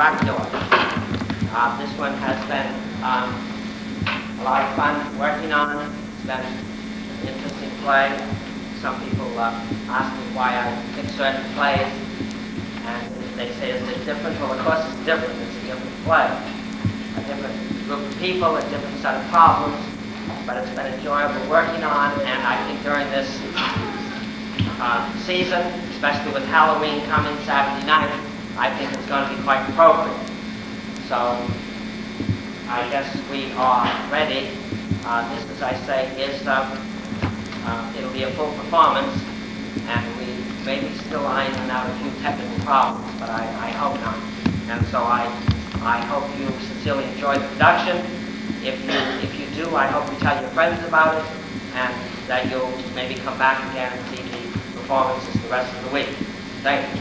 Dracula. This one has been a lot of fun working on. It's been an interesting play. Some people ask me why I pick certain plays, and they say, is it different? Well, of course it's different. It's a different play. A different group of people, a different set of problems, but it's been enjoyable working on, and I think during this season, especially with Halloween coming Saturday night, I think it's going to be quite appropriate. So I guess we are ready. This, as I say, is it'll be a full performance, and we may be still ironing out a few technical problems, but I hope not. And so I hope you sincerely enjoy the production. If you do, I hope you tell your friends about it, and that you'll maybe come back again and see the performances the rest of the week. Thank you.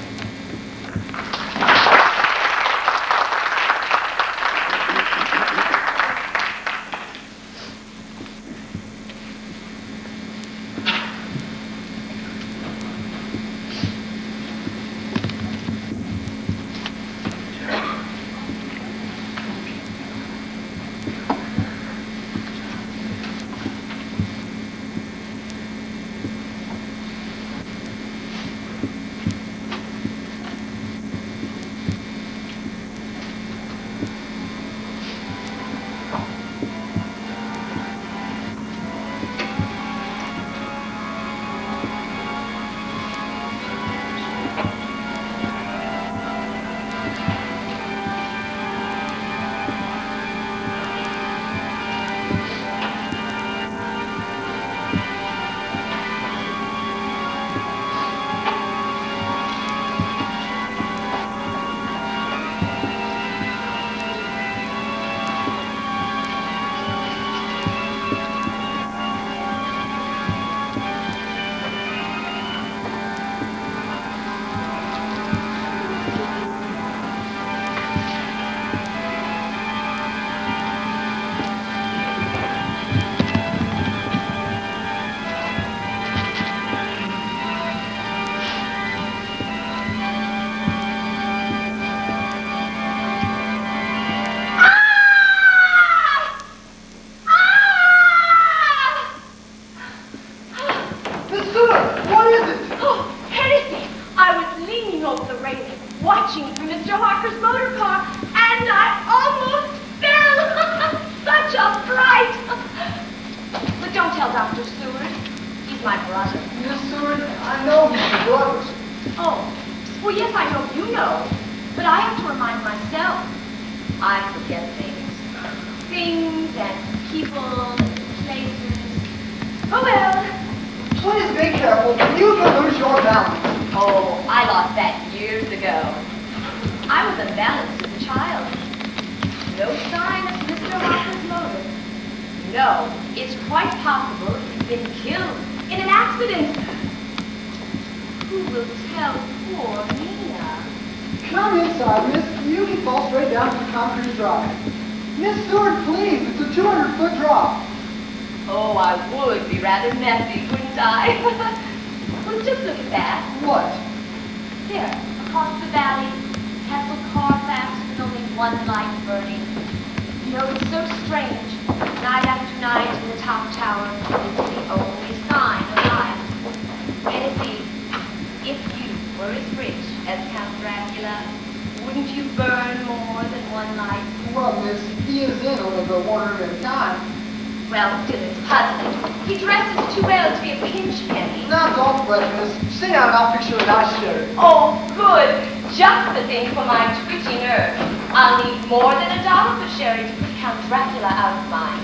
Dracula out of mind.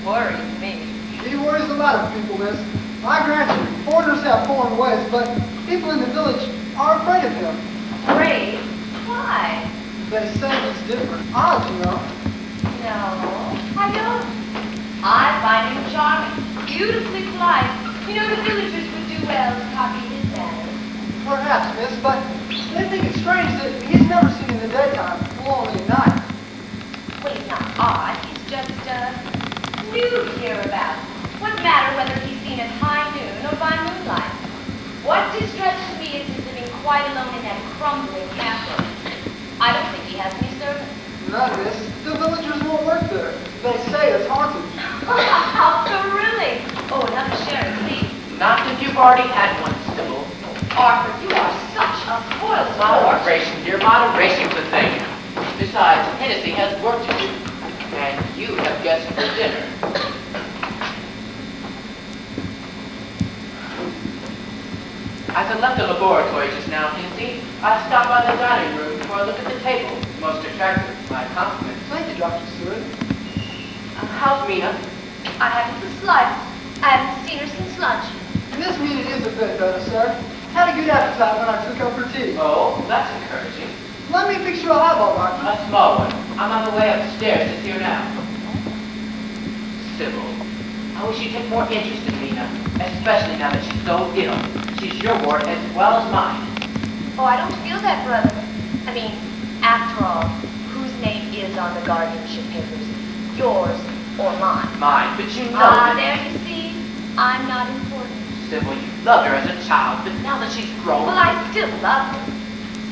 Worries me. He worries a lot of people, miss. I grant you, foreigners have foreign ways, but people in the village are afraid of him. Afraid? Why? They say he's different. Odd, you know. No, I don't. I find him charming, beautifully polite. You know, the villagers would do well to copy his manners. Perhaps, miss, but they think it's strange that he's never seen in the daytime, only at night. Well, he's not odd. He's just, new hereabouts. What matter whether he's seen at high noon or by moonlight? What distresses me is his living quite alone in that crumbling castle. I don't think he has any None, miss. The villagers won't work there. They say it's haunted. How thrilling. Oh, another sheriff, please. Not if you've already had one, Sybil. Arthur, you are such a spoiled sport. Moderation, dear, moderation's the thing. Besides, Hennessy has work to do. And you have guests for dinner. As I left the laboratory just now, Hennessy, I stopped by the dining room for a look at the table. Most attractive. My compliments. Thank you, Dr. Stewart. How's Mina? I haven't the slightest. I haven't seen her since lunch. Miss Mina is a bit better, sir. Had a good appetite when I took up her tea. Oh, that's encouraging. Let me fix you a highball, Doctor. A small one. I'm on the way upstairs. It's here now. Sybil, I wish you'd take more interest in Mina, especially now that she's so ill. She's your ward as well as mine. Oh, I don't feel that, brother. I mean, after all, whose name is on the guardianship papers? Yours or mine? Mine, but you know Ah, that... there you see. I'm not important. Sybil, you loved her as a child, but now that she's grown... Well, I still love her.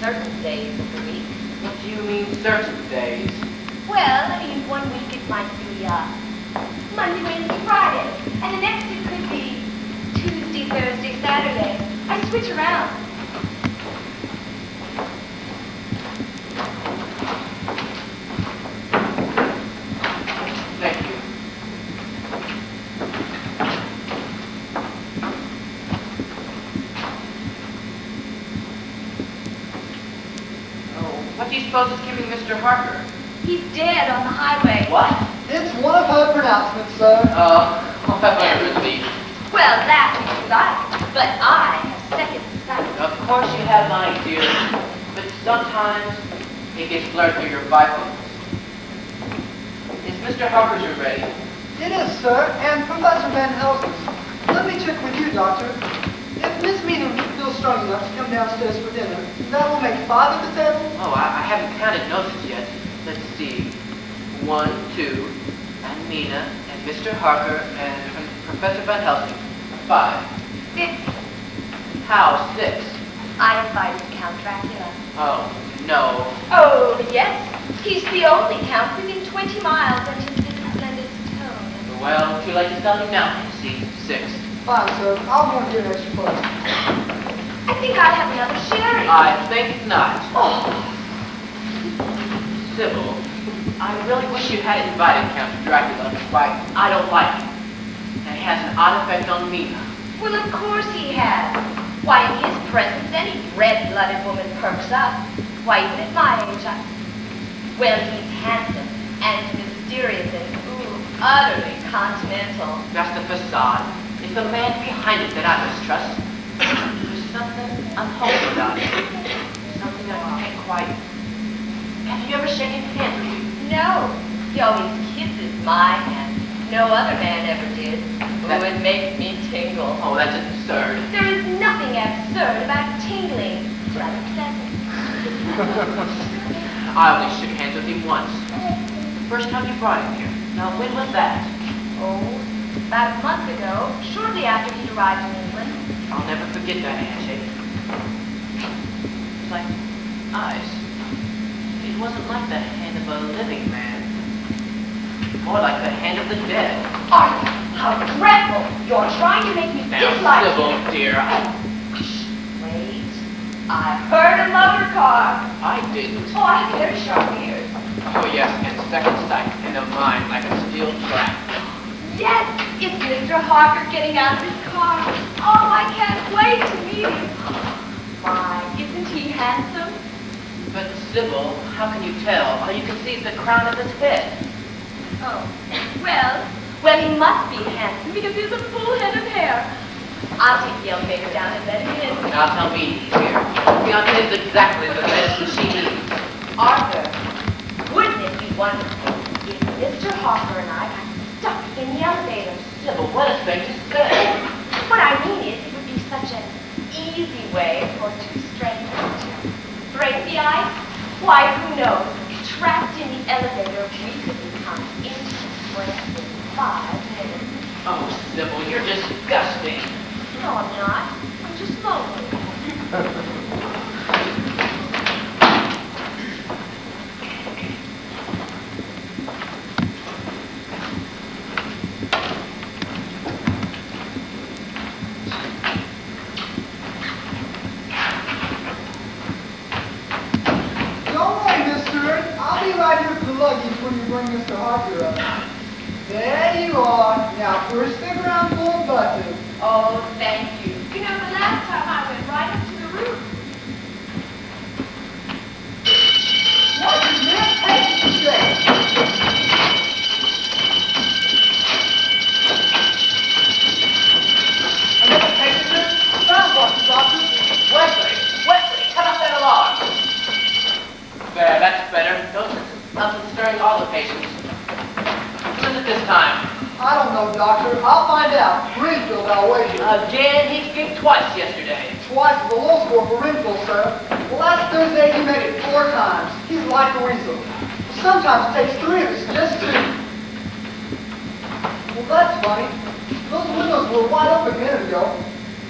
Certain days of the week. What do you mean, certain days? Well, I mean, one week it might be, Monday, Wednesday, Friday. And the next it could be Tuesday, Thursday, Saturday. I switch around. Thank you. Oh, what do you suppose is keeping Mr. Harker? He's dead on the highway. What? It's one of her pronouncements, sir. What a relief. Well, that is right. But I have second sight. Of course you have mine, dear, but sometimes it gets blurred through your vitals. Is Mr. Harker's ready? It is, sir, and Professor Van Helsing's. Let me check with you, Doctor. If Miss Mina feels strong enough to come downstairs for dinner, that will make 5 at the table? Oh, I haven't counted noses yet. Let's see. 1, 2, and Mina, and Mr. Harker, and Professor Van Helsing. 5. 6. How? 6? I invited Count Dracula. Oh, no. Oh, yes. He's the only count within 20 miles and his visit splendid tone. Well, too late to stop him now. See, 6. Fine, sir. I'll go and get an extra plate. I think I have another sherry. I think not. Oh, Sybil, I really wish you hadn't invited Count Dracula. Why, I don't like him. And it has an odd effect on Mina. well, of course he has. Why, in his presence, any red-blooded woman perks up. Why, even at my age, well, he's handsome and mysterious and, utterly continental. That's the facade. It's the man behind it that I mistrust. There's something unholy about it. Something I can't quite... Have you ever shaken hands with him? No, he always kisses my hand. No other man ever did. That- It makes me tingle. Oh, that's absurd. There is nothing absurd about tingling. It's rather pleasant. I only shook hands with him once. The first time you brought him here. Now, when was that? Oh, about a month ago, shortly after he'd arrived in England. I'll never forget that handshake. It's like ice. It wasn't like the hand of a living man. More like the hand of the dead. Arthur, how dreadful! You're trying to make me dislike Sybil, you. dear, Wait, I heard a motor car. I didn't. Oh, I have very sharp ears. Oh, yes, and second sight, and a mind like a steel trap. Yes, it's Mr. Harker getting out of his car. Oh, I can't wait to meet him. My, isn't he handsome? But, Sybil, how can you tell? All you can see is the crown of his head. Oh, well, he must be handsome because he has a full head of hair. I'll take the elevator down and let him in. Now tell me he's here. Fiancé is exactly the medicine she needs. Arthur, wouldn't it be wonderful if Mr. Harper and I got stuck in the elevator? Sybil, what a thing to say. What I mean is, it would be such an easy way for two strangers to break the ice. Why, who knows? Trapped in the elevator, we could become intimate friends in 5 minutes. Oh, Sybil, you're disgusting. No, I'm not. I'm just lonely. I'll be right here for the luggage when you bring Mr. Harker up. There you are. Now push the ground-floor button. Oh, thank you. You know, the last time I went right up to the roof. What did Miss Peyton say? Another patient? Sounds like it, Doctor. Wesley, cut off that alarm. There, that's better. Nothing stirring all the patients. Who is it this time? I don't know, Doctor. I'll find out. Renfield, I'll wager. Again, he skipped twice yesterday. Twice is the low score for Renfield, sir. Well, last Thursday he made it 4 times. He's like a weasel. Sometimes it takes 3 of us just to... Well, that's funny. Those windows were wide open a minute ago.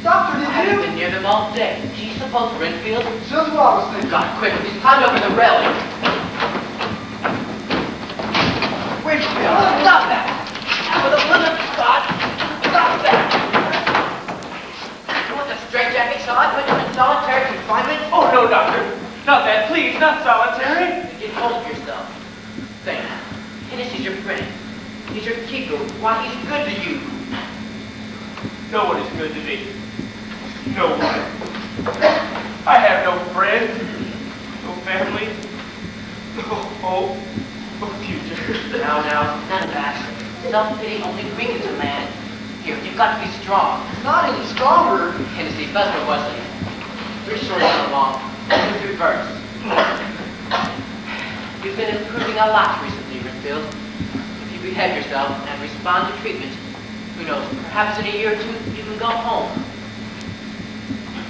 Doctor, did I've you? been near them all day. Do you suppose Renfield? Just what I was thinking. God, quick, he's climbed over the railing. Renfield, stop that! For the love of God, stop that! You want the straitjackets on? Put you in solitary confinement? Oh, no, doctor. Not that, please, not solitary. Get hold of yourself. Think. Hennessy's your friend. He's your keeper. Why, he's good to you. No one is good to me. No one. I have no friend, no family, no hope, no future. Now, none of that. Self-pity only weakens a man. Here, you've got to be strong. Not any stronger. Hennessy, Buzzard Wesley. Your story's not long. It's reverse. You've been improving a lot recently, Renfield. If you behave yourself and respond to treatment, who knows, perhaps in a year or 2, you can go home.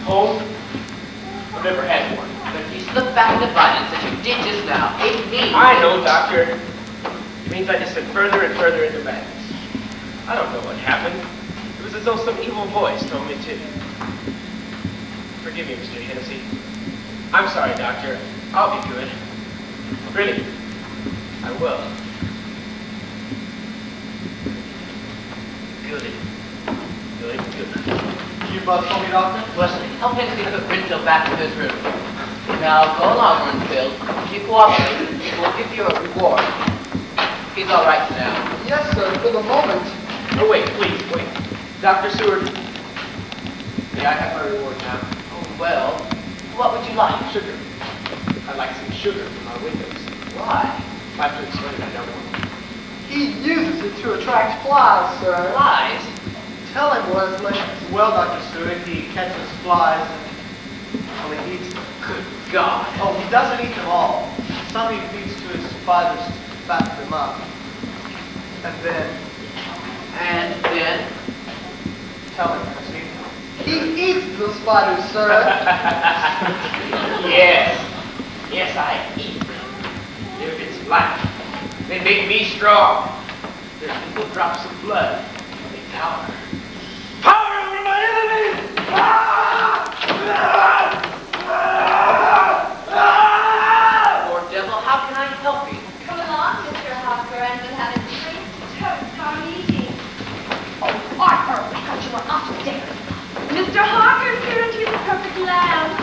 Home? I've never had one. But if you slip back into violence as you did just now, it means... I know, doctor. It means I just slip further and further into madness. I don't know what happened. It was as though some evil voice told me to. Forgive me, Mr. Hennessy. I'm sorry, doctor. I'll be good. Really. I will. Good. You buzz for me, Doctor? Wesley, help Hennessy put Renfield back in his room. Now, go along, Renfield. If you cooperate, we'll give you a reward. He's all right now. Yes, sir, for the moment. Oh, wait, please, wait. Dr. Seward. May I have my reward now? Oh, well, what would you like? Sugar. I'd like some sugar for my windows. Why? I have to explain, I don't know. He uses it to attract flies, sir. Lies? Tell him, Wesley. Well, Dr. Stewart, he catches flies and well, he eats them. Good God. Oh, he doesn't eat them all. Some he feeds to his spiders to fatten them up. And then, Tell him, Hennessy. He eats the spiders, sir. Yes, I eat them. If it's life, they make me strong. There's little drops of blood. They power. Power over my enemies! Poor devil, how can I help you? Come along, Mr. Harker, and we'll have a drink to toast our meeting. Oh, Harker, I thought you were upstairs. Mr. Harker's here and he's a perfect lamb.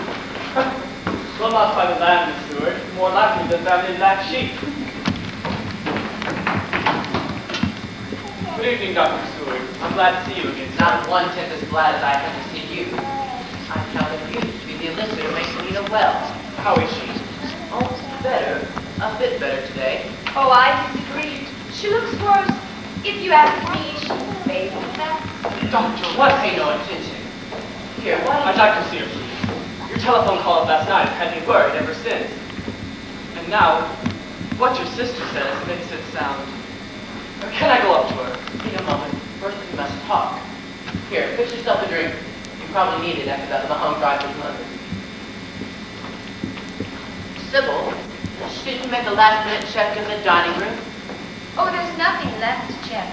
Well, not by the land, Miss Stewart. More likely than family black sheep. Good evening, Dr. Stewart. I'm glad to see you again. Not 1/10 as glad as I am to see you. I counted you to be the elixir makes Nina well. How is she? Oh, better. A bit better today. Oh, I disagree. She looks worse. If you ask me, she's fading fast. Doctor, What pay no attention? Here, why I'd like to see her, please. Your telephone call last night had me worried ever since. And now, what your sister says makes it sound... Can I go up to her? In a moment. First we must talk. Here, fix yourself a drink. You probably need it after that long drive from London. Sybil, did you make a last-minute check in the dining room? Oh, there's nothing left to check.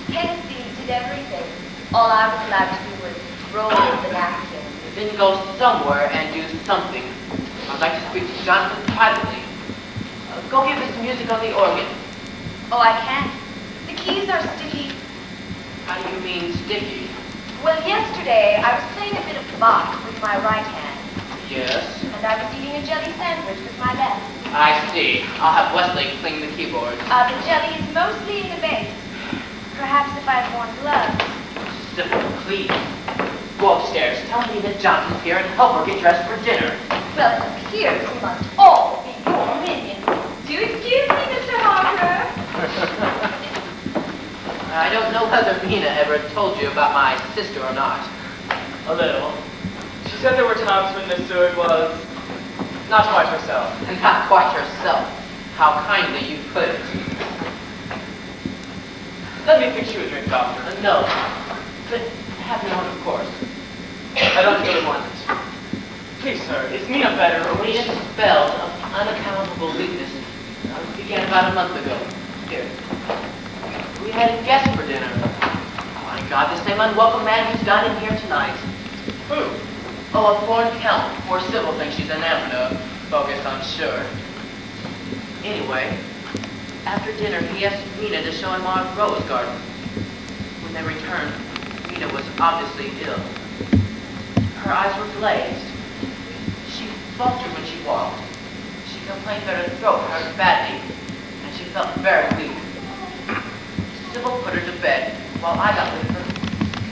Hennessy did everything. All I was allowed to do was roll the napkin. Then go somewhere and do something. I'd like to speak to Jonathan privately. Go give us music on the organ. Oh, I can't. The keys are sticky. How do you mean sticky? Well, yesterday I was playing a bit of Bach with my right hand, Yes. and I was eating a jelly sandwich with my left. I see. I'll have Wesley clean the keyboard. The jelly is mostly in the base. Perhaps if I had worn gloves. Sybil, please. Go upstairs. Tell me that Johnson's here and help her get dressed for dinner. Well, it appears we must all be your minions. Do excuse me, Mr. Harper. I don't know whether Mina ever told you about my sister or not. A little. She said there were times when Miss Seward was not quite herself. And not quite herself. How kindly you put it. Let me fix you a drink, Doctor. No. But have your own, of course. I don't really want it. Please, sir, is Mina better or we Mina's spells of unaccountable weakness began about a month ago. Here. We had a guest for dinner. Oh my God, the same unwelcome man who's dining here tonight. Who? Oh, a foreign count. Poor Sybil thinks she's enamored of. Bogus, I'm sure. Anyway, after dinner, he asked Mina to show him our rose garden. When they returned, Mina was obviously ill. Her eyes were glazed. She faltered when she walked. She complained that her throat hurt badly, and she felt very weak. Sybil put her to bed while I got rid of her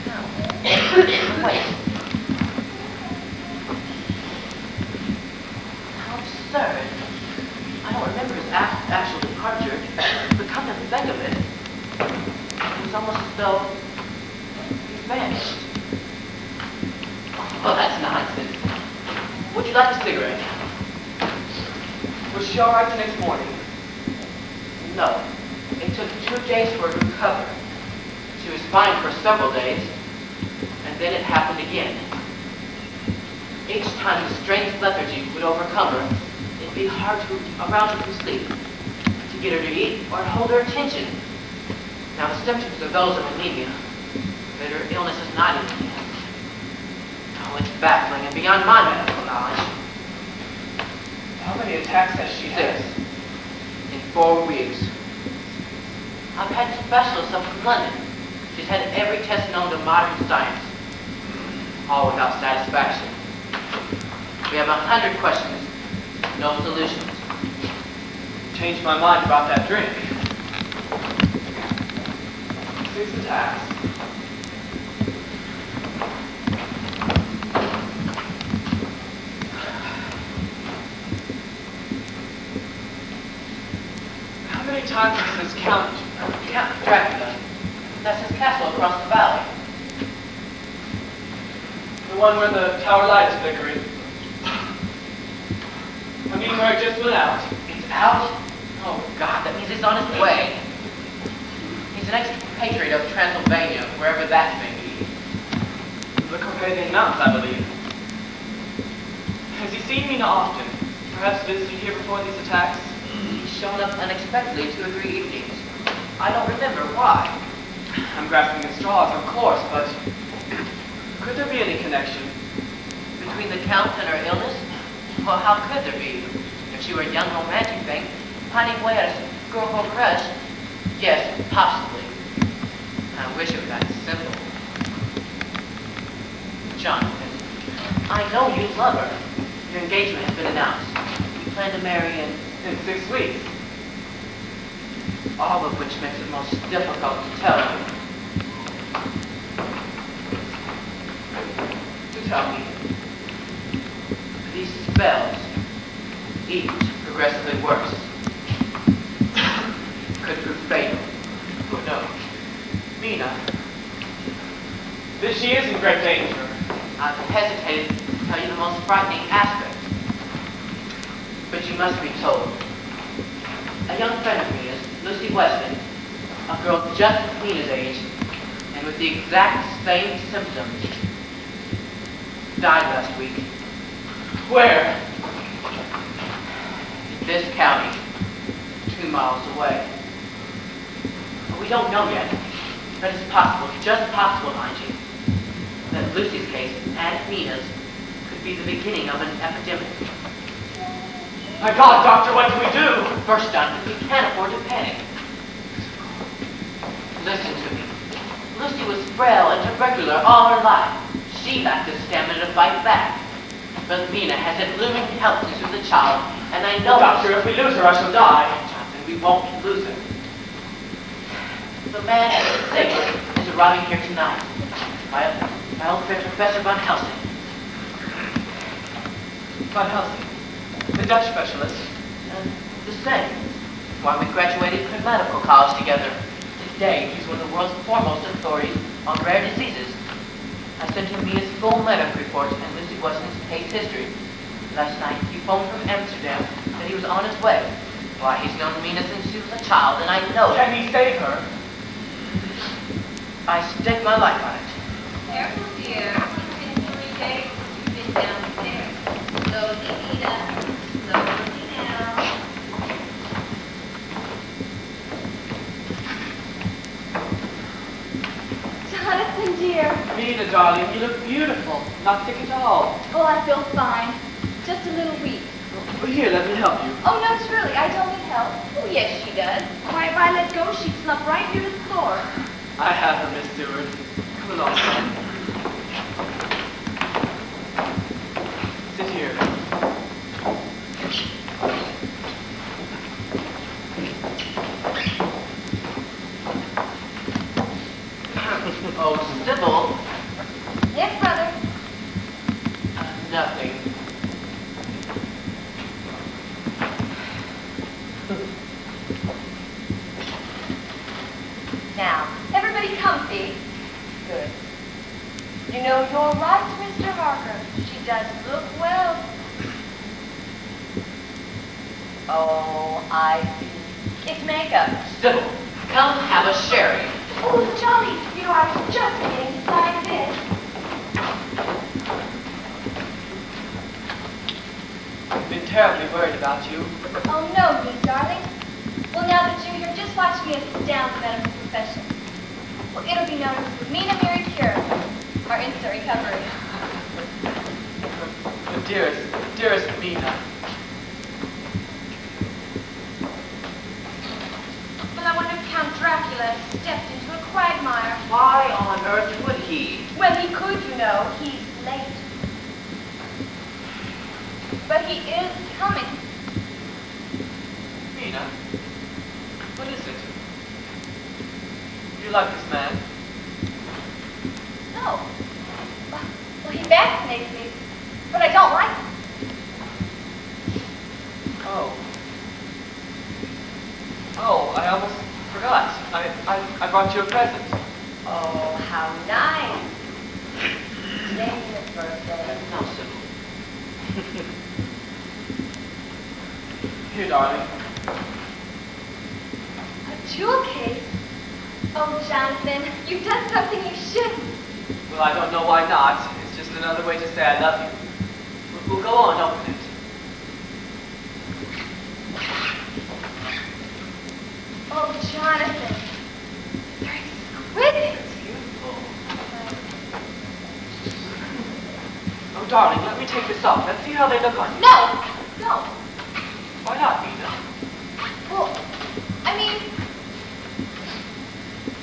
count. Wait. How absurd. I don't remember his actual departure, but come to think of it, it was almost as though he vanished. Oh, that's nonsense. Would you like a cigarette? Was she all right the next morning? No. It took 2 days for her to recover. She was fine for several days, and then it happened again. Each time the strange lethargy would overcome her, it'd be hard to arouse her from sleep, to get her to eat or hold her attention. Now the symptoms are those of anemia, but her illness is not anemia. Oh, it's baffling and beyond my medical knowledge. How many attacks has she had? 6 in 4 weeks. I've had specialists up from London. She's had every test known to modern science, all without satisfaction. We have 100 questions, no solutions. Changed my mind about that drink. 6 attacks. How many times has this Count Dracula. That's his castle across the valley. The one where the tower light is flickering? I mean where it just went out. It's out? Oh, God, that means he's on his way. He's an expatriate of Transylvania, wherever that may be. The Carpathian Mountains, I believe. Has he seen Mina often? Perhaps visited here before these attacks? He's shown up unexpectedly 2 or 3 evenings. I don't remember why. I'm grasping at straws, of course, but could there be any connection? Between the Count and her illness? Well, how could there be? If she were a young romantic thing, pining away at a girl crush, yes, possibly. I wish it were that simple. Jonathan, I know you love her. Your engagement has been announced. You plan to marry in 6 weeks. all of which makes it most difficult to tell you. To tell me, these spells, each progressively worse, could prove fatal. Who knows? Mina. She is in great danger. I've hesitated to tell you the most frightening aspect, but you must be told. A young friend of Mina's, Lucy Weston, a girl just Mina's age, and with the exact same symptoms, died last week. Where? In this county, 2 miles away. We don't know yet, but it's possible, just possible, mind you, that Lucy's case and Mina's could be the beginning of an epidemic. My God, Doctor, what do we do? First, Jonathan, we can't afford to panic. Listen to me. Lucy was frail and tubercular all her life. She lacked the stamina to fight back. But Mina has had looming health issues as a child And I know... Doctor, if we lose her, I shall die. Jonathan, we won't lose her. The man at the sailor is arriving here tonight. My old friend, Professor Van Helsing. Van Helsing, the Dutch specialist. The same. Why, we graduated from medical college together. Today, he's one of the world's foremost authorities on rare diseases. I sent him Mina's full medical report and Lucy Weston's case history. Last night, he phoned from Amsterdam that he was on his way. Why, he's known Mina since she was a child, and I know it. Can he save her? I stake my life on it. Careful, dear. It's been 3 days since you've been downstairs. Slowly, Nina. Slowly now. Jonathan, dear. Mina, darling, you look beautiful. Not sick at all. Oh, I feel fine. Just a little weak. Well, here, let me help you. Oh, no, truly, I don't need help. Oh, yes, she does. Why, if I let go, she'd slump right near the floor. I have her, Miss Stewart. Come along, son. Sit here. Oh, Sybil. Yes, brother. Nothing. Now, everybody comfy. Good. You know, you're right, Mr. Harker. She does look well. Oh, I see. It's makeup. Sybil, come have a sherry. Oh, jolly. You know, I was just beginning to decide this. I've been terribly worried about you. Oh, no, me, darling. Well, now that you're here, just watch me astound the medical profession. Well, it'll be known as the Mina Mary Cure, our instant recovery. Dearest Mina. But I wonder if Count Dracula has stepped into a quagmire. Why on earth would he? Well, he could, you know. He's late. But he is coming. Mina, what is it? Do you like this man? No. Well, he fascinates me, but I don't like him. Oh, I almost forgot. I brought you a present. Oh, how nice. Today's his birthday. Now, Sybil. Here, darling. A jewel case? Oh, Jonathan, you've done something you shouldn't. Well, I don't know why not. It's just another way to say I love you. We'll go on, open it. Oh, Jonathan, you're exquisite. Beautiful. Oh, darling, let me take this off. Let's see how they look on you. No. Why not, Mina? Well, I mean,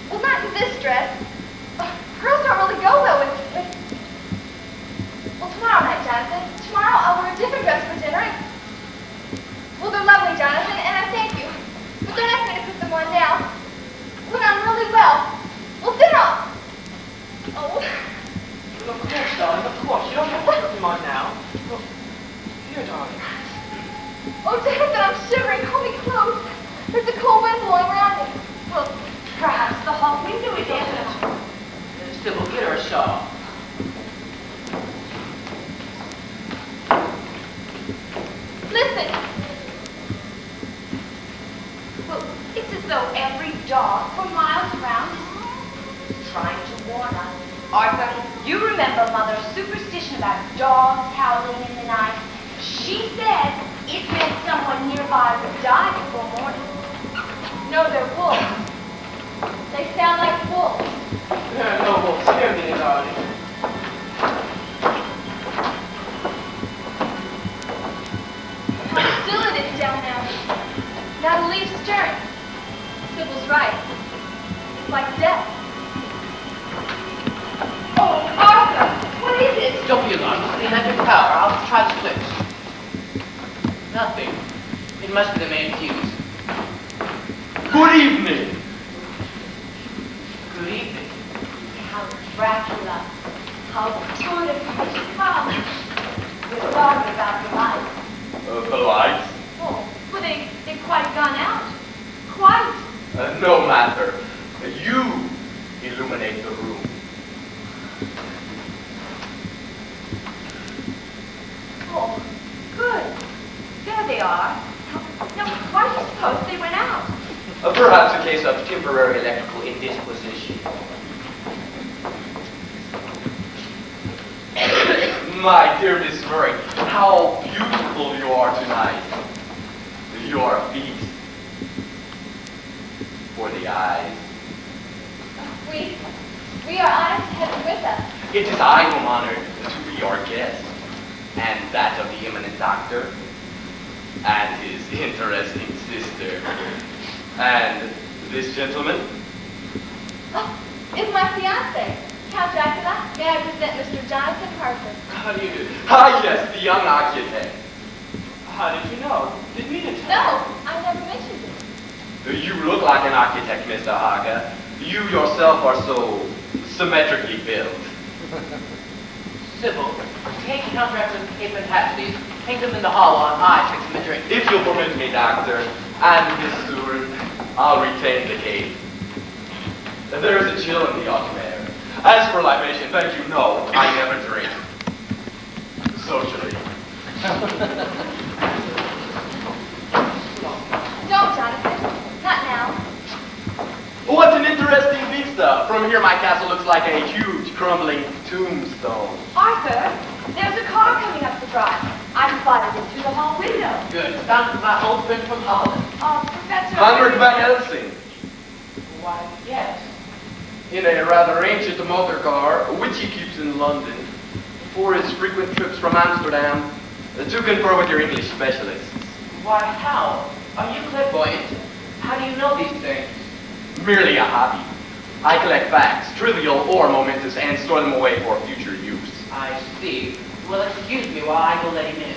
well, not in this dress. Girls don't really go well with. Well, tomorrow night, Jonathan. Tomorrow I'll wear a different dress for dinner. Well, they're lovely, Jonathan, and I thank you. But don't ask me to put them on now. Put on really well. Well, sit on. Oh. Well, of course, darling, of course. You don't have to put them on now. Well, here, darling. Oh, Jonathan, I'm shivering. Hold me close. There's a cold wind blowing around me. Well, perhaps the hall window is open. Sybil, get her a shawl. Listen. Well, it's as though every dog for miles around is trying to warn us. Arthur, you remember Mother's superstition about dogs howling in the night. She said it meant someone nearby would die before morning. No, they're wolves. They sound like wolves. There are no wolves here, Mina, darling. How still it is down there. Not a leaf stirring. Sybil's right. It's like death. Oh, Arthur, what is it? Don't be alarmed. Stay under power. I'll try the switch. Nothing. It must be the main fuse. Good evening. Good evening. Count Dracula. How good of you to come. We're sorry about the lights. The lights? Oh, well, they've quite gone out. Quite. No matter. You illuminate the room. Oh, good. There they are. Now, why do you suppose they went out? Perhaps a case of temporary electrical indisposition. My dear Miss Murray, how beautiful you are tonight. You are a feast for the eyes. We are honored to have you with us. It is I who am honored to be your guest, and that of the eminent doctor, and his interesting sister, and this gentleman. Oh, it's my fiancé, Count Dracula. May I present Mr. Jonathan Harper? How do you do? Ah, yes, the young architect. How did you know? Didn't mean to tell. No, I never mentioned it. You look like an architect, Mr. Harker. You yourself are so symmetrically built. Sybil, take Count Dracula's cape and hat, please. Hang them in the hall while I fix him a drink. If you'll permit me, Doctor, and Miss Stewart, I'll retain the cape. There is a chill in the autumn air. As for libation, thank you, no, I never drink. Socially. Don't, Jonathan. Not now. What an interesting vista. From here, my castle looks like a huge, crumbling tombstone. Arthur, there's a car coming up the drive. I spotted it through the hall window. Good. Found my old friend from Holland. Professor... Heinrich Van Helsing. Why, yes. In a rather ancient motor car, which he keeps in London, for his frequent trips from Amsterdam, to confer with your English specialists. Why, how? Are you clairvoyant? How do you know these things? Merely a hobby. I collect facts, trivial or momentous, and store them away for future use. I see. Well, excuse me while I go let him in.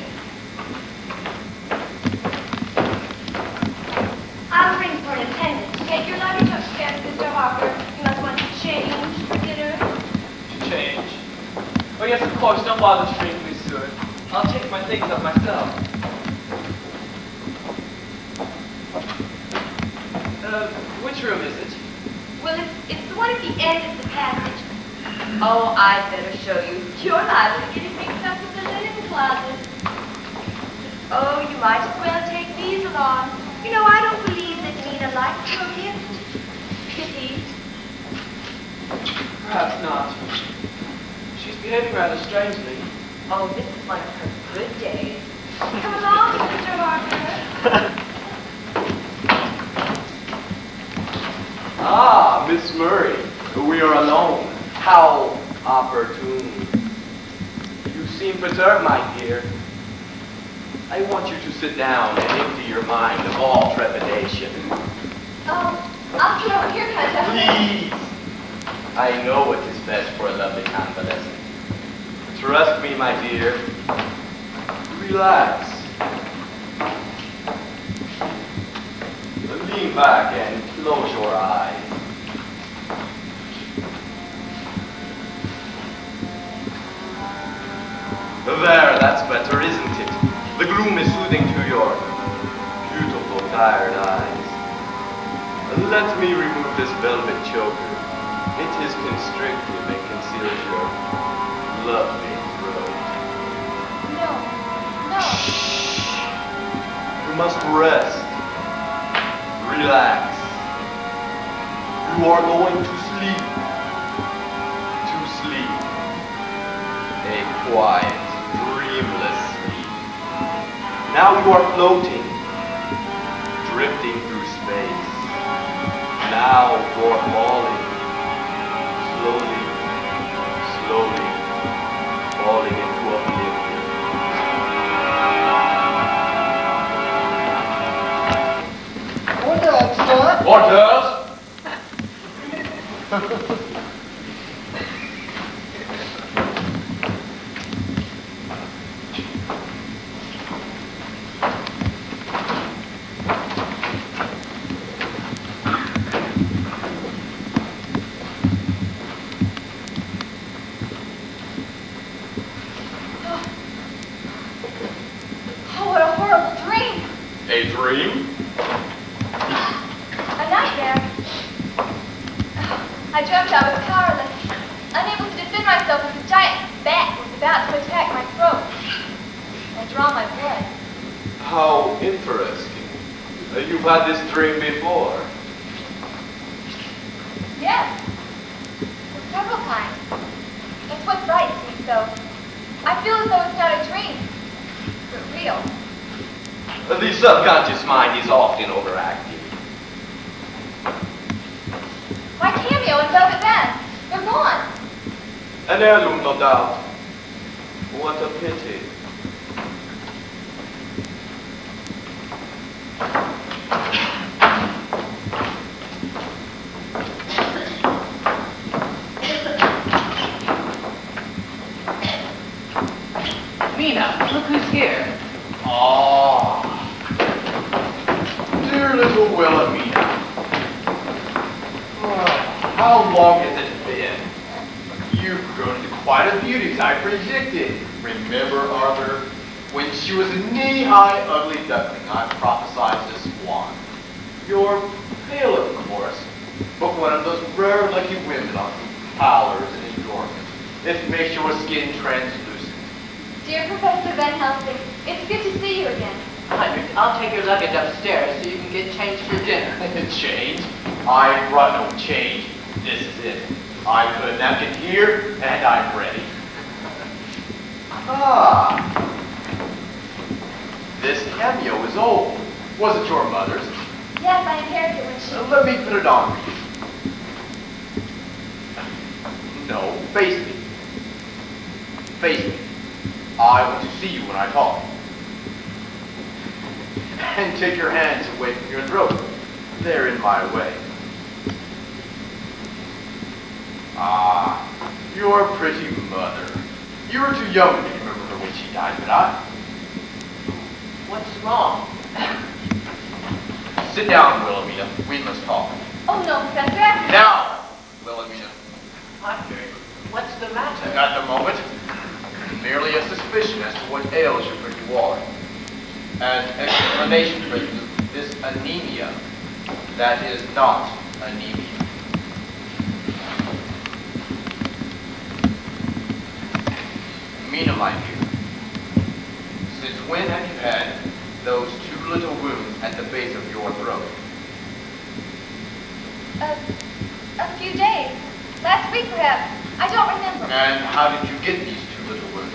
I'll ring for an attendant. Take your luggage upstairs, Mr. Harper. You must want to change for dinner. Change. Oh, yes, of course. Don't bother to bring me, sir. I'll take my things up myself. Which room is it? Well, it's the one at the end of the passage. Oh, I'd better show you. You're liable to get it mixed up with the linen closet. Oh, you might as well take these along. You know, I don't believe that Nina likes your gift. Pity. Perhaps not. She's behaving rather strangely. Oh, this is one of her good days. Come along, Mr. Harper. Ah, Miss Murray, we are alone. How opportune. You seem perturbed, my dear. I want you to sit down and empty your mind of all trepidation. Oh, I'll sit over here, Count Dracula. Please. I know it is best for a lovely convalescent. Trust me, my dear. Relax. Lean back and close your eyes. There, that's better, isn't it? The gloom is soothing to your beautiful, tired eyes. Let me remove this velvet choker. It is constrictive and conceals your lovely throat. No. You must rest. Relax. You are going to sleep. To sleep. A quiet, dreamless sleep. Now you are floating, drifting through space. Now you are falling. Slowly, falling into oblivion. What up, son? What else? I dreamt I was powerless, unable to defend myself as a giant bat was about to attack my throat and draw my blood. How interesting. You've had this dream before. Yes, several times. That's what frightens me so. I feel as though it's not a dream, but real. The subconscious mind is often overactive. My cameo and velvet bands, they're gone. An heirloom, no doubt. What a pity. Mina, look who's here. Ah, dear little Wilhelmina. How long has it been? You've grown into quite a beauty as I predicted. Remember, Arthur, when she was a knee-high, ugly duckling, I prophesied this swan. You're pale, of course, but one of those rare lucky women on whose pallors and endurance. It makes your skin translucent. Dear Professor Van Helsing, it's good to see you again. Heinrich, I'll take your luggage upstairs so you can get changed for dinner. Change? I brought no change. This is it. I put a napkin here, and I'm ready. Ah. This cameo is old. Was it your mother's? Yes, I inherited it when she... Let me put it on for you. No, face me. Face me. I want to see you when I talk. And take your hands away from your throat. They're in my way. Ah, your pretty mother. You were too young to remember her when she died, but I... What's wrong? Sit down, Wilhelmina. We must talk. Oh no, Professor. Now, Wilhelmina. Heinrich, what's the matter? At the moment, merely a suspicion as to what ails your pretty ward. An explanation for this anemia that is not anemia. Mina, my dear, since when have you had those two little wounds at the base of your throat? A few days. Last week, perhaps. I don't remember. And how did you get these two little wounds?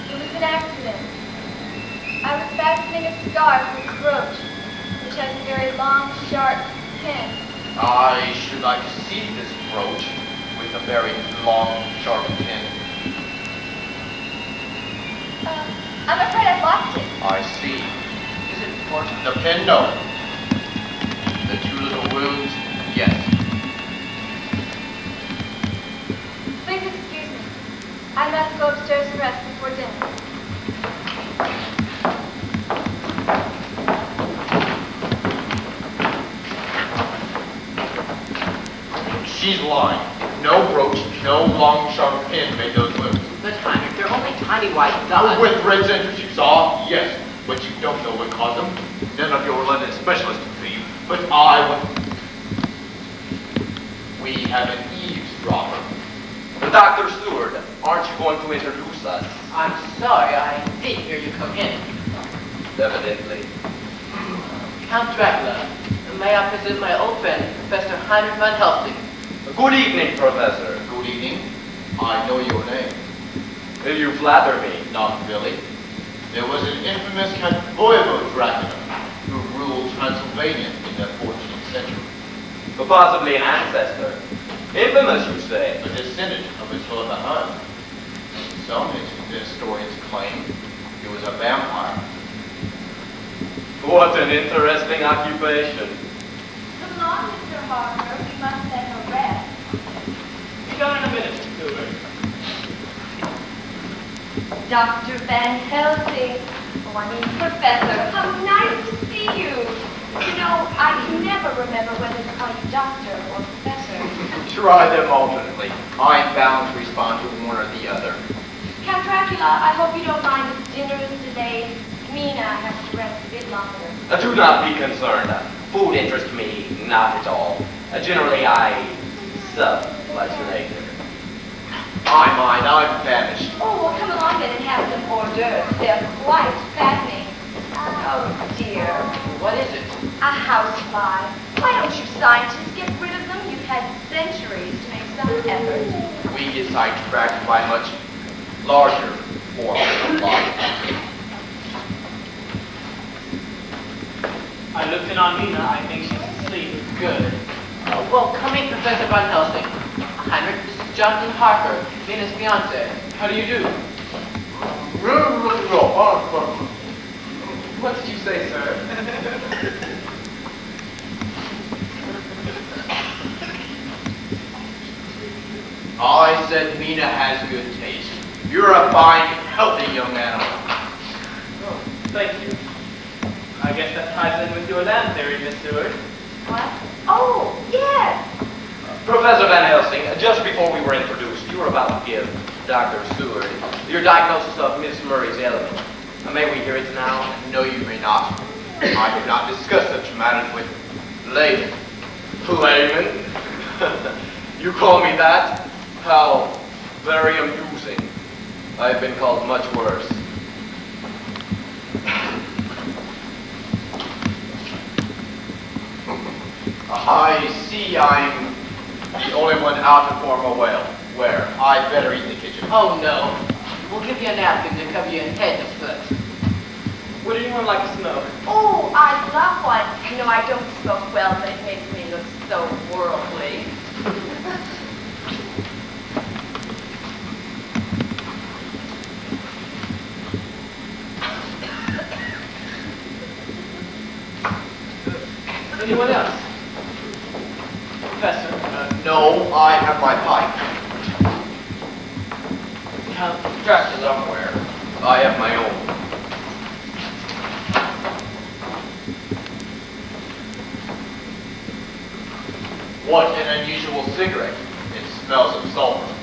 It was an accident. I was fastening a scar to his brooch, which has a very long, sharp pin. I should like to see this brooch with a very long, sharp pin. I'm afraid I lost it. I see. Is it important? The pin, no. The two little wounds, yes. Please excuse me. I must go upstairs and rest before dinner. She's lying. No brooch, no long, sharp pin made those wounds. But Heinrich, they're only tiny white dots. With red centers you saw, yes. But you don't know what caused them. None of your London specialists can see. But I will. We have an eavesdropper. Dr. Stewart, aren't you going to introduce us? I'm sorry, I didn't hear you come in. Evidently. Count Dracula, may I present my old friend, Professor Heinrich Van Helsing. Good evening, Professor. Good evening. I know your name. You flatter me. Not really. There was an infamous Count Voivode Dracula who ruled Transylvania in the 14th century. Possibly an ancestor. Infamous, you say? A descendant of Attila the Hun. Some historians claim he was a vampire. What an interesting occupation. Come along, Mr. Harper. We must let her rest. Be gone in a minute, Stewart. Dr. Van Helsing. Oh, I mean, Professor, how nice to see you. You know, I can never remember whether to call you doctor or professor. Try them alternately. I'm bound to respond to one or the other. Count Dracula, I hope you don't mind dinner is delayed, Mina has to rest a bit longer. Do not be concerned. Food interests me not at all. Generally, I sup much later. I mind, I'm famished. Oh, well, come along then and have some hors d'oeuvres. They're quite fattening. Oh, dear. What is it? A housefly. Why don't you scientists get rid of them? You've had centuries to make some effort. We get sidetracked by much larger forms of life. I looked in on Mina. I think she's asleep. Good. Well, come meet Professor Van Helsing. Heinrich, this is Jonathan Harker, Mina's fiance. How do you do? What did you say, sir? I said Mina has good taste. You're a fine, healthy young animal. Oh, thank you. I guess that ties in with your land theory, Miss Seward. What? Oh, yes. Professor Van Helsing, just before we were introduced, you were about to give Dr. Seward your diagnosis of Miss Murray's ailment. May we hear it now? No, you may not. I do not discuss such matters with laymen. Layman? You call me that? How very amusing. I've been called much worse. I see I'm the only one out to form a whale. Where? I'd better eat in the kitchen. Oh, no. We'll give you a napkin to cover your head and foot. Would anyone like to smoke? Oh, I love one. You know, I don't smoke well, but it makes me look so worldly. Anyone else? Professor? No, I have my pipe. Count Dracula. Somewhere. I have my own. What an unusual cigarette. It smells of sulfur.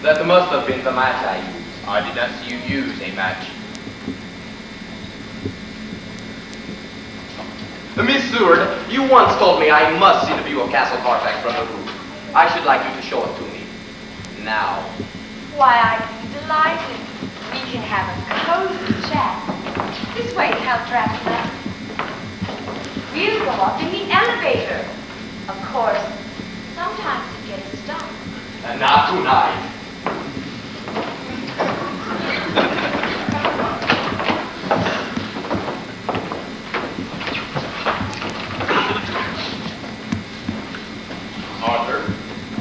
That must have been the match I used. I did not see you use a match. Miss Seward, you once told me I must see the view of Castle Carfax from the roof. I should like you to show it to me. Now. Why, I'd be delighted. We can have a cozy chat. This way, Count Dracula. We'll go up in the elevator. Of course, sometimes it gets stuck. And not tonight. Arthur,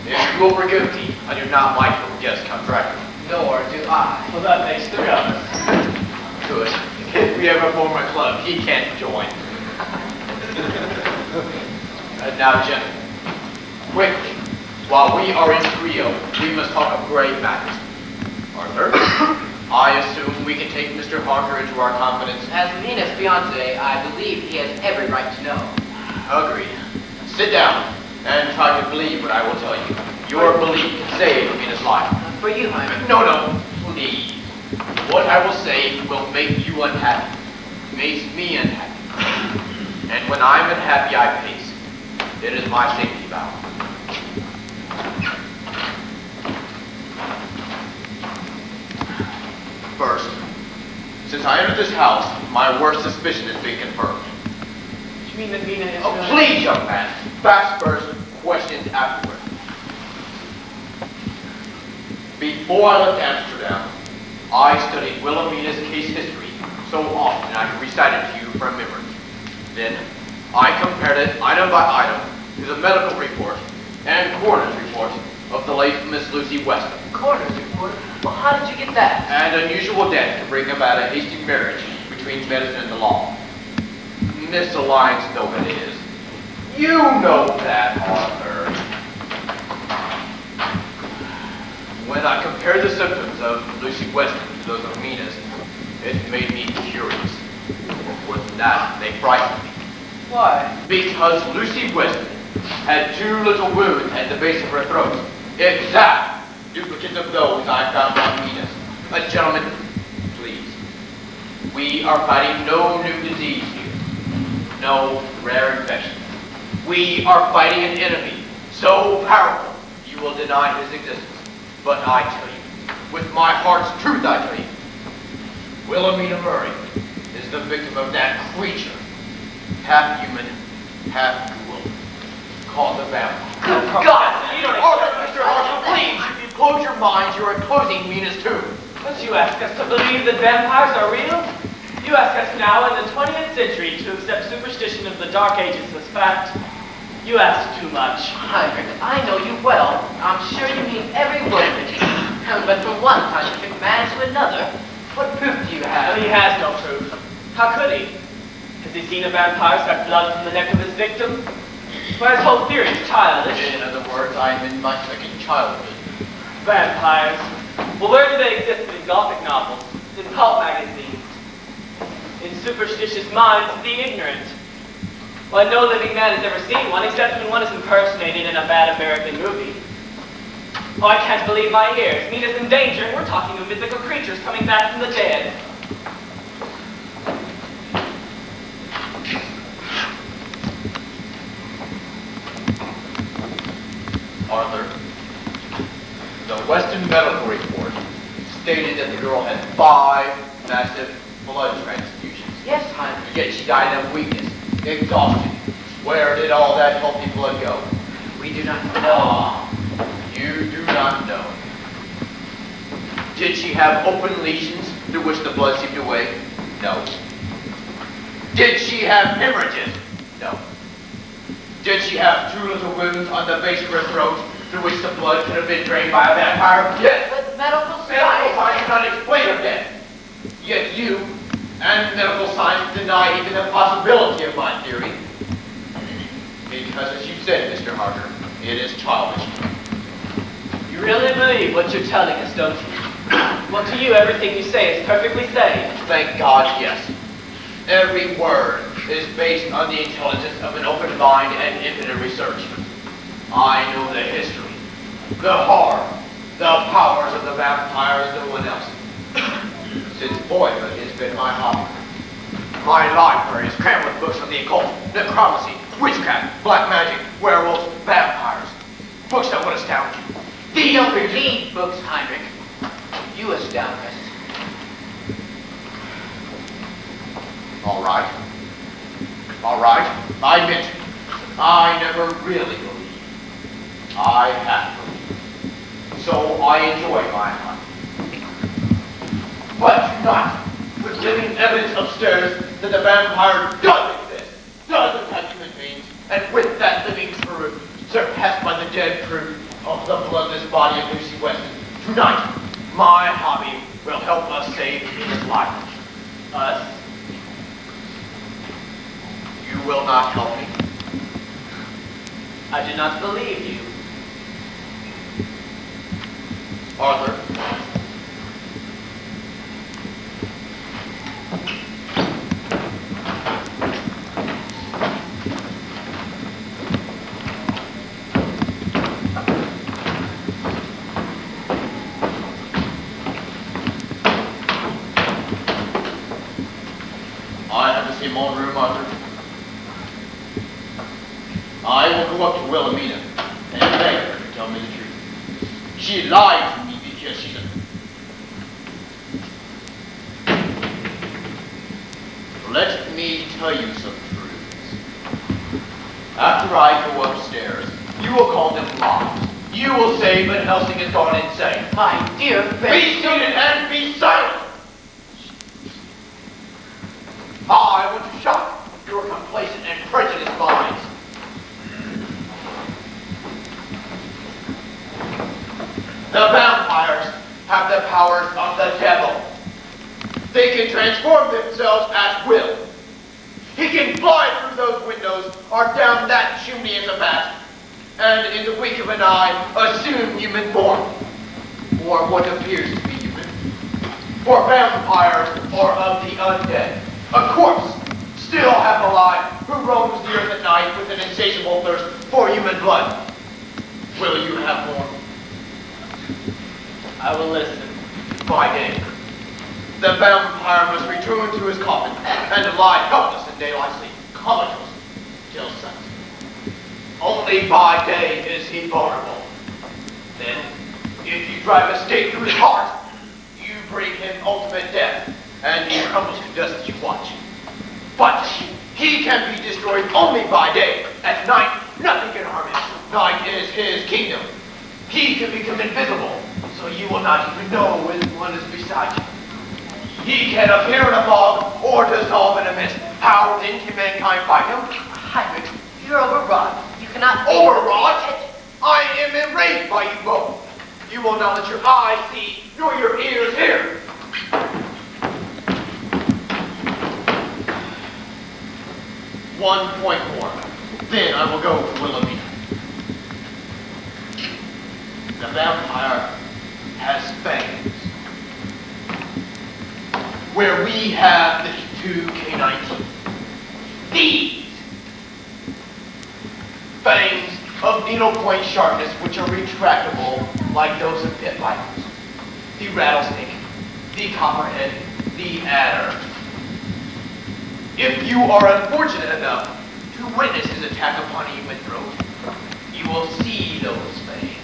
if you will forgive me, I do not like your guest Count Dracula. Nor do I. Well, that makes three of us. Good. If we ever form a club, he can't join. And now, gentlemen, quickly, while we are in trio, we must talk of grave matters. Arthur, I assume we can take Mr. Harker into our confidence. As Mina's fiance, I believe he has every right to know. Agreed. Sit down and try to believe what I will tell you. Your belief can save Mina's life. For you, Heinrich. No, please. What I will say will make you unhappy. Makes me unhappy. And when I'm unhappy, I pace. It is my safety valve. First, since I entered this house, my worst suspicion has been confirmed. You mean that Mina is... Oh, please, young man. Facts first, questions afterward. Before I left Amsterdam, I studied Wilhelmina's case history so often I could recite it to you from memory. Then, I compared it item by item to the medical report and coroner's report of the late Miss Lucy Weston. Coroner's report? Well, how did you get that? An unusual death to bring about a hasty marriage between medicine and the law. Misalliance though it is. You know that, Arthur. When I compared the symptoms of Lucy Weston to those of Mina's, it made me curious. More than that, they frightened me. Why? Because Lucy Weston had 2 little wounds at the base of her throat. Exact duplicates of those I found on Mina's. Gentlemen, We are fighting no new disease here, no rare infection. We are fighting an enemy so powerful you will deny his existence. But I tell you, with my heart's truth I tell you, Wilhelmina Murray is the victim of that creature, half human, half ghoul, called the vampire. Good God! You don't All right, Mr. Harsham, please, if you close your minds, you are closing Mina's tomb. But you ask us to believe that vampires are real? You ask us now in the 20th century to accept superstition of the Dark Ages as fact? You ask too much. Heinrich, I know you well. I'm sure you mean every word of it. But from one scientific man to another, what proof do you have? Well, he has no proof. How could he? Has he seen a vampire suck blood from the neck of his victim? Well, his whole theory is childish. In other words, I am in my second childhood. Vampires. Well, where do they exist in Gothic novels? In pulp magazines? In superstitious minds of the ignorant? Well, no living man has ever seen one, except when one is impersonated in a bad American movie. Oh, I can't believe my ears. Mina's in danger, and we're talking of mythical creatures coming back from the dead. Arthur, the Western medical report stated that the girl had 5 massive blood transfusions. Yes, Heinrich. Yet she died of weakness, exhaustion. Where did all that healthy blood go? We do not know. You do not know. Did she have open lesions through which the blood seeped away? No. Did she have hemorrhages? No. Did she have 2 little wounds on the base of her throat through which the blood could have been drained by a vampire? Yes. But medical Medical science... science cannot explain her death. Yet you and medical science deny even the possibility of my theory. Because as you said, Mr. Harker, it is childish. You really believe what you're telling us, don't you? Well, to you, everything you say is perfectly sane. Thank God, yes. Every word is based on the intelligence of an open mind and infinite research. I know the history, the horror, the powers of the vampire as no one else. Since boyhood, it's been my hobby. My library is crammed with books on the occult, necromancy, witchcraft, black magic, werewolves, vampires. Books that would astound you. We don't read books, Heinrich. You astound us. All right. All right. I admit, I never really believed. I have believed. So I enjoy my hunt. But tonight, with living evidence upstairs that the vampire does exist, does attack human beings, and with that living proof, surpassed by the dead proof of the bloodless body of Lucy Weston, tonight, my hobby will help us save his life. Us? You will not help me. I do not believe you. Arthur. I have the same old room, Arthur. I will go up to Wilhelmina and beg her to tell me the truth. She lied to me because she's a... Let me tell you some truths. After I go upstairs, you will call them lies. You will say Van Helsing has gone insane. My dear Be seated and be silent! I want to shock your complacent and prejudiced minds. The vampires have the powers of the devil. They can transform themselves at will. He can fly through those windows or down that chimney in the past, and in the wink of an eye, assume human form, or what appears to be human. For vampires or of the undead, a corpse, still half alive, who roams the earth at night with an insatiable thirst for human blood. Will you have more? I will listen. By day. The vampire must return to his coffin and lie helpless in daylight sleep, comatose, till sunset. Only by day is he vulnerable. Then, if you drive a stake through his heart, you bring him ultimate death, and he crumbles to dust as you watch. But he can be destroyed only by day. At night, nothing can harm him. Night is his kingdom. He can become invisible, so you will not even know when one is beside you. He can appear in a fog or dissolve in a mist. How then can mankind fight him? Heinrich, you're overwrought. You cannot think. Overwrought? I am enraged by you both. You will not let your eyes see, nor your ears hear. One point more. Then I will go to Wilhelmina. The vampire has fangs, where we have the two canine teeth. These fangs of needlepoint sharpness, which are retractable like those of pit vipers. The rattlesnake, the copperhead, the adder. If you are unfortunate enough to witness his attack upon a human throat, you will see those fangs.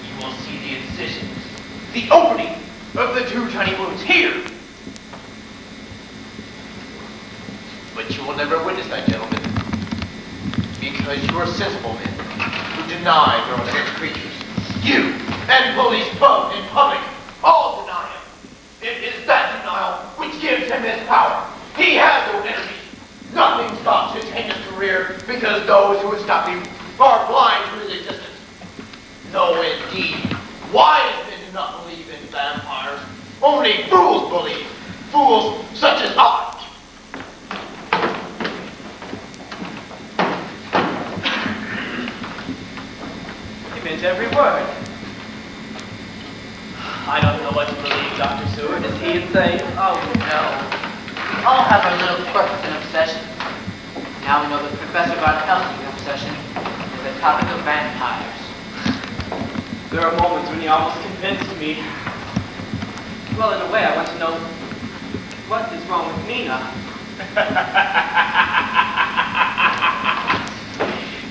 You will see the incisions, the opening of the two tiny wounds here. But you will never witness that, gentlemen, because you are sensible men who deny there are such creatures. You and police both in public all deny him. It is that denial which gives him his power. He has no enemies. Nothing stops his heinous career because those who would stop him are blind to his existence. No, indeed. Wise men do not believe in vampires. Only fools believe. Fools such as I. He meant every word. I don't know what to believe, Dr. Seward. Is he insane? Oh, no. We all have our little quirks and obsessions. Now we know that Professor Von Helsing's obsession is the topic of vampires. There are moments when he almost convinced me. Well, in a way, I want to know what is wrong with Mina.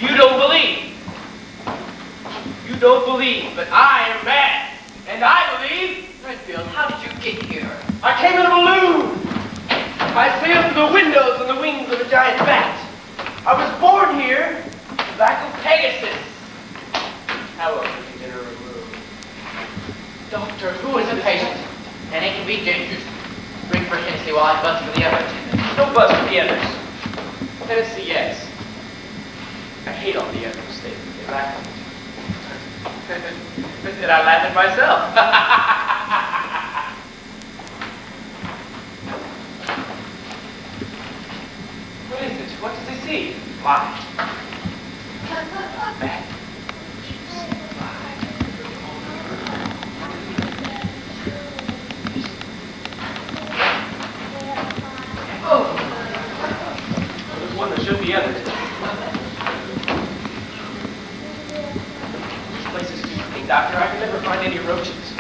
You don't believe. You don't believe, but I am bad. And I believe. Redfield, how did you get here? I came in a balloon. I sailed through the windows on the wings of a giant bat. I was born here, back of Pegasus. How else did you get her removed? Doctor, who is Who's the a patient? And it can be dangerous. Ring for Hennessy while I buzz for the other attendants. No buzz for the others. Tennessee, yes. I hate all the others. They laugh at me. Did I laugh at myself? What is it? What does he see? Why? Bad. Oh! Well, there's one that should be others. This place is too clean, Doctor. I can never find any roaches.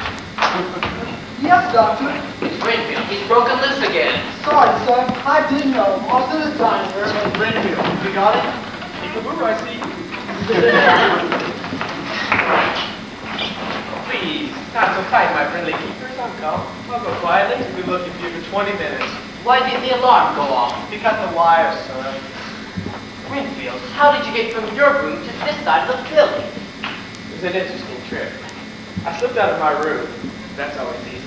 Yes, Doctor. It's Renfield. He's broken loose again. Sorry, sir. I didn't know. I was in the dining room and Renfield. You got it? Peekaboo, I see you. Please, not so tight, my friendly keepers. I'm calm. I'll go quietly. We've been looking for you for 20 minutes. Why did the alarm go off? You cut the wires, son. Renfield, how did you get from your room to this side of the building? It was an interesting trip. I slipped out of my room. That's always easy.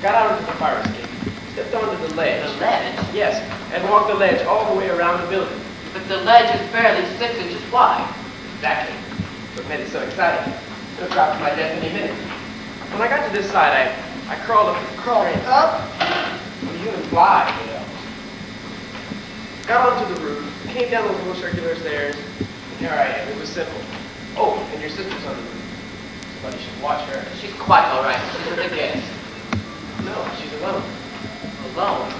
Got out into the fire escape. Stepped onto the ledge. The ledge? Yes, and walked the ledge all the way around the building. But the ledge is barely 6 inches wide. Exactly. What made it so exciting. Could have dropped to my death any minute. When I got to this side, I crawled up. Crawl up. Well, you can fly, you know. Got onto the roof, came down those little circular stairs, and here I am. It was simple. Oh, and your sister's on the roof. Somebody should watch her. She's quite all right. She's with the guest. No, she's alone. Alone?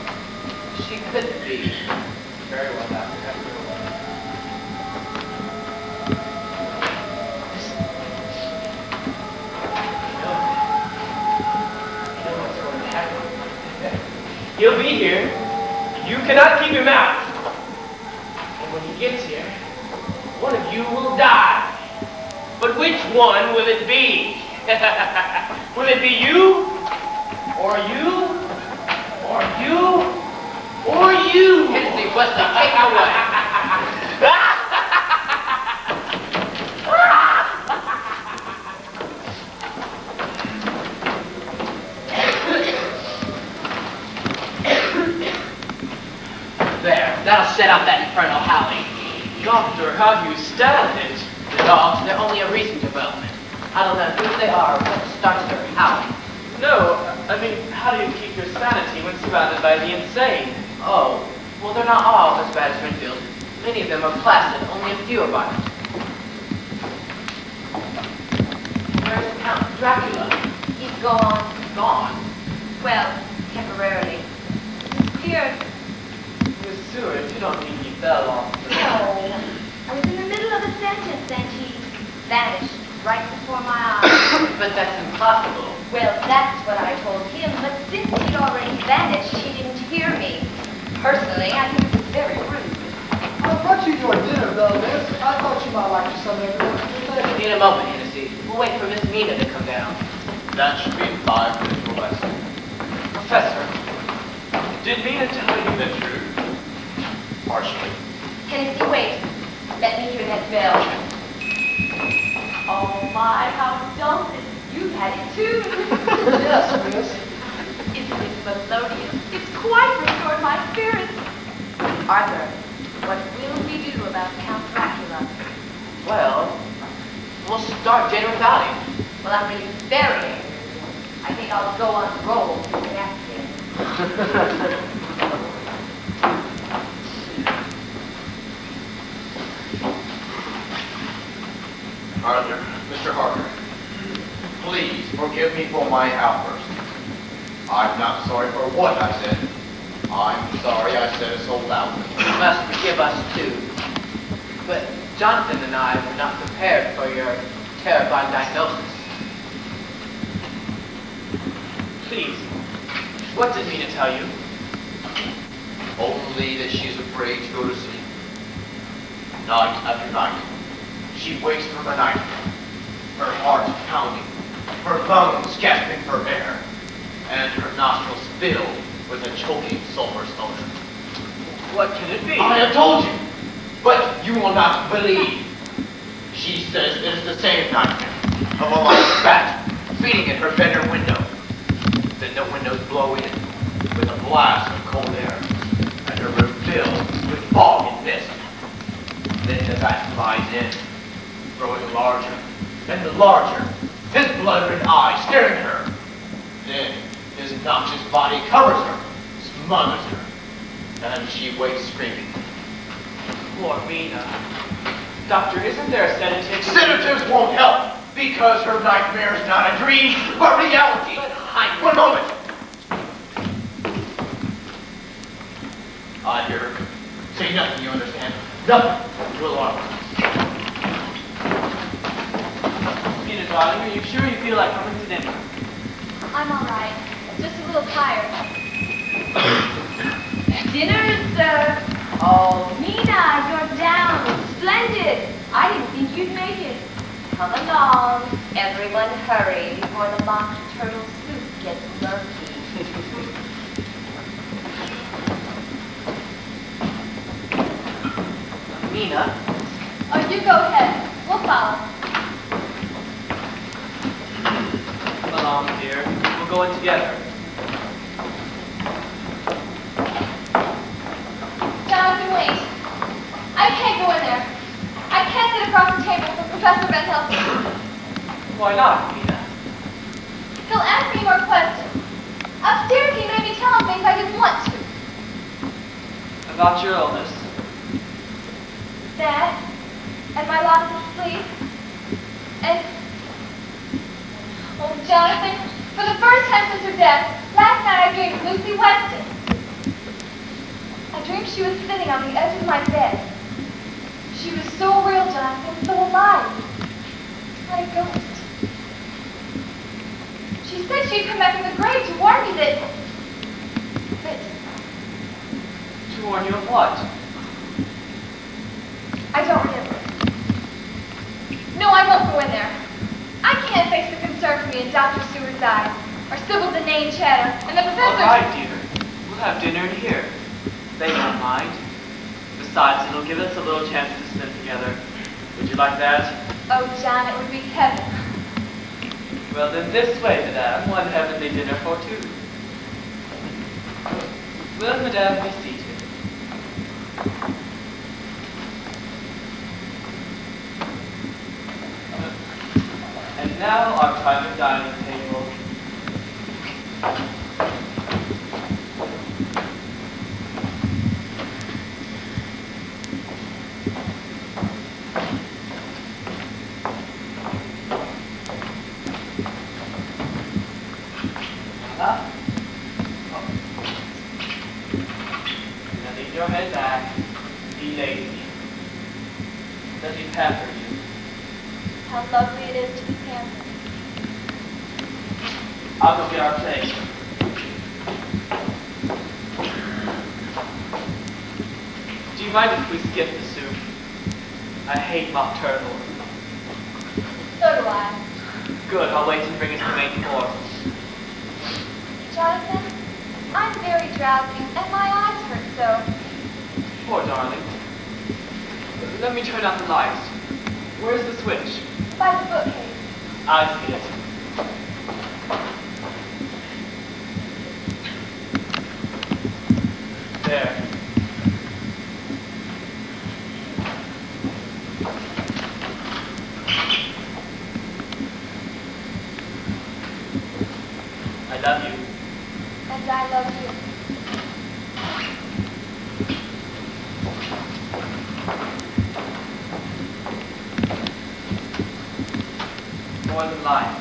She could be. Very well, Doctor. Have a good one. You know what's going to happen? He'll be here. You cannot keep him out. And when he gets here, one of you will die. But which one will it be? Will it be you? Or you? Or you? Or you? Hennessy, Wesley, take it away. There, that'll set out that infernal howling. Doctor, how do you stand it? The dogs, they're only a recent development. I don't know who they are or what starts their howling. No, I mean, how do you keep your sanity when surrounded by the insane? Oh, well, they're not all as bad as Renfield. Many of them are placid, only a few are violent. Where's Count Dracula? He's gone. Gone. Well, temporarily. Disappeared. Miss Seward, you don't mean he fell off the... No. I was in the middle of a sentence and he vanished right before my eyes. But that's impossible. Well, that's what I told him, but since he'd already vanished, he didn't hear me. Personally, I think it was very rude. I brought you your dinner, Belvis. I thought you might like some of it. In a moment, Hennessy. We'll wait for Miss Mina to come down. That should be 5 minutes or less. Professor, did Mina tell you the truth? Partially. Hennessy, wait. Let me hear that bell. Oh my, how dulcet. You've had it too. Yes, miss. Isn't it melodious? It's quite restored my spirits. Arthur, what will we do about Count Dracula? Well, we'll start dinner without him. Well, I'm really very angry. I think I'll go on the roll and ask him. Arthur, Mr. Harker, please forgive me for my outburst. I'm not sorry for what I said. I'm sorry I said it so loudly. You must forgive us too. But Jonathan and I were not prepared for your terrifying diagnosis. Please, what did Mina tell you? Only that she's afraid to go to sleep. Night after night, she wakes from a nightmare, her heart pounding, her lungs gasping for air, and her nostrils filled with a choking sulfur odor. What can it be? I have told you, but you will not believe. She says it is the same nightmare of a large bat feeding at her bedroom window. Then the windows blow in with a blast of cold air, and her room fills with fog and mist. Then the bat flies in, growing larger and larger, his blood-red eyes staring at her. Then his noxious body covers her, smothers her, and she wakes screaming. Poor Mina. Doctor, isn't there a sedative? Sedatives won't help, because her nightmare is not a dream, but reality. One moment. I hear her. Say nothing, you understand? Nothing to alarm her. Mina, darling, are you sure you feel like coming to dinner? I'm all right. Just a little tired. Dinner is served. Oh, Mina, you're down. Splendid. I didn't think you'd make it. Come along. Everyone hurry before the mock turtle soup gets murky. Mina? Oh, you go ahead. We'll follow. Come along, dear. We'll go in together. Jonathan, wait. I can't go in there. I can't sit across the table from Professor Van Helsing. Why not, Mina? He'll ask me more questions. Upstairs, he made me tell him things I didn't want to. About your illness. That, and my loss of sleep, and... Oh, Jonathan, for the first time since her death, last night I dreamed of Lucy Weston. I dreamed she was sitting on the edge of my bed. She was so real, Jonathan, so alive. Like a ghost. She said she'd come back from the grave to warn me that To warn you of what? I don't remember. No, I won't go in there. I can't face the concern for me in Dr. Seward's eyes, or Sybil's inane chatter, and the professor. All right, dear. We'll have dinner in here. They won't mind. Besides, it'll give us a little chance to spend together. Would you like that? Oh, John, it would be heaven. Well, then this way, madame. One heavenly dinner for two. Will madame be seated? And now our private dining table. Now lean your head back. Be lazy. Let me pamper you. How lovely it is to be pampered. I'll go get our plate. Do you mind if we skip the soup? I hate mock turtles. So do I. Good, I'll wait and bring us the main course. Jonathan, I'm very drowsy, and my eyes hurt so. Poor darling. Let me turn out the lights. Where's the switch? By the bookcase. I see it. There. I love you. And I love you. More than life.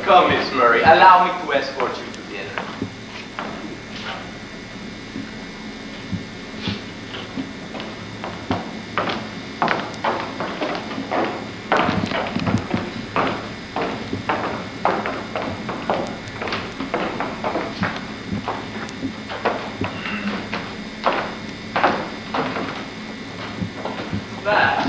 Come, Miss Murray, allow me to escort you to dinner. That.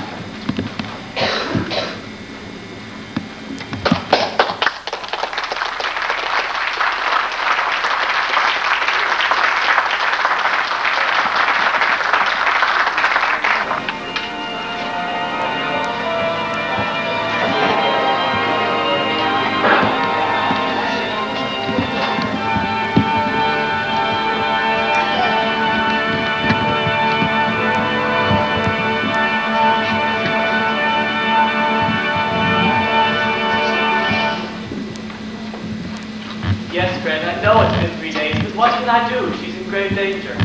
Yes, friend, I know it's been 3 days, but what can I do? She's in grave danger.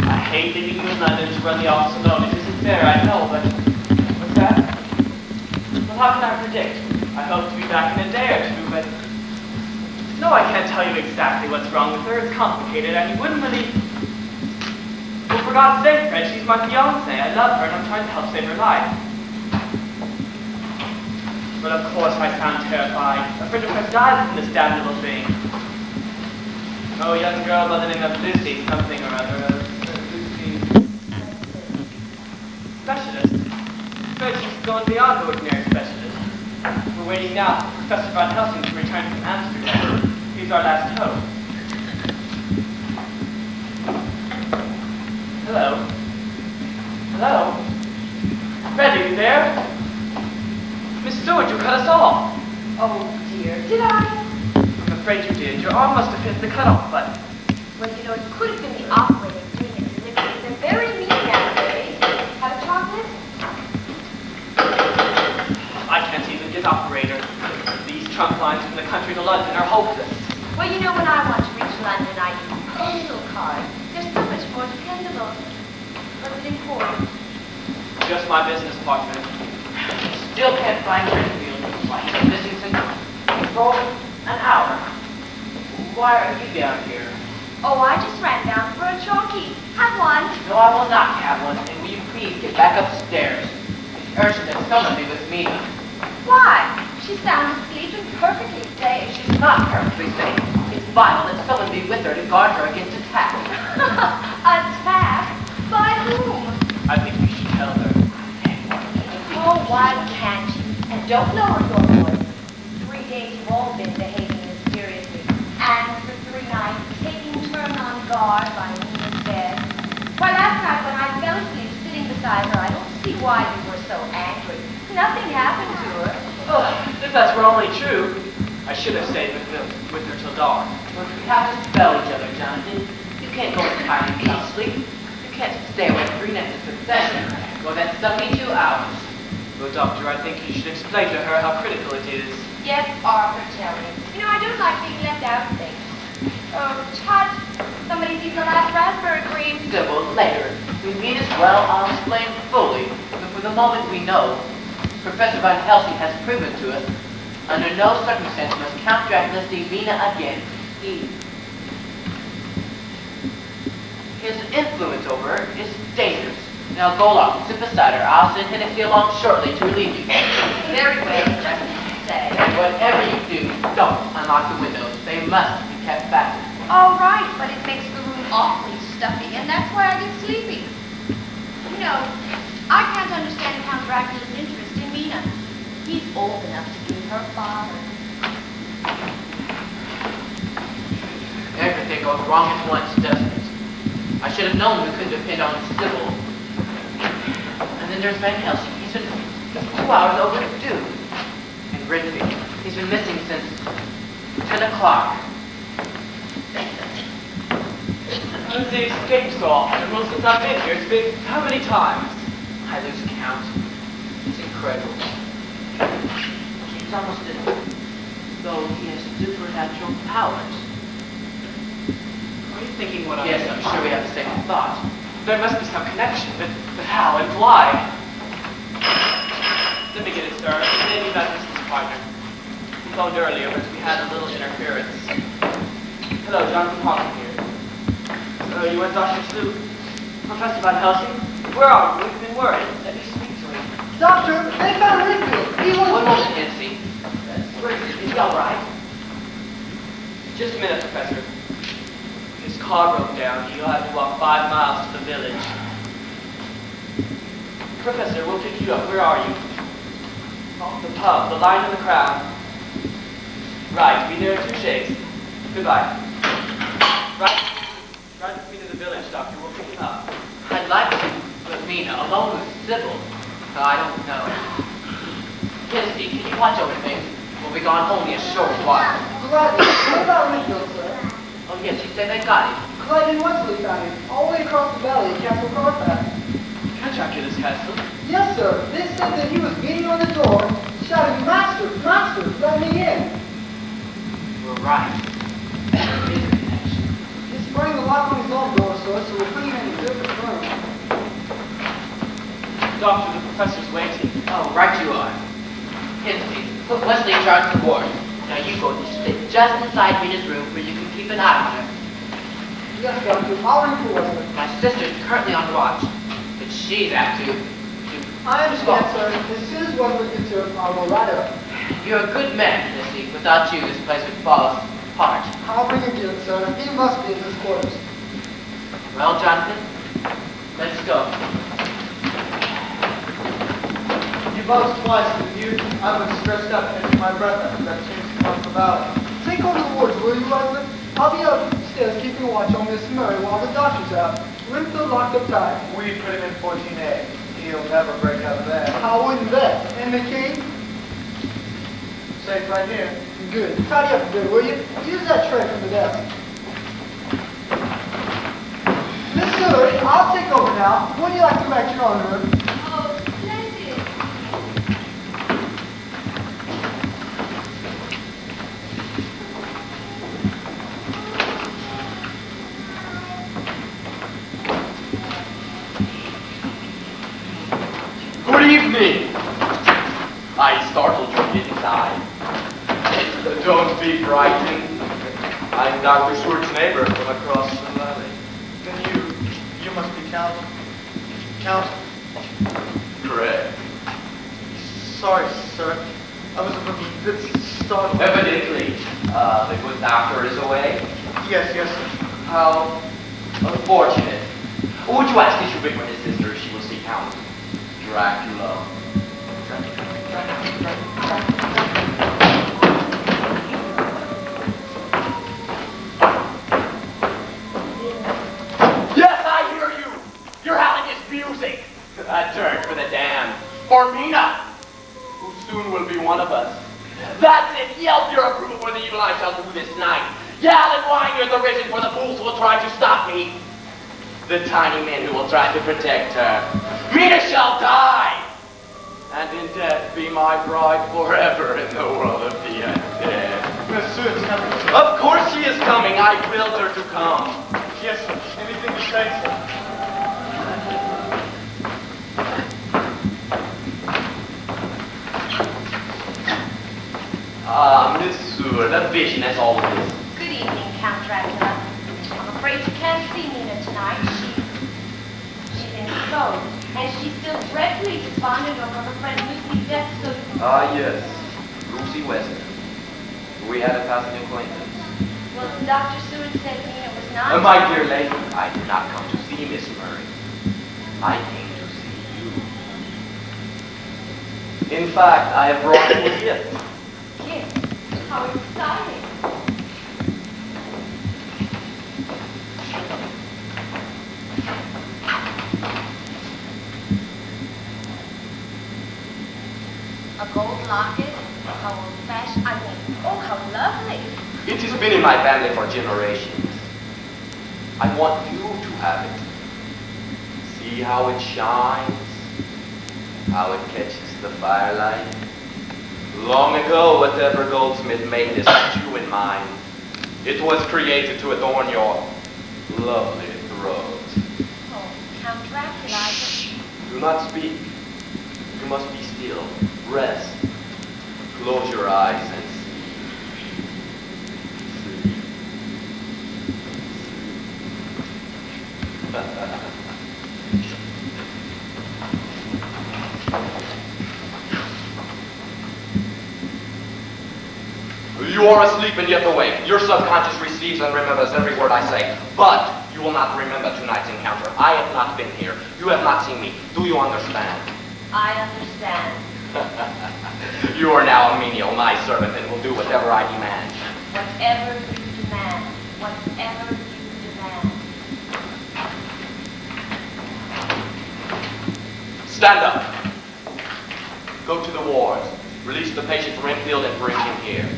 I hate leaving you in London to run the office alone. It isn't fair, I know, but... What's that? Well, how can I predict? I I hope to be back in a day or two, but... No, I can't tell you exactly what's wrong with her. It's complicated, and you wouldn't believe... Well, for God's sake, Fred, she's my fiancée. I love her, and I'm trying to help save her life. But of course I sound terrified. Afraid to press dive from this damnable thing. Oh, a young girl by the name of Lucy, something or other. Lucy... Specialist. Fred, she's gone beyond ordinary specialist. We're waiting now for Professor Van Helsing to return from Amsterdam. He's our last hope. Hello? Hello? Fred, are you there? Miss Stewart, you cut us off. Oh, dear. Did I? I'm afraid you did. Your arm must have hit the cutoff button. Well, you know, it could have been the operator doing it deliberately. They're very mean nowadays. Have a chocolate? I can't even get operator. These trunk lines from the country to London are hopeless. Well, you know, when I want to reach London, I use postal cards. They're so much more dependable. Was it important? Just my business partner. Still can't find Renfield. Why, he's been missing since for an hour. Why are you down here? Oh, I just ran down for a chalky. Have one. No, I will not have one, and will you please get back upstairs? It's urgent that someone be with me. Why? She sounds asleep and perfectly safe. She's not perfectly safe. It's vital that someone be with her to guard her against attack. Attack? By whom? I think we should tell her. Oh, why can't you? And don't lower your voice. 3 days you've all been behaving mysteriously. And for 3 nights, taking turn on guard by Nina's bed. Why, last night when I fell asleep sitting beside her, I don't see why you were so angry. Nothing happened to her. Oh, if that's were only true, I should have stayed with her till dawn. Well, we have to spell each other, Jonathan. You can't go and hide without sleep. You can't stay awake 3 nights in succession. Well, that's 72 hours. Well, Doctor, I think you should explain to her how critical it is. Yes, Arthur, tell me. You know, I don't like being left out of things. Oh, Tut, somebody's eaten the last raspberry cream. Sybil, later. We mean as well, I'll explain fully. But for the moment we know, Professor Van Helsing has proven to us, under no circumstance must Count Dracula see Mina again. His influence over her is dangerous. Now go along, sit beside her. I'll send Hennessy along shortly to relieve you. Very well, just say. And whatever you do, don't unlock the windows. They must be kept fastened. All right, but it makes the room awfully stuffy, and that's why I get sleepy. You know, I can't understand Count Dracula's interest in Mina. He's old enough to be her father. Everything goes wrong at once, doesn't it? I should have known we couldn't depend on Sybil. And then there's Van Helsing. He's been 2 hours overdue. And Renfield, he's been missing since 10 o'clock. How does he escape so often? Well, since I've been here, it's been how many times? I lose count. It's incredible. It's almost as though he has supernatural powers. Are you thinking what Yes, I'm sure we have the same thought. There must be some connection, but how and why? Let me get it started. Maybe that business partner. We phoned earlier, but we had a little interference. Hello, Jonathan Hawking here. You want Dr. Sloop? Professor Van Helsing? Where are you? We've been worried. Let me speak to him. Doctor, they found Renfield. He was... One moment, Hennessy. Is he all right? Just a minute, Professor. His car broke down. He'll have to walk 5 miles to the village. Professor, we'll pick you up. Where are you? Oh, the pub, the Lion and the Crown. Right, be there in 2 shakes. Goodbye. Right. Drive with me to the village, Doctor. We'll pick him up. I'd like to, but Mina, alone with Sybil. I don't know. Hennessy, can you watch over things? We'll be gone only a short while. Gladly. What about Renfield, sir? Oh yes, you say they got him. Clyde and Wesley found him, all the way across the valley at Castle Carfax. Can Dracula's castle? Yes, sir. They said that he was beating on the door, shouting, "Master, master, let me in." We're right. There is a connection. He sprang the lock on his own door, sir, so we're putting him in a different room. Doctor, the professor's waiting. Oh, right you are. Hensy, put Wesley in charge of the ward. Now you go to sit just inside Rita's room where you can keep an eye on her. Yes, Doctor. I'll ring for Wesley. My sister's currently on watch, but she's apt to I understand, sir. As soon as Wesley gets here, I'll go right up. You're a good man, Hensy. Without you, this place would fall apart. I'll bring again, sir. He must be in his quarters. Well, Jonathan, let's go. You buzzed twice, didn't you? I've been stressed out catching my breath after that chase across the valley. Take over the wards, will you, Wesley? I'll be upstairs keeping watch on Miss Murray while the doctor's out. Winfield locked up tight. We put him in 14A. He'll never break out of there. How wouldn't that? And the key? Safe right here. Good. Tidy up a bit, will you? Use that tray from the desk. Miss Murray, I'll take over now. Wouldn't you like to go back to your own room? Oh, splendid. Good evening. I startled you, didn't I? Don't be frightened. I'm Dr. Swartz's neighbor from across the valley. Then you must be Count. Count. Correct. Sorry, sir. I was a bit startled. Evidently, the good doctor is away. Yes, sir. How unfortunate. Would you ask his ubiquitous sister if she will see Count Dracula? Yes, I hear you. You're howling his music. A dirge for the damned. For Mina, who soon will be one of us. That's it. Yelp your approval for the evil I shall do this night. Yell and whine your derision for the fools who will try to stop me. The tiny men who will try to protect her. Mina shall die. And in death be my bride forever in the world of the undead. Monsieur is coming, sir. Of course she is coming. I willed her to come. Yes, sir. Anything you say, sir. Ah, Monsieur, the vision as always. Good evening, Count Dracula. I'm afraid you can't see Nina tonight. She's indisposed, and she's still dreadfully despondent over her friend Lucy's death, so... Ah, yes. Lucy Weston. We had a passing acquaintance. Well, Dr. Seward said Nina was not... My dear lady, I did not come to see Miss Murray. I came to see you. In fact, I have brought you a gift. Yes. How exciting. A gold locket? How old-fashioned. I mean, oh, how lovely. It has been in my family for generations. I want you to have it. See how it shines? How it catches the firelight? Long ago, whatever goldsmith made this with you in mind, it was created to adorn your lovely throat. Oh, Count Dracula, I just... Do not speak. You must be still. Rest. Close your eyes and You are asleep and yet awake. Your subconscious receives and remembers every word I say. But you will not remember tonight's encounter. I have not been here. You have not seen me. Do you understand? I understand. You are now a menial, my servant, and will do whatever I demand. Whatever you demand. Whatever you demand. Stand up. Go to the wards. Release the patient from Renfield and bring him here.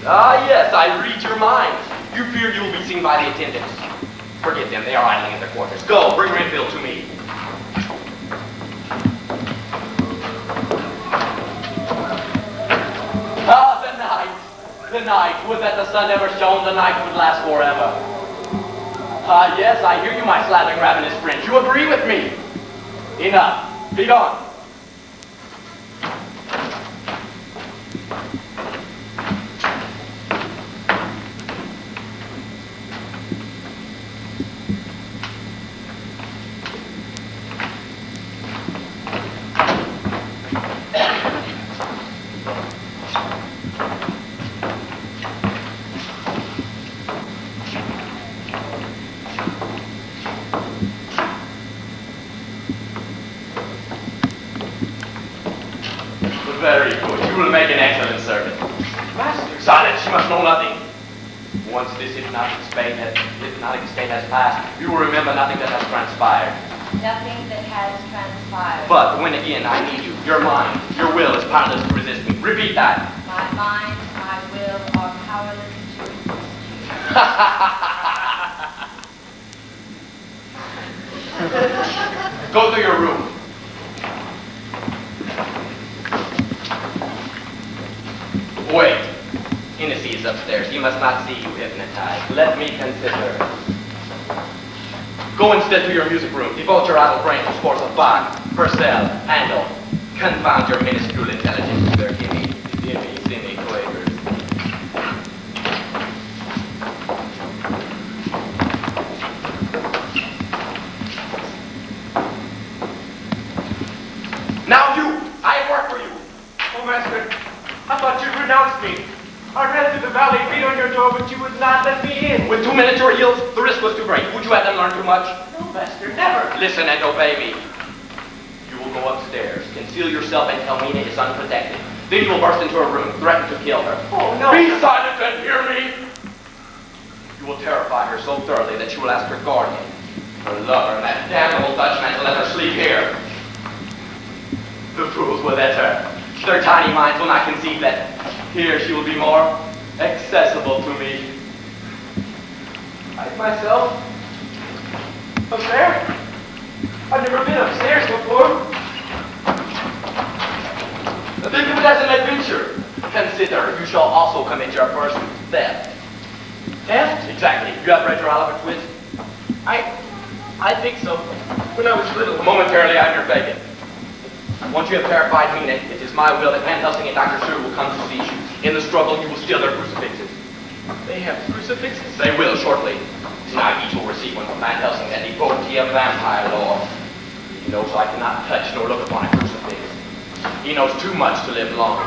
Ah, yes, I read your mind. You fear you will be seen by the attendants. Forget them, they are idling in their quarters. Go, bring Renfield to me. Ah, the night. The night. Would that the sun never shone, the night would last forever. Ah, yes, I hear you, my slattering ravenous friend. You agree with me. Enough. Be gone. Very good. You will make an excellent servant. Master, silence. She must know nothing. Once this hypnotic state has passed, you will remember nothing that has transpired. Nothing that has transpired. But when again I need you, your mind, your will is powerless to resist me. Repeat that. My mind, my will are powerless to resist you. Go to your room. Wait. Hennessy is upstairs. He must not see you hypnotized. Let me consider. Go instead to your music room. Devote your idle brain to scores of Bach, Purcell, Handel. Confound your minuscule intelligence with their gimme, simmy quavers. Now you! I have work for you! Oh, Master, I thought you'd renounced me. I ran through the valley, beat on your door, but you would not let me in. With 2 miniature heels, the risk was too great. Would you have them learn too much? No, Master, never. Listen and obey me. You will go upstairs, conceal yourself, and tell Mina is unprotected. Then you will burst into her room, threaten to kill her. Oh, no. Be silent and hear me! You will terrify her so thoroughly that she will ask her guardian, her lover, and that damned old Dutchman to let her sleep here. The fools will let her. Their tiny minds will not conceive that here she will be more accessible to me. I myself? Up there? I've never been upstairs before. Think of it as an adventure. Consider, you shall also commit your first theft. Theft? Exactly. You have read your Oliver Twist? I think so. When I was little. Momentarily, I'm your bacon. Once you have terrified Mina, it is my will that Van Helsing and Dr. Seward will come to see you. In the struggle, you will steal their crucifixes. They have crucifixes? They will shortly. Tonight, each will receive one from Van Helsing, that devotee of vampire lore. He knows I cannot touch nor look upon a crucifix. He knows too much to live long.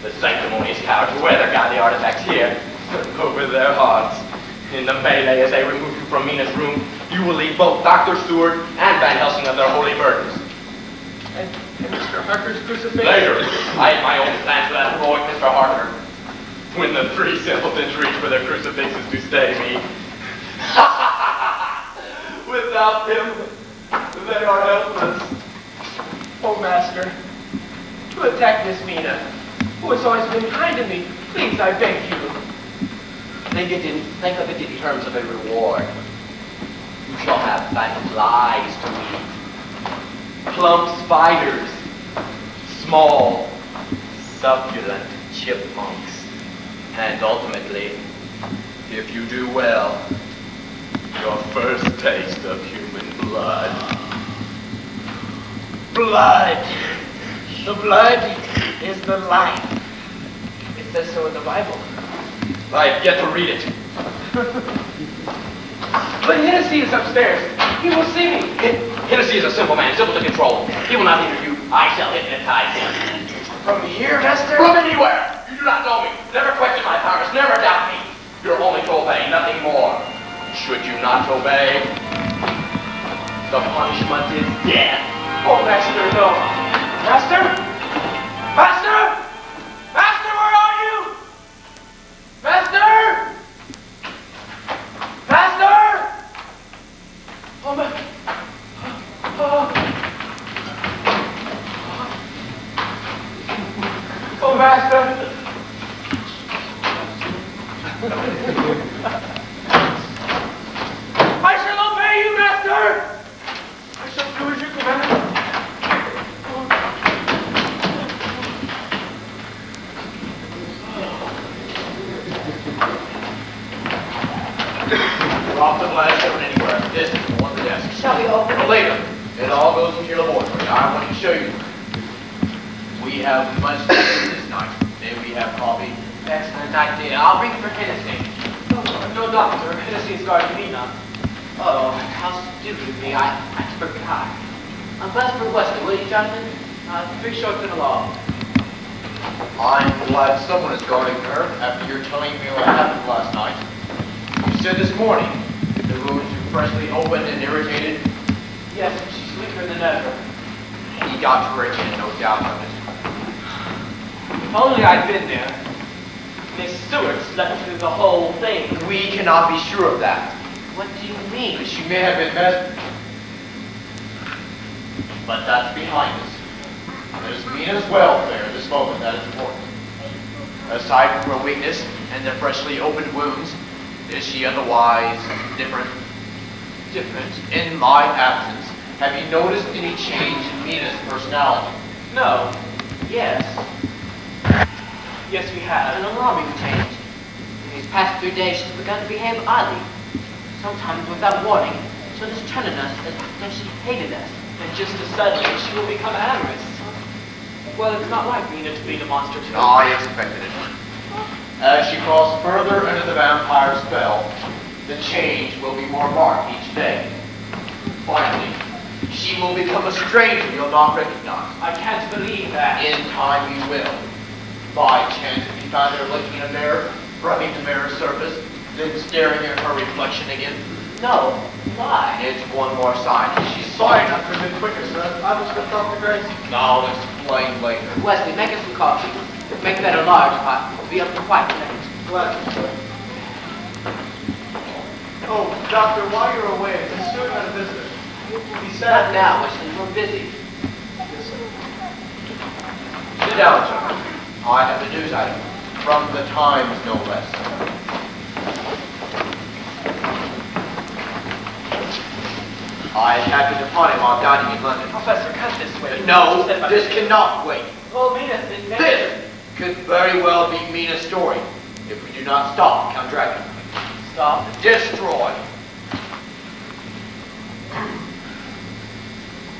The sanctimonious cowards who wear their godly artifacts here, over their hearts. In the melee, as they remove you from Mina's room, you will leave both Dr. Seward and Van Helsing of their holy burdens. And Mr. Harker's crucifix? Later, I had my own plans for that heroic Mr. Harker. When the 3 simpletons reach for their crucifixes to stay me. Without them, they are helpless. Oh, Master, to attack Miss Mina, who has always been kind to me. Please, I beg you. Think of it in terms of a reward. You shall have fat flies to eat. Plump spiders. Small, succulent chipmunks. And ultimately, if you do well, your first taste of human blood. Blood. The blood is the life. It says so in the Bible. I have yet to read it. But Hennessy is upstairs. He will see me. Hennessy is a simple man, simple to control. He will not hinder you. I shall hypnotize him. From here, Master? From anywhere. You do not know me. Never question my powers. Never doubt me. You're only to obey, nothing more. Should you not obey, the punishment is death. Oh, Master, no. Master? Master? Master, where are you? Master? Master? Oh, my... Oh, Master. I shall obey you, Master. I shall do as you command. Drop the flashstone anywhere. This is the one on the desk. Shall we open it? Later. It all goes into your laboratory. I want to show you. We have much to do this night. May we have coffee? Excellent idea. I'll bring it for Hennessy. No, doctor. Hennessy's guarding Mina. Oh, how stupid of me. I forgot. Buzz Wesley, will you, Jonathan? 3 shorts and a long. I'm glad someone is guarding her after you're telling me what happened last night. You said this morning the wounds were freshly opened and irritated. Yes, she's weaker than ever. He got to her again, no doubt of it. If only I'd been there. Miss Stewart slept through the whole thing. We cannot be sure of that. What do you mean? She may have been mesmerized. But that's behind us. There's Mina's welfare at this moment that is important. Aside from her weakness and the freshly opened wounds, is she otherwise different? Different? In my absence, have you noticed any change in Mina's personality? No. Yes. Yes, we have. An alarming change. In these past 3 days, she's begun to behave oddly. Sometimes without warning, she'll just turn on us as if she hated us. And just as suddenly, she will become amorous. Well, it's not like Mina to be the monster too. I expected it. As she crawls further into the vampire spell, the change will be more marked each day. Finally, she will become a stranger you'll not recognize. I can't believe that. In time you will. By chance, if you found her looking in a mirror, rubbing the mirror's surface, then staring at her reflection again, No. Why? it's one more sign. She's Sorry not to have been quicker, sir. I was going to talk to Grace. I'll explain later. Wesley, make us some coffee. Make that a large pot. We'll be up to quite late. Glad to, sir. Oh, Doctor, while you're away, Miss Stewart had a visitor. He Not said... now, Wesley. We're busy. Yes, sir. Sit down, sir. I have a news item. From the Times, no less. I happened upon him while dining in London. Professor, come this way. No, this cannot wait. Oh, Mina's been This could very well be Mina's story if we do not stop Count Dracula. Stop. Destroy.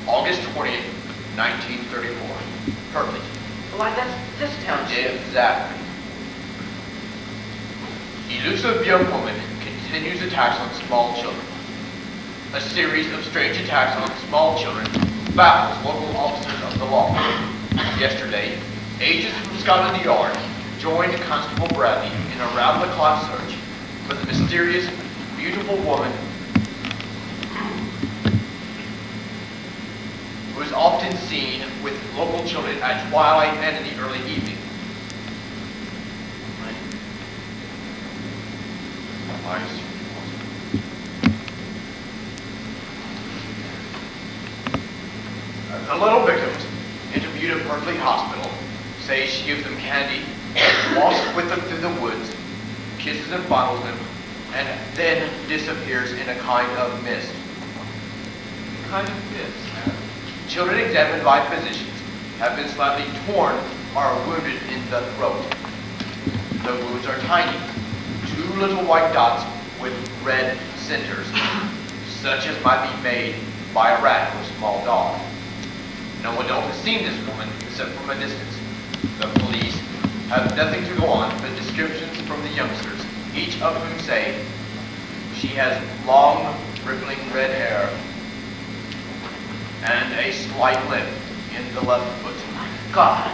August 20th, 1934. Perfect. Why, that's this town. Exactly. Elusive young woman continues attacks on small children. A series of strange attacks on small children baffles local officers of the law. Yesterday, agents from Scotland Yard joined Constable Bradley in a round-the-clock search for the mysterious, beautiful woman who is often seen with local children at twilight and in the early evening. The little victims, interviewed at Berkeley Hospital, say she gives them candy, walks with them through the woods, kisses and fondles them, and then disappears in a kind of mist. Kind of mist. Children examined by physicians have been slightly torn or wounded in the throat. The wounds are tiny, 2 little white dots with red centers, such as might be made by a rat or a small dog. No adult has seen this woman except from a distance. The police have nothing to go on but descriptions from the youngsters, each of whom say she has long, rippling red hair and a slight limp in the left foot. God.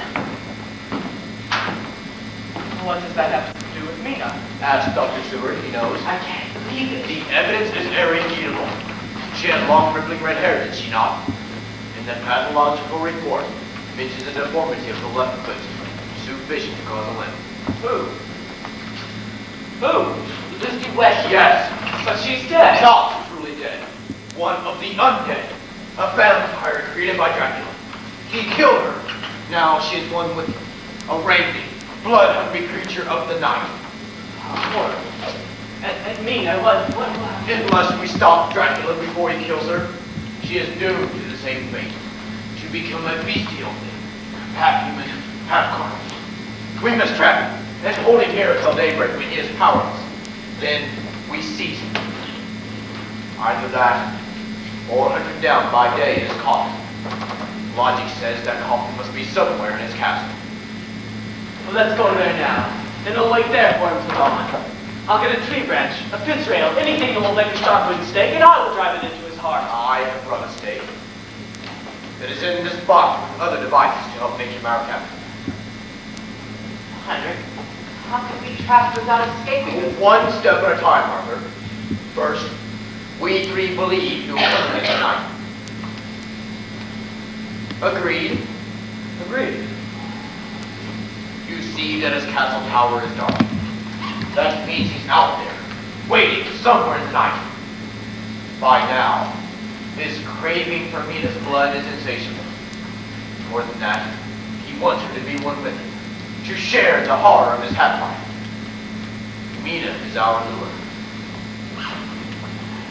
What does that have to do with Mina? Ask Dr. Stewart, he knows. I can't believe it. The evidence is irrefutable. She had long, rippling red hair, did she not? And the pathological report mentions a deformity of the left foot, sufficient to cause a limp. Who? Who? Lucy West. Yes, But she's dead. not truly dead. One of the undead. A vampire created by Dracula. He killed her. Now she is one with a ravening, blood-hungry creature of the night. Horror. And Mina, what? Unless we stop Dracula before he kills her, she is doomed to the same fate. To become a bestial thing, half human, half carnal. We must trap him and hold him here until daybreak when he is powerless. Then we seize him. Either that, or hunt him down by day in his coffin. Logic says that coffin must be somewhere in his castle. Well, let's go there now. Then we'll wait there for him to dawn. I'll get a tree branch, a fence rail, anything that will make a sharp wooden stake, and I will drive it into his heart. I have brought a stake. It is in this box with other devices to help make him our captain. Heinrich, how can we trapped without escaping? One step at a time, Arthur. First, we three believe you will come in tonight. Agreed? Agreed. You see that his castle tower is dark. That means he's out there, waiting somewhere in the night. By now, his craving for Mina's blood is insatiable. More than that, he wants her to be one with him, to share the horror of his half-life. Mina is our lure.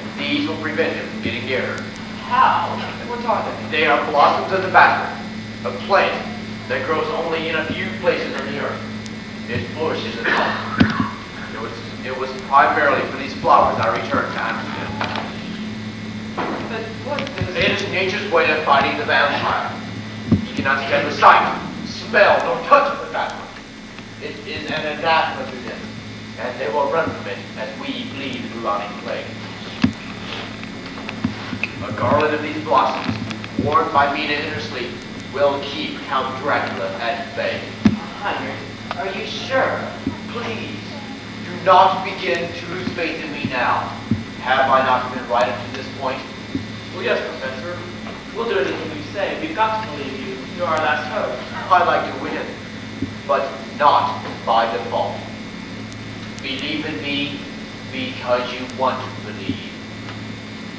And these will prevent him from getting near her. How? What are they? They are blossoms of the background, a plant that grows only in a few places on the earth. It flourishes in summer. It was primarily for these flowers I returned to Amsterdam. But what is It is nature's way of fighting the vampire. He cannot stand the sight, smell, nor touch of the vampire. It is an anathema to them, and they will run from it as we bleed the bubonic plague. A garland of these blossoms, worn by Mina in her sleep, will keep Count Dracula at bay. Heinrich, are you sure? Please, do not begin to lose faith in me now. Have I not been right up to this point? Well, yes, Professor. We'll do anything you say. We've got to believe you. You're our last hope. I'd like to win, but not by default. Believe in me because you want to believe.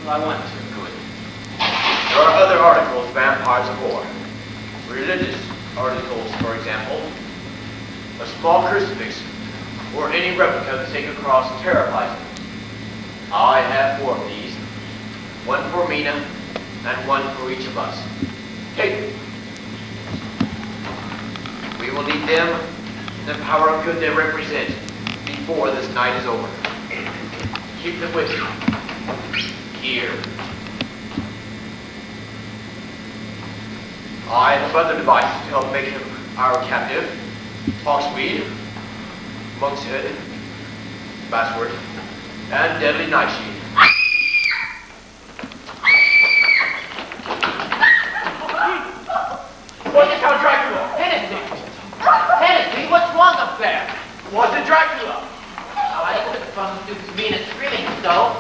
Well, I want to. Good. There are other articles vampires abhor. Religious articles, for example. A small crucifix, or any replica of the sacred cross terrifies them. I have 4 of these. One for Mina, and one for each of us. Take them. We will need them and the power of good they represent before this night is over. Keep them with you. Here. I have other devices to help make him our captive. Hawksweed, monk's head, basswood, and deadly nightshade. What's it, Count Dracula? Hennessy! Hennessy, what's wrong up there? Was it Dracula? Oh, I couldn't from Mina screaming so.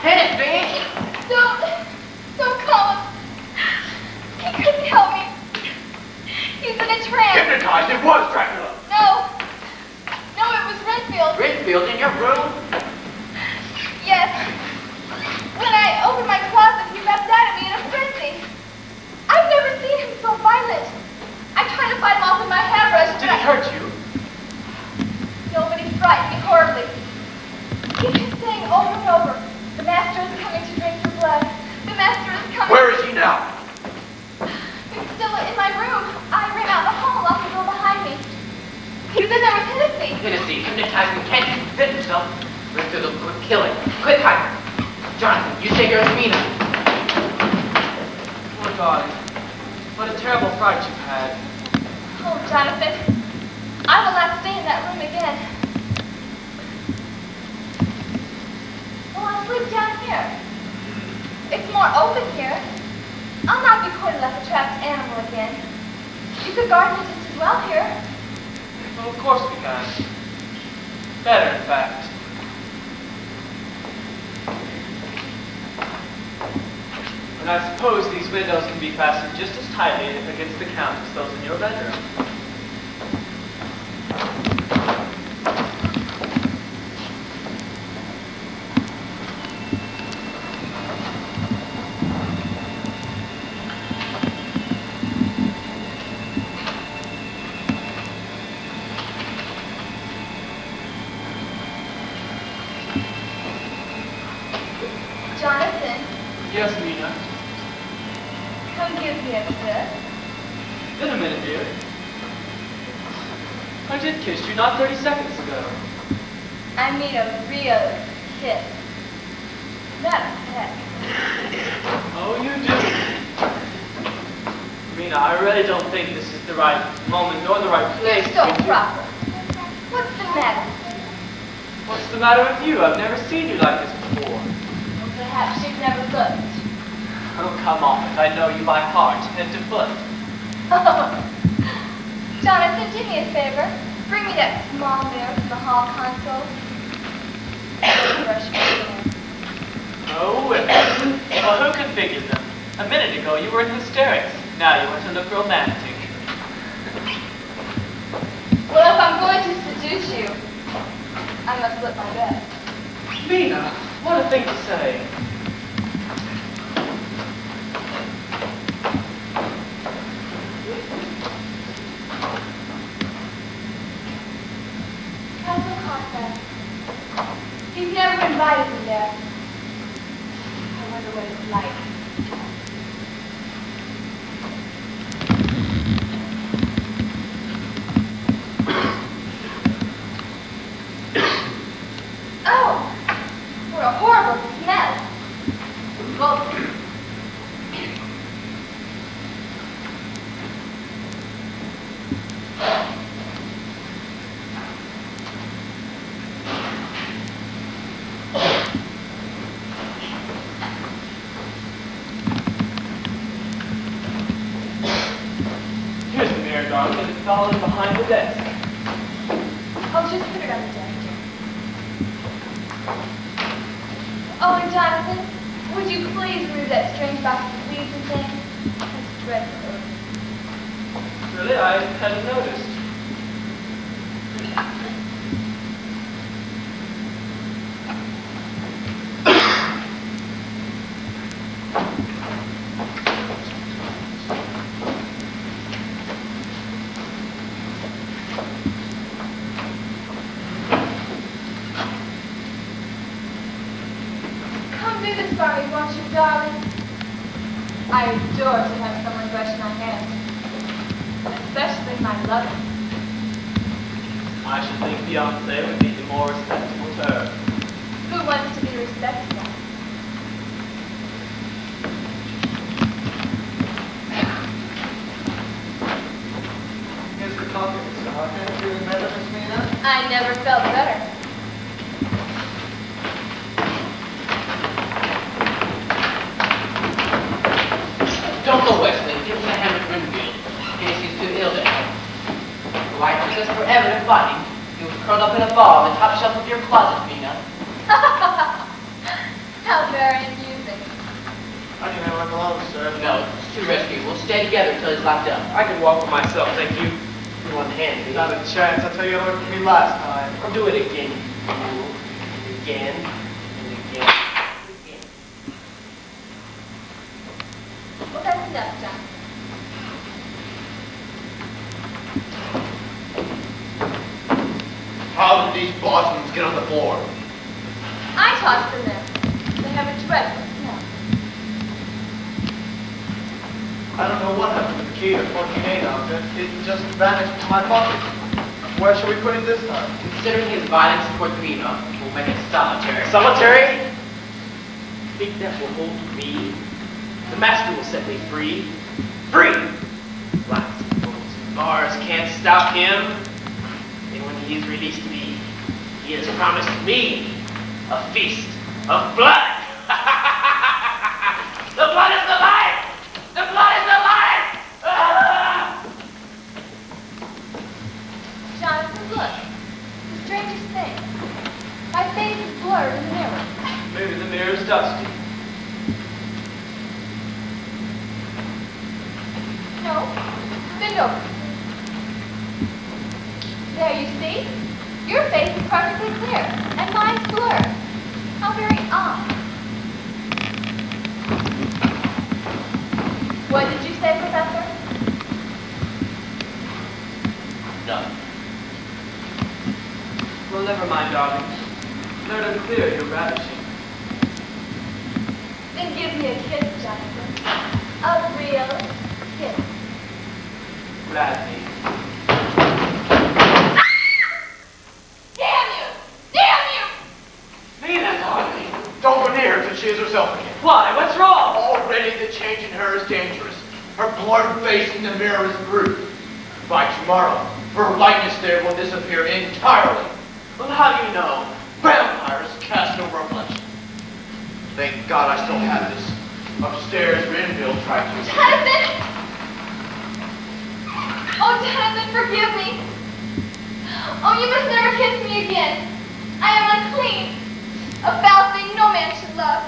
Hennessy! Don't call him. He couldn't help me. He's in a trance. Hypnotized, it was Dracula. No, it was Renfield. Renfield in your room? Yes. When I opened my closet, he leapt out at me in a frenzy. I've never seen him so violent. I tried to fight him off with my hairbrush. Did he hurt you? No, but he frightened me horribly. He kept saying over and over, "The master is coming to drink your blood. The master is coming." Where is he now? He's still in my room. I ran out in the hall, locked the door behind me. He was in there with Hennessy. Hennessy, hypnotized and can't defend himself. Renfield will kill him. Quick, Heinrich. Jonathan, you take care of Mina. Poor darling. What a terrible fright you've had. Oh, Jonathan, I will not stay in that room again. Well, I'll sleep down here. It's more open here. I'll not be courted like a trapped animal again. You could guard me just as well here. Well, of course we can. Better, in fact. And I suppose these windows can be fastened just as tightly against the count as those in your bedroom. Jonathan, Yes, Mina. come give me a kiss. In a minute, dear. I did kiss you not 30 seconds ago. I mean a real kiss. Not a pet. Oh, you do. Mina, I really don't think this is the right moment nor the right place. So proper. What's the matter? What's the matter with you? I've never seen you like this before. Well, perhaps you've never looked. Oh, come on. I know you by heart, head to foot. Jonathan, do me a favor. Bring me that small mirror from the hall console. Brush my hair. Oh, well, who can figure them? A minute ago, you were in hysterics. Now you want to look romantic. Well, if I'm going to seduce you, I must look my best. Mina, what a thing to say. Castle Costa. He's never invited me there. I wonder what it's like. Oh, what a horrible smell. Revolting. Here's the mirror, darling, and it's all in behind the desk. Oh, just put it on the desk. Oh, and Jonathan, would you please remove that strange box of leaves and things? That's dreadful. Really? I hadn't noticed. Come do this for me, won't you, darling? I adore to have someone brush my hair. Especially my lover. I should think Beyonce would be the more respectable term. Who wants to be respectable? Here's the coffee, Mr. Hawkins. Feeling better, Miss Mina? I never felt better. Don't go, Wesley. Give him a hand at Grimfield, in case he's too ill to help. Why, it took us forever to find him. He was curled up in a ball on the top shelf of your closet, Mina. How very amusing. I can have one alone, sir. No, it's too risky. We'll stay together until he's locked up. I can walk for myself, thank you. You want the hand, do you? Not a chance. I'll tell you what happened to me last time. I'll do it again, you fool. Again, and again. Well, that's enough, John. How did these blossoms get on the floor? I tossed them there. They have a dreadful smell. I don't know what happened to the key to 14A, Doctor. It just vanished from my pocket. Where shall we put it this time? Considering his violence toward Mina, we'll make it solitary. Solitary? Think that will hold me? The master will set me free. Free! Lots of bolts and bars can't stop him. And when he has released me, he has promised me a feast of blood. The blood is the life! The blood is the life! Ah! Jonathan, look. The strangest thing. My face is blurred in the mirror. Maybe the mirror's dusty. No. Bend over. There, you see? Your face is perfectly clear, and mine's blurred. How very odd. What did you say, Professor? Done. Well, never mind, darling. Let her clear your ravishing. Then give me a kiss, Jonathan. A real kiss. Gladly. Damn you! Damn you! Mina, darling! Don't go near her. It's a she is herself again. Why? What's wrong? Already the change in her is dangerous. Her blurred face in the mirror is brute. By tomorrow, her likeness there will disappear entirely. Well, how do you know? Vampires cast no reflection. Thank God I still have this. Upstairs, Renville tried to... Jonathan! Oh, Jonathan, forgive me. Oh, you must never kiss me again. I am unclean. A foul thing no man should love.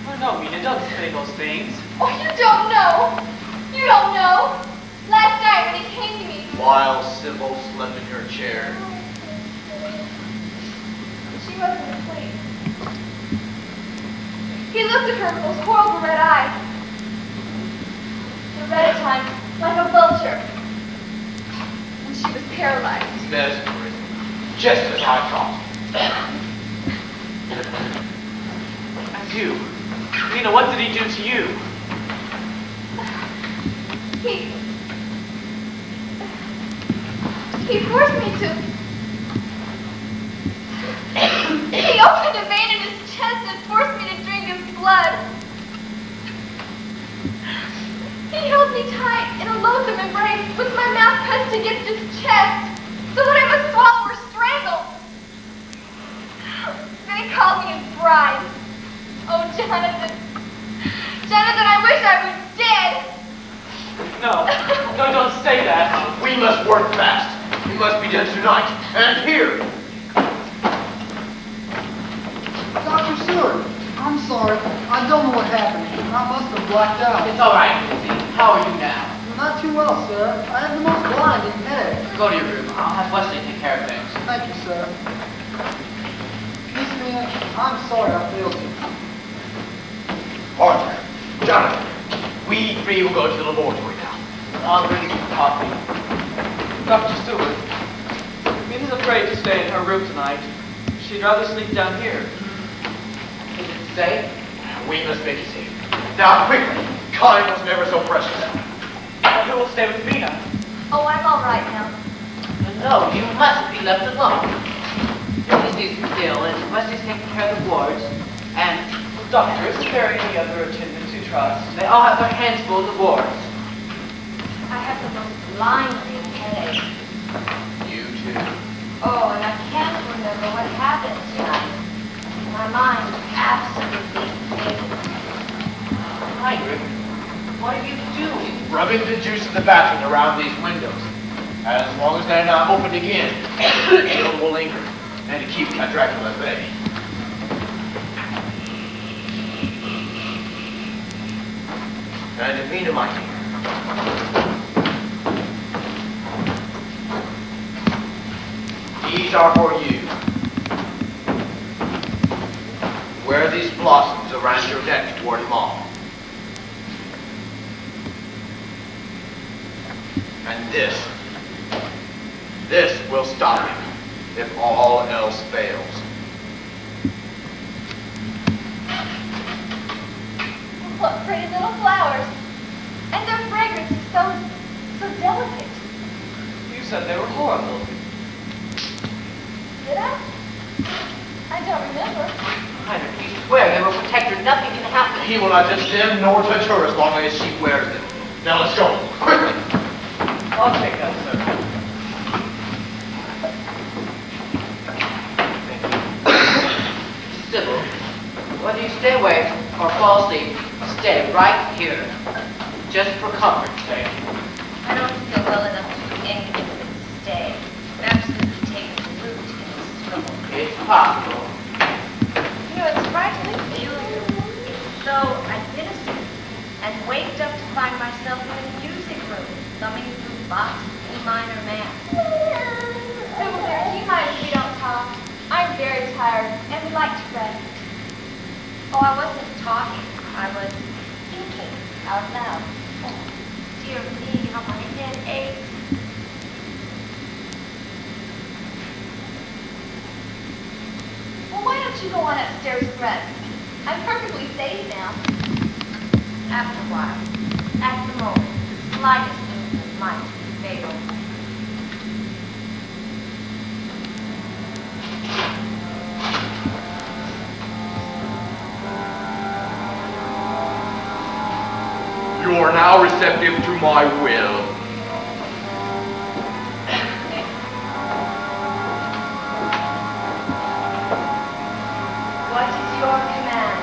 Oh, no, Mina, don't say those things. Oh, you don't know. You don't know. Last night when he came to me, While Sybil slept in her chair. she wasn't asleep. He looked at her with those horrible red eyes. The red at times, like a vulture. And she was paralyzed. Mesmerism. Just as I thought. And you? Mina, what did he do to you? He forced me to... He opened a vein in his chest and forced me to drink his blood. He held me tight in a loathsome embrace with my mouth pressed against his chest so that I must swallow or strangle. Then he called me his bride. Oh, Jonathan. Jonathan, I wish I was dead. No, no, don't say that. We must work fast. It must be done tonight. And here. Dr. Stewart, I'm sorry. I don't know what happened. I must have blacked out. It's all right, Lucy. How are you now? Not too well, sir. I have the most blinding headache. Go to your room. I'll have Wesley take care of things. Thank you, sir. Miss Mina, I'm sorry I failed you. Arthur, Jonathan, we three will go to the laboratory now. I'll bring some coffee. Dr. Stewart, Mina's afraid to stay in her room tonight. She'd rather sleep down here. Is it safe? We must make it safe. Now, quickly. Time was never so precious. And who will stay with Mina? Oh, I'm all right now. No, you mustn't be left alone. Lucy's still, and Wesley's taking care of the wards. And Doctor, isn't there any other attendants you trust? they all have their hands full of the wards. I have the most blinding headache. You too. Oh, and I can't remember what happened tonight. My mind is absolutely faded. Heinrich, what are you doing? Rubbing the juice of the bathroom around these windows. As long as they're not opened again, the ill will linger. And to keep Dracula at bay. And Mina, my dear. These are for you. Wear these blossoms around your neck to ward him off. And this will stop him if all else fails. What pretty little flowers. And their fragrance is so delicate. You said they were horrible. Did I? I don't remember. Heinrich, you swear they will protect her. Nothing can happen. He will not touch them nor touch her as long as she wears them. Now let's go. Quickly. I'll take that, sir. Sybil, whether you stay awake or fall asleep, stay right here. Just for comfort's sake. I don't feel well enough to do anything but stay. Perhaps this has taken root in this trouble. It's possible. You know, it's frightfully peculiar. So I've been asleep and waked up to find myself in a music room, thumbing through Bach's E minor mass. Sybil, dear, do you mind if we don't talk? I'm very tired and would like to rest. Oh, I wasn't talking. I was thinking out loud. Oh, dear me, how my head aches. Well, why don't you go on upstairs and rest? I'm perfectly safe now. After a while. At the moment, the slightest movement might be fatal. You are now receptive to my will. What is your command?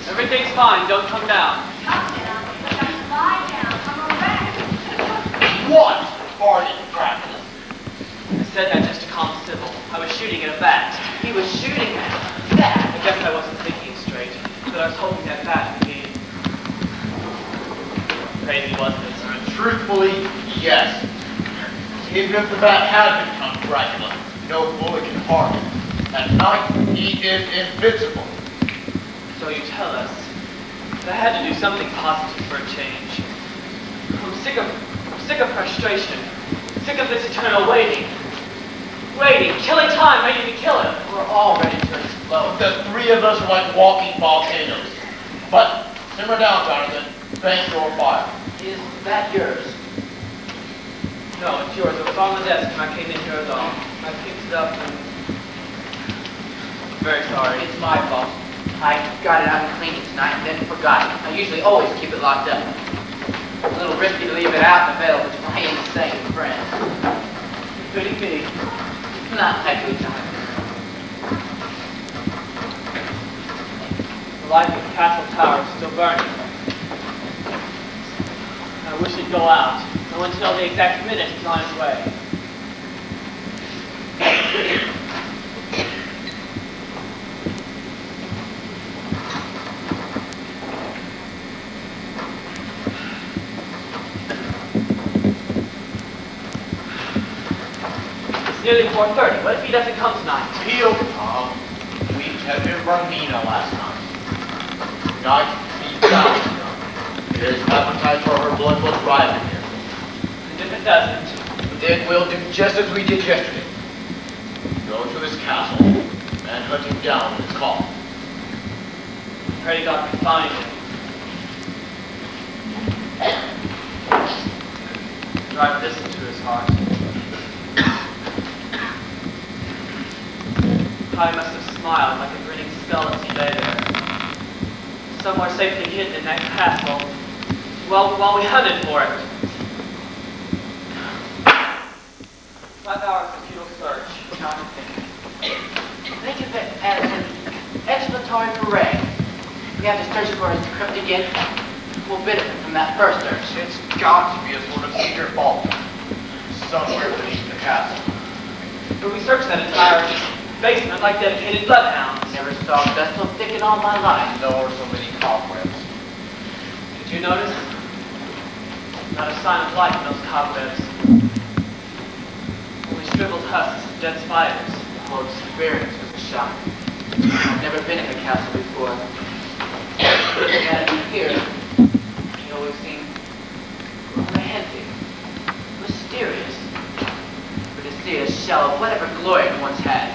Everything's fine. Don't come down. What are you, Dracula? I said that just to calm Sybil. I was shooting at a bat. He was shooting at that. I guess I wasn't thinking straight. But I was hoping that bat would be crazy, wasn't it? Truthfully, yes. Even if the bat had become Dracula, no bullet can harm him. At night, he is invincible. So you tell us that I had to do something positive for a change. I'm sick of frustration. Sick of this eternal waiting. Waiting, killing time, ready to kill him. We're all ready to explode. The three of us are like walking volcanoes. But simmer down, Jonathan. Thank your fire. Is that yours? No, it's yours. It was on the desk when I came in here alone. I picked it up and... I'm very sorry. It's my fault. I got it out and cleaned it tonight and then forgot it. I usually always keep it locked up. A little risky to leave it out in the vale between my insane friends. Including me. Not likely, John. The light of the castle tower is still burning. I wish he'd go out. I want to know the exact minute he's on his way. It's nearly 4:30. What if he doesn't come tonight? He'll come. We kept him from Nina last night. Tonight, he's bound to come. His appetite for her blood was rising here. And if it doesn't? Then we'll do just as we did yesterday. Go to his castle and hunt him down when it's called. Pray God can find him. Drive this into his heart. How he must have smiled like a grinning skull as he lay there. Somewhere safely hidden in that castle, while we hunted for it. 5 hours of futile search. Not a thing. Think of it as an exploratory parade. We have to search for his crypt again. We'll benefit from that first search. It's got to be a sort of secret vault somewhere beneath the castle. But we searched that entire basement like dedicated bloodhounds. Never saw dust so thick in all my life. Nor so many cobwebs. Did you notice? Not a sign of life in those cobwebs. Only shriveled husks of dead spiders. The whole experience was a shock. I've never been in a castle before. Looking at it here, it always seemed romantic, mysterious. But to see a shell of whatever glory it once had.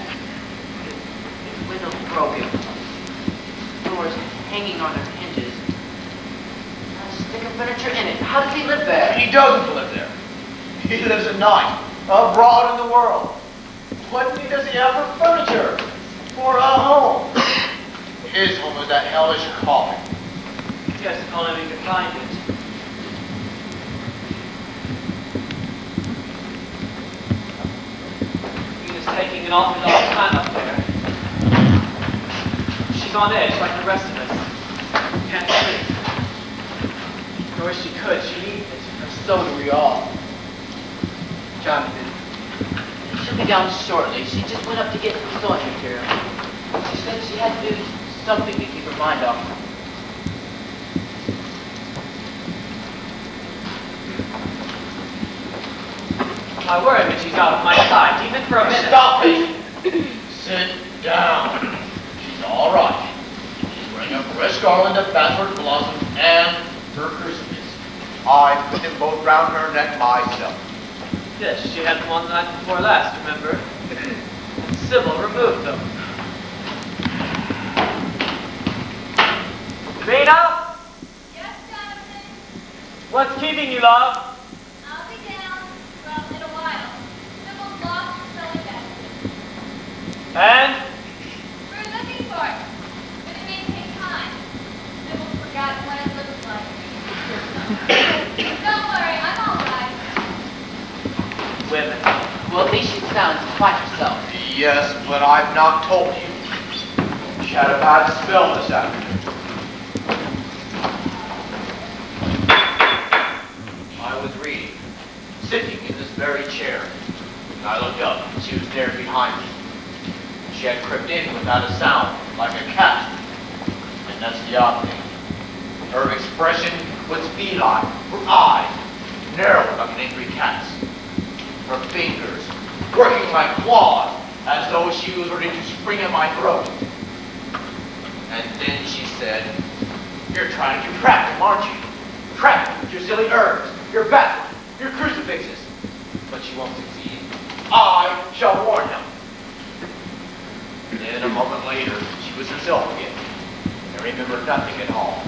Its windows broken, doors hanging on their hinges. Not a stick of furniture in it. How does he live there? He doesn't live there. He lives at night, abroad in the world. What does he have for furniture? For a home? His home is that hellish coffin. Yes, if only we could find it. Nina's taking an awfully long time up there. She's on edge like the rest of us. Can't sleep. I wish she could. She needs it. So do we all. Jonathan, she'll be down shortly. She just went up to get some sewing material. She said she had to do something to keep her mind off. I worry that she's out of my sight, even for a minute. Stop it! Sit down. She's all right. She's wearing a fresh garland of backward blossoms and her crucifix. I put them both round her neck myself. Yes, she had them on the night before last, remember? Sybil removed them. Rita? Yes, Jonathan. What's keeping you, love? I'll be down, well, in a while. Sybil's lost her sewing basket. And? We're looking for it, but it may take time. Sybil's forgotten what it looks like. Don't worry, I'm all right. Women. Well, at least she sounds quite herself. Yes, but I've not told you. She had a bad spell this afternoon. I was reading, sitting in this very chair. And I looked up, and she was there behind me. She had crept in without a sound, like a cat. And that's the odd thing. Her expression was feline, her eyes narrow like an angry cat's. Her fingers working like claws, as though she was ready to spring at my throat. And then she said, "You're trying to trap him, aren't you? Trap him with your silly herbs, your baths, your crucifixes. But you won't succeed. I shall warn him." Then a moment later, she was herself again, and remembered nothing at all.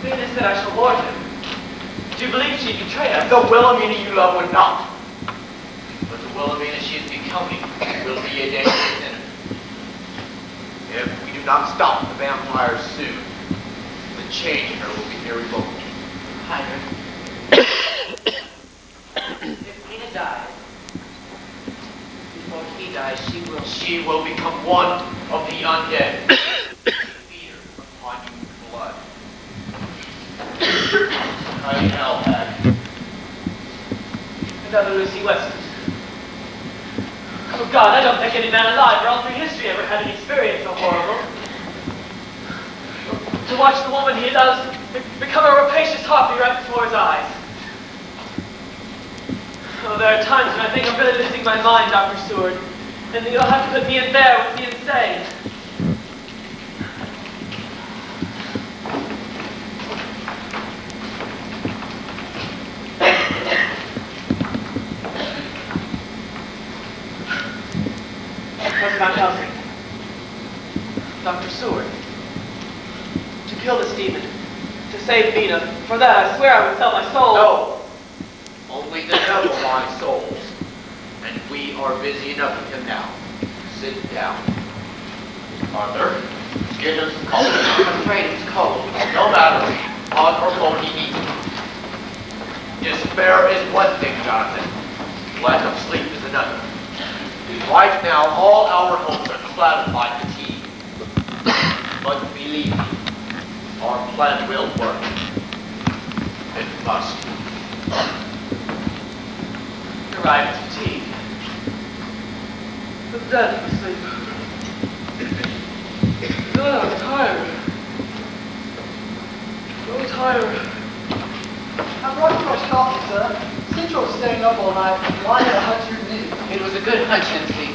Nina said I shall warn him. Do you believe she'd betray us? The Wilhelmina you love would not. But the Wilhelmina she is becoming will be a dangerous enemy. If we do not stop the vampires soon, the change in her will be irrevocable. tired. If Mina dies, before he dies, She will become one of the undead. Fear upon you blood. I hell had. Another Lucy Weston. Oh God, I don't think any man alive or all through history ever had an experience so horrible. To watch the woman he loves become a rapacious harpy right before his eyes. Oh, there are times when I think I'm really losing my mind, Dr. Seward, and you'll have to put me in there with the insane. President Kelsey. Dr. Seward. To kill this demon. To save Mina. For that, I swear I would sell my soul. No. Only the devil buys souls. And we are busy enough with him now. Sit down. Arthur, get him some coffee. I'm afraid it's cold. No matter. Hot or cold, he needs it. Despair is one thing, Jonathan. Lack of sleep is another. Right now, all our hopes are clouded by fatigue. But believe me, our plan will work. It must. You're right, it's fatigue. But then I'm asleep. Oh, I'm tired. So tired. I brought you much coffee, sir. Central was staying up all night. Why had a hunch you needed? It was a good hunch, NC.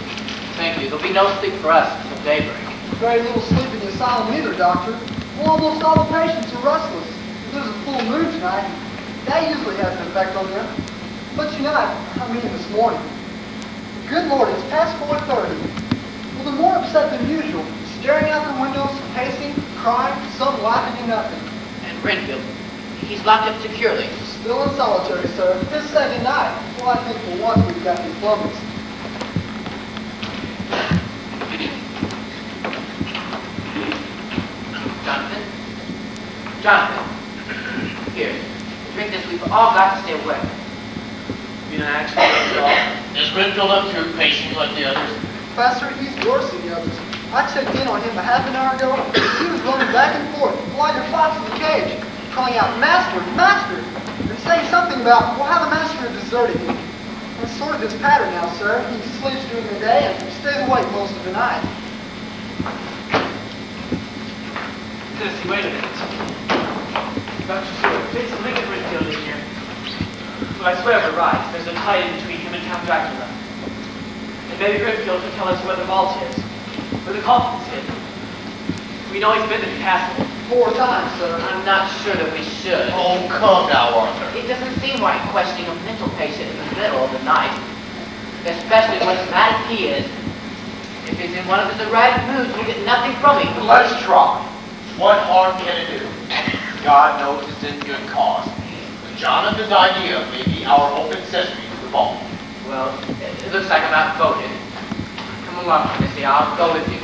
Thank you. There'll be no sleep for us until daybreak. Very little sleep in the asylum either, Doctor. Well, almost all the patients are restless. There's a full moon tonight. That usually has an effect on them. But tonight, I mean this morning. Good Lord, it's past 4:30. Well, they're more upset than usual. Staring out the windows, pacing, crying, some laughing at nothing. And Renfield, he's locked up securely. Still in solitary, sir. This second night. Well, I think for once we've got these plumbers. Jonathan. Here. Drink this. We've all got to stay awake. You know, actually, Is Renfield up to patient like the others? Faster, he's worse than the others. I checked in on him a half an hour ago. He was running back and forth like a fox in the cage, calling out, "Master, Master!" and saying something about, well, how the Master had deserted him. It's sort of his pattern now, sir. He sleeps during the day and stays awake most of the night. Tennessee, wait a minute. Dr. Seward, please look at Renfield in here. Well, I swear we're right. There's a tie-in between him and Count Dracula. And maybe Renfield can tell us where the vault is, where the coffin's hidden. We know he's been to the castle. 4 times, sir. I'm not sure that we should. Oh, come now, Arthur. It doesn't seem right questioning a mental patient in the middle of the night. Especially when asthmatic he is. If he's in one of his erratic moods, we'll get nothing from him. Let's try. What harm can it do? God knows it's in good cause. Jonathan's idea may be our open sesame to the vault. Well, it looks like I'm outvoted. Come along, Missy. I'll go with you.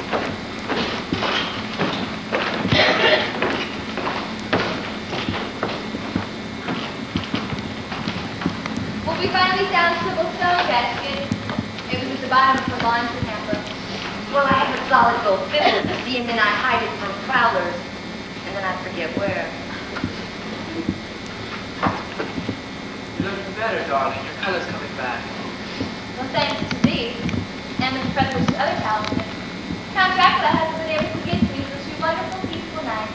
Well, we finally found Sybil's stone basket. It was at the bottom of the lawn for hamper. Well, I have a solid gold fiddle, you see, and then I hide it from prowlers. And then I forget where. You're looking better, darling. Your color's coming back. Well, thanks to thee, and Mr. Featherwich's other talisman. Count Dracula hasn't been able to get to me for 2 wonderful, peaceful nights.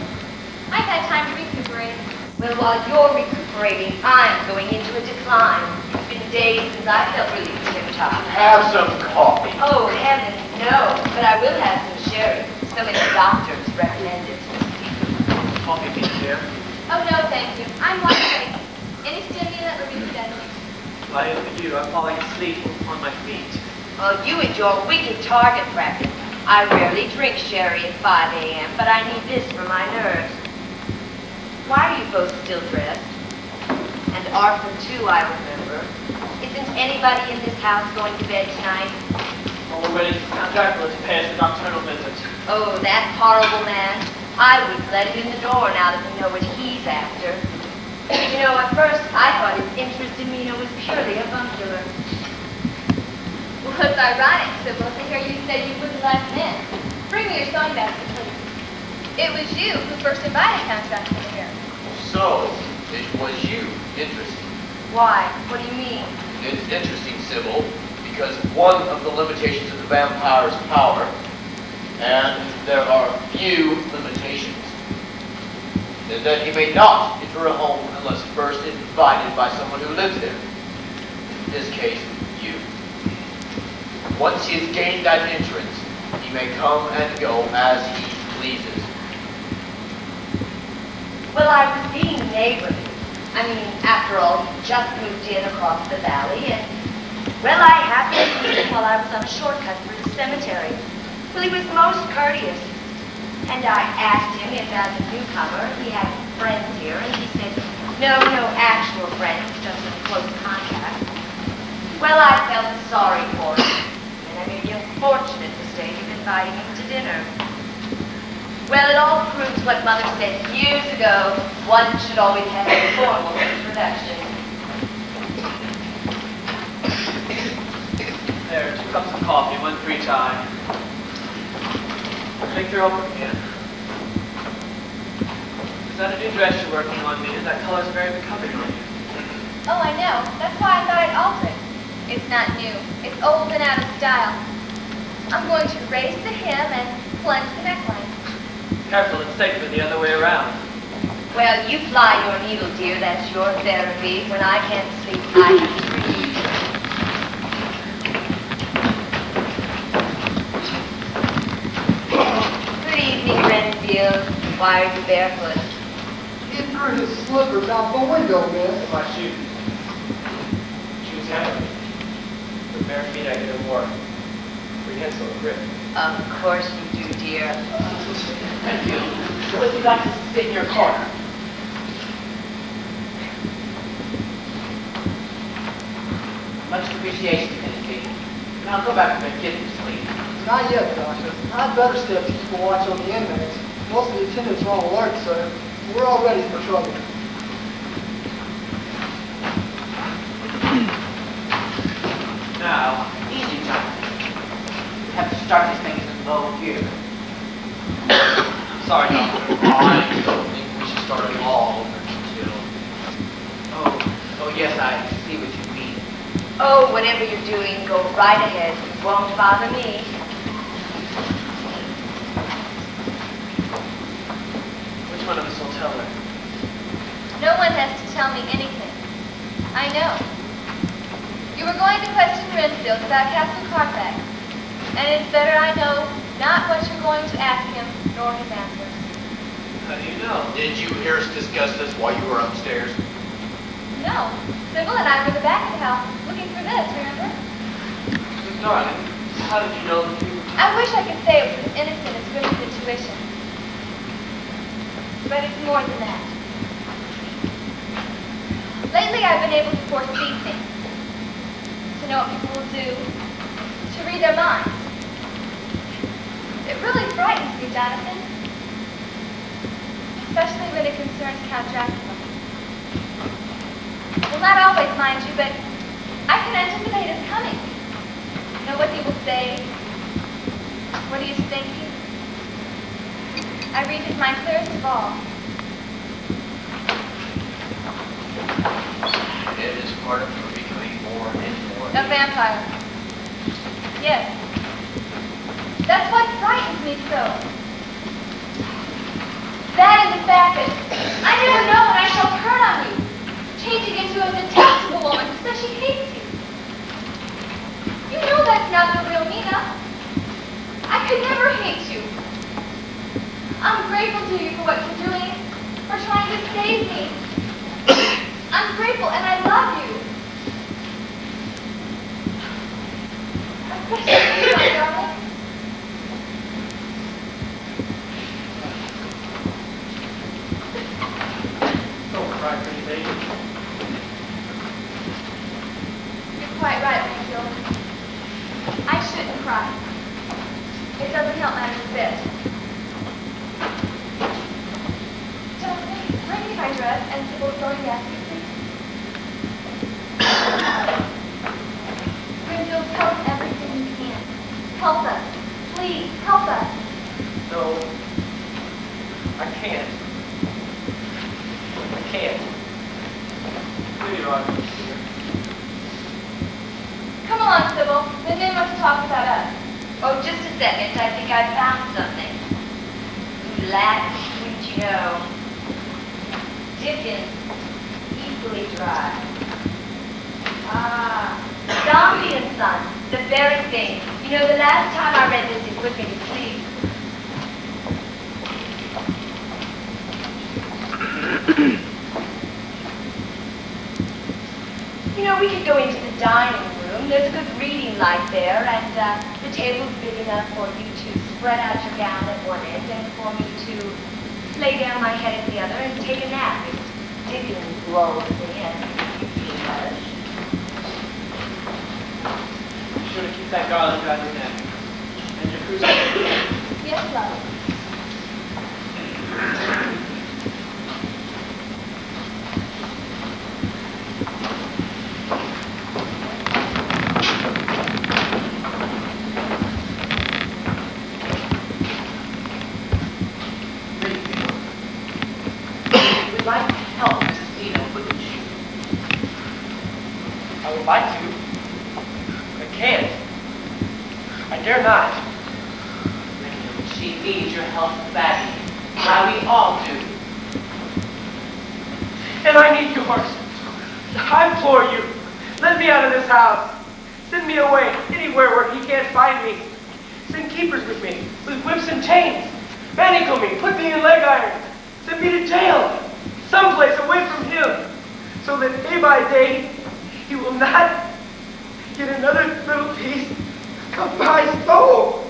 I've had time to recuperate. Well, while you're recuperating, I'm going into a decline. It's been days since I felt really tip-top. Have some coffee. Oh, heavens, no. But I will have some sherry. So many doctors recommend it. Coffee bean here. Oh, no, thank you. I'm wide awake. Any stimulant will be better. Why, look at you. I'm falling asleep on my feet. Oh, you and your wicked target practice. I rarely drink sherry at 5 a.m., but I need this for my nerves. Why are you both still dressed? And Arthur, too, I remember. Isn't anybody in this house going to bed tonight? Well, we're waiting for Count Dracula to pay us a nocturnal visit. Oh, that horrible man. I wouldn't let him in the door now that we know what he's after. You know, at first I thought his interest in Mina was purely avuncular. Well, it's ironic, Sybil, to hear you say you wouldn't let him in. Bring me your sewing basket, please. It was you who first invited Count Dracula here. So, it was you. Interesting. Why? What do you mean? It's interesting, Sybil, because one of the limitations of the vampire's power, and there are few limitations, is that he may not enter a home unless first invited by someone who lives there. In this case, you. Once he has gained that entrance, he may come and go as he pleases. Well, I was being neighborly. I mean, after all, he just moved in across the valley, and, well, I happened to meet him while I was on a shortcut through the cemetery. Well, he was most courteous. And I asked him if, as a newcomer, he had friends here, and he said, no actual friends, just in close contact. Well, I felt sorry for him, and I made the unfortunate mistake of inviting him to dinner. Well, it all proves what Mother said years ago. One should always have a formal introduction. There, 2 cups of coffee, 1 for each eye. Make your open again. Is that a new dress you're working on, Mina? That color's very becoming on you. Oh, I know. That's why I thought I'd alter it. It's not new. It's old and out of style. I'm going to raise the hem and plunge the neckline. Careful, it's safer the other way around. Well, you fly your needle, dear. That's your therapy. When I can't sleep, I have to read. Good evening, Renfield. Why are you barefoot? He threw his slippers out the window, miss. My shoes. Shoes heavy. With bare feet I get them more prehensile grip. Of course you do, dear. Thank you. Would you like to sit in your corner? Much appreciation, Kennedy. Now go back to bed, get some sleep. Not yet, Doctor. I'd better stay up to keep a watch on the inmates. Most of the attendants are on alert, so we're all ready for trouble. Now, easy, John. We have to start these things in low gear. Sorry, Doctor. I don't think we should start at all until... Oh, yes, I see what you mean. Oh, whatever you're doing, go right ahead. It won't bother me. Which one of us will tell her? No one has to tell me anything. I know. You were going to question Renfield about Captain Carfax, and it's better I know not what you're going to ask him, nor his answers. How do you know? Did you hear us discuss this while you were upstairs? No. Sybil and I were in the back of the house looking for this, remember? But darling, how did you know that you... I wish I could say it was as innocent as Grim's intuition. But it's more than that. Lately I've been able to foresee things. To know what people will do. To read their minds. It really frightens me, Jonathan. Especially when it concerns Count Dracula. Well, not always, mind you, but I can anticipate his coming. Know what he will say, what he is thinking. I read his mind clearest of all. It is part of her becoming more and more... A vampire. Yes. That's what frightens me so. That and the fact that I never know when I shall turn on you, changing into a detestable woman who says she hates you. You know that's not the real Mina. I could never hate you. I'm grateful to you for what you're doing, for trying to save me. I'm grateful and I love you. Especially you, my darling. Don't cry, pretty lady. You're quite right, Renfield. I shouldn't cry. It doesn't help matters a bit. Jonathan, bring me my dress and Sybil's going yes. I can't. I can't. Here you are, dear. Come along, Sybil. The men must talk about us. Oh, just a second. I think I found something. Latin, sweet, you know. Dickens, equally dry. Ah, Zombie and Son, the very thing. You know, the last time I read this, it put me to sleep. You know, we could go into the dining room. There's a good reading light there, and the table's big enough for you to spread out your gown at one end and for me to lay down my head at the other and take a nap. If Dickens lulls me, as he does. Be sure to keep that garland around your neck. And your crucifix. Yes, love. We'd like to help Mrs. Nina, wouldn't you? I would like to. I can't. I dare not. She needs your help badly. Why, we all do. And I need yours. I implore you. Let me out of this house. Send me away, anywhere where he can't find me. Send keepers with me, with whips and chains. Manacle me, put me in leg irons. Send me to jail, someplace away from him, so that day by day he will not get another little piece of my soul.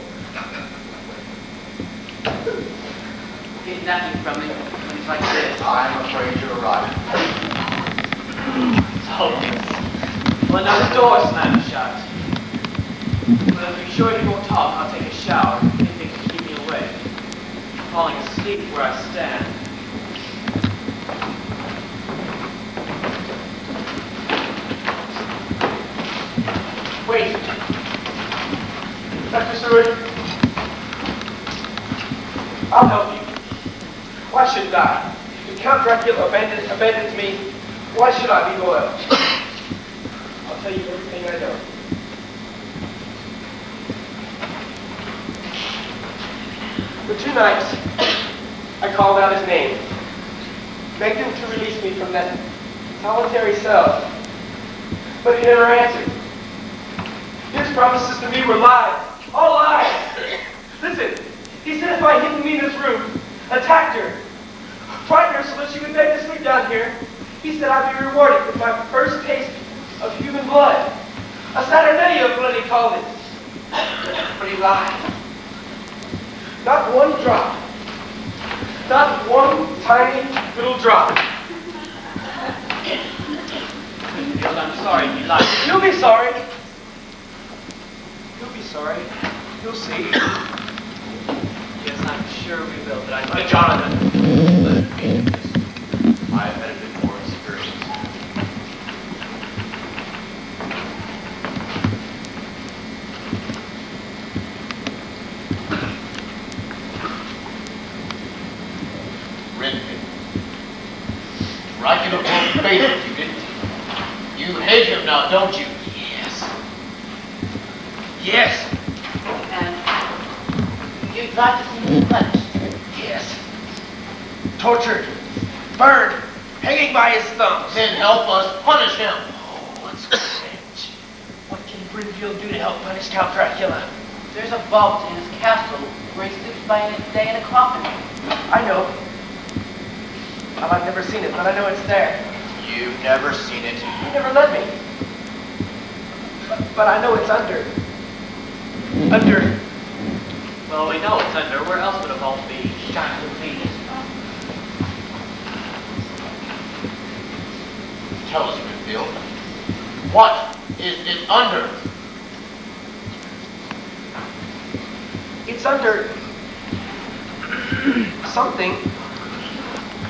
Get nothing from him when he's like this. I'm afraid you're right. It's hopeless. Well, now the door slammed shut. Well, be sure you won't talk. I'll take a shower. Anything to keep me awake. I'm falling asleep where I stand. Wait. Dr. Seward, I'll help you. Why shouldn't I? If Count Dracula abandons me, why should I be loyal? I'll tell you everything I know. For 2 nights, I called out his name, begged him to release me from that solitary cell, but he never answered. His promises to me were lies, all lies. Listen, he said if I hid Nina's room, attacked her, frightened her so that she would beg to sleep down here, he said I'd be rewarded with my first taste of human blood. A Saturnalia of blood, he called it. But he lied. Not one drop. Not one tiny little drop. I'm sorry he lied. You'll be sorry. You'll be sorry. You'll see. Yes, I'm sure we will, but I'd Hey, like Jonathan. I've had a bit more experience. Renfield. Dracula won't face it, you didn't. You hate him now, don't you? Yes. Yes. And you'd like to see him punished? Yes. Tortured. Burned. Hanging by his thumbs. Then help us punish him. Oh, what's revenge? What can Brinfield do to help punish Count Dracula? There's a vault in his castle where he sleeps by day in a coffin. I know. Well, I've never seen it, but I know it's there. You've never seen it. He never let me. But I know it's under. Under. Well, we know it's under. Where else would a vault be? Jonathan, please. Tell us, Renfield. What is it under? It's under something.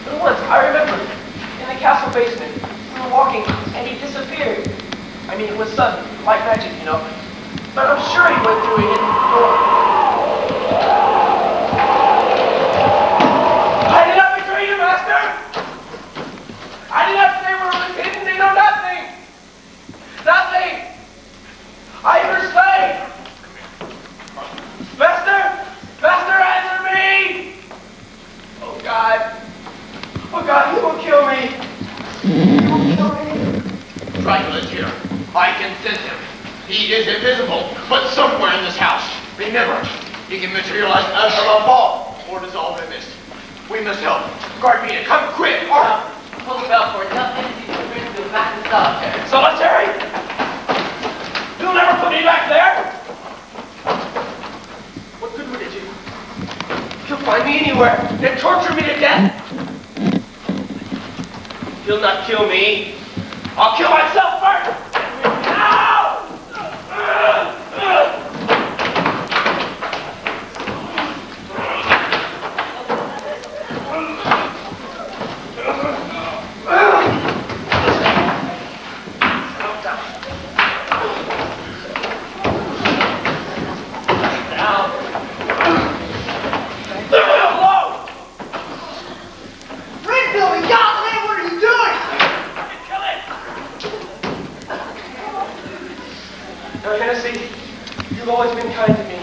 But once, I remember, in the castle basement, we were walking, and he disappeared. I mean, it was sudden, like magic, you know. But I'm sure he went through a hidden door. can sense him. He is invisible, but somewhere in this house. Remember, he can materialize out of a ball or dissolve in mist. We must help. Guard Mina, come quick! Or... Pull the bell for it. Tell Hennessy to bring you back to solitary. Solitary? You'll never put me back there! What good would it do? He'll find me anywhere and torture me to death. He'll not kill me. I'll kill myself first! Now! You've always been kind to me.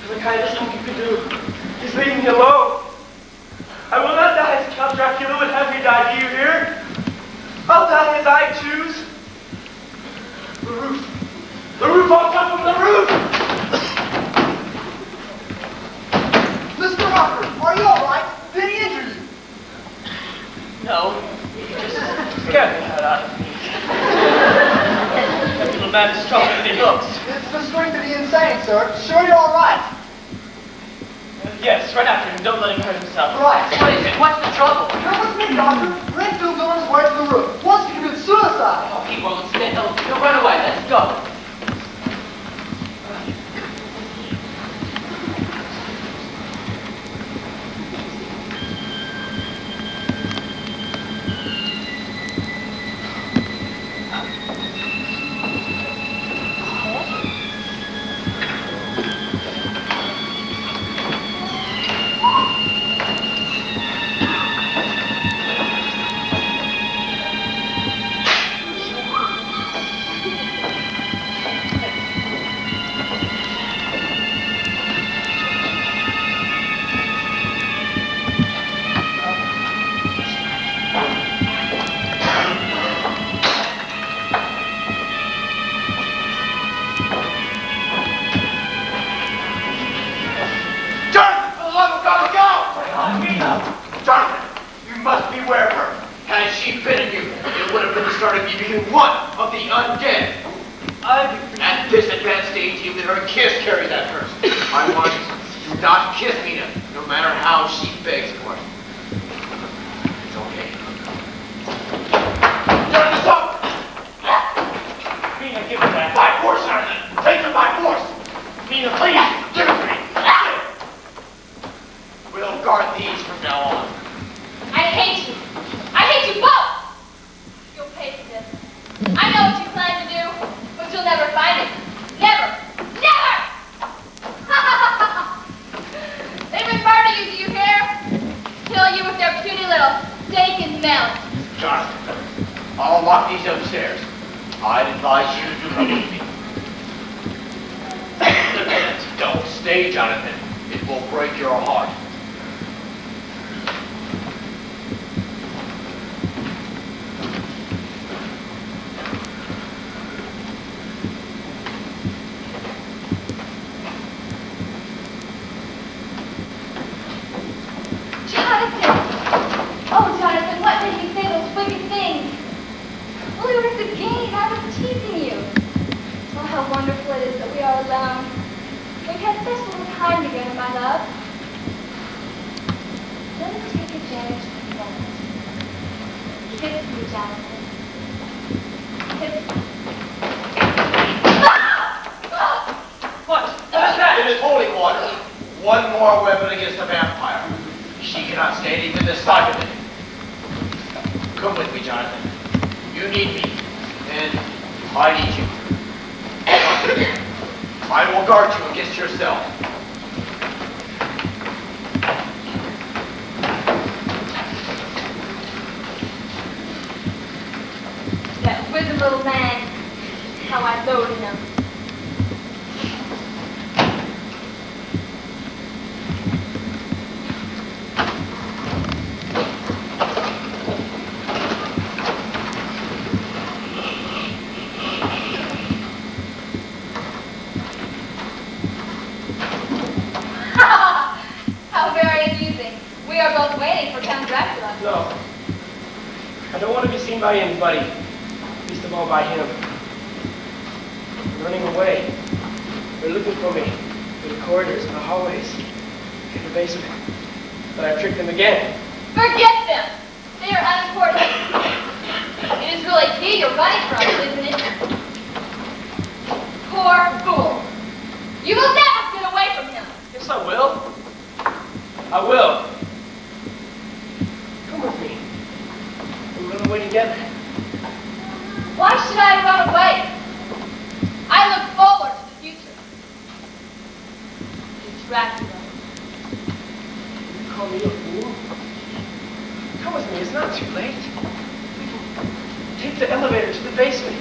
The kindest thing you could do is leave me alone. I will not die as Count Dracula would have me die. Do you hear? I'll die as I choose. The roof. The roof, I'll come from the roof! Mr. Rocker, are you all right? Did he injure you? No, he just scared the hell out of me. That little man is stronger than he looks. It's the strength of the insane, sir. Sure you're all right? Yes, right after him. Don't let him hurt himself. Right. What is it? What's the trouble? Come with me, Doctor. Redfield's on his way to the roof. Wants to commit suicide. Oh, he won't stay. He'll run away. Let's go. girls waiting for Count Dracula. No. I don't want to be seen by anybody. Least of all by him. I'm running away. They're looking for me. In the corridors, in the hallways, in the basement. But I've tricked them again. Forget them! They are unimportant. It is really he you're running from, isn't it? Poor fool. You will never get away from him. Yes, I will. I will. Come with me. We'll run away together. Why should I run away? I look forward to the future. To Dracula. You call me a fool? Come with me, it's not too late. We can take the elevator to the basement,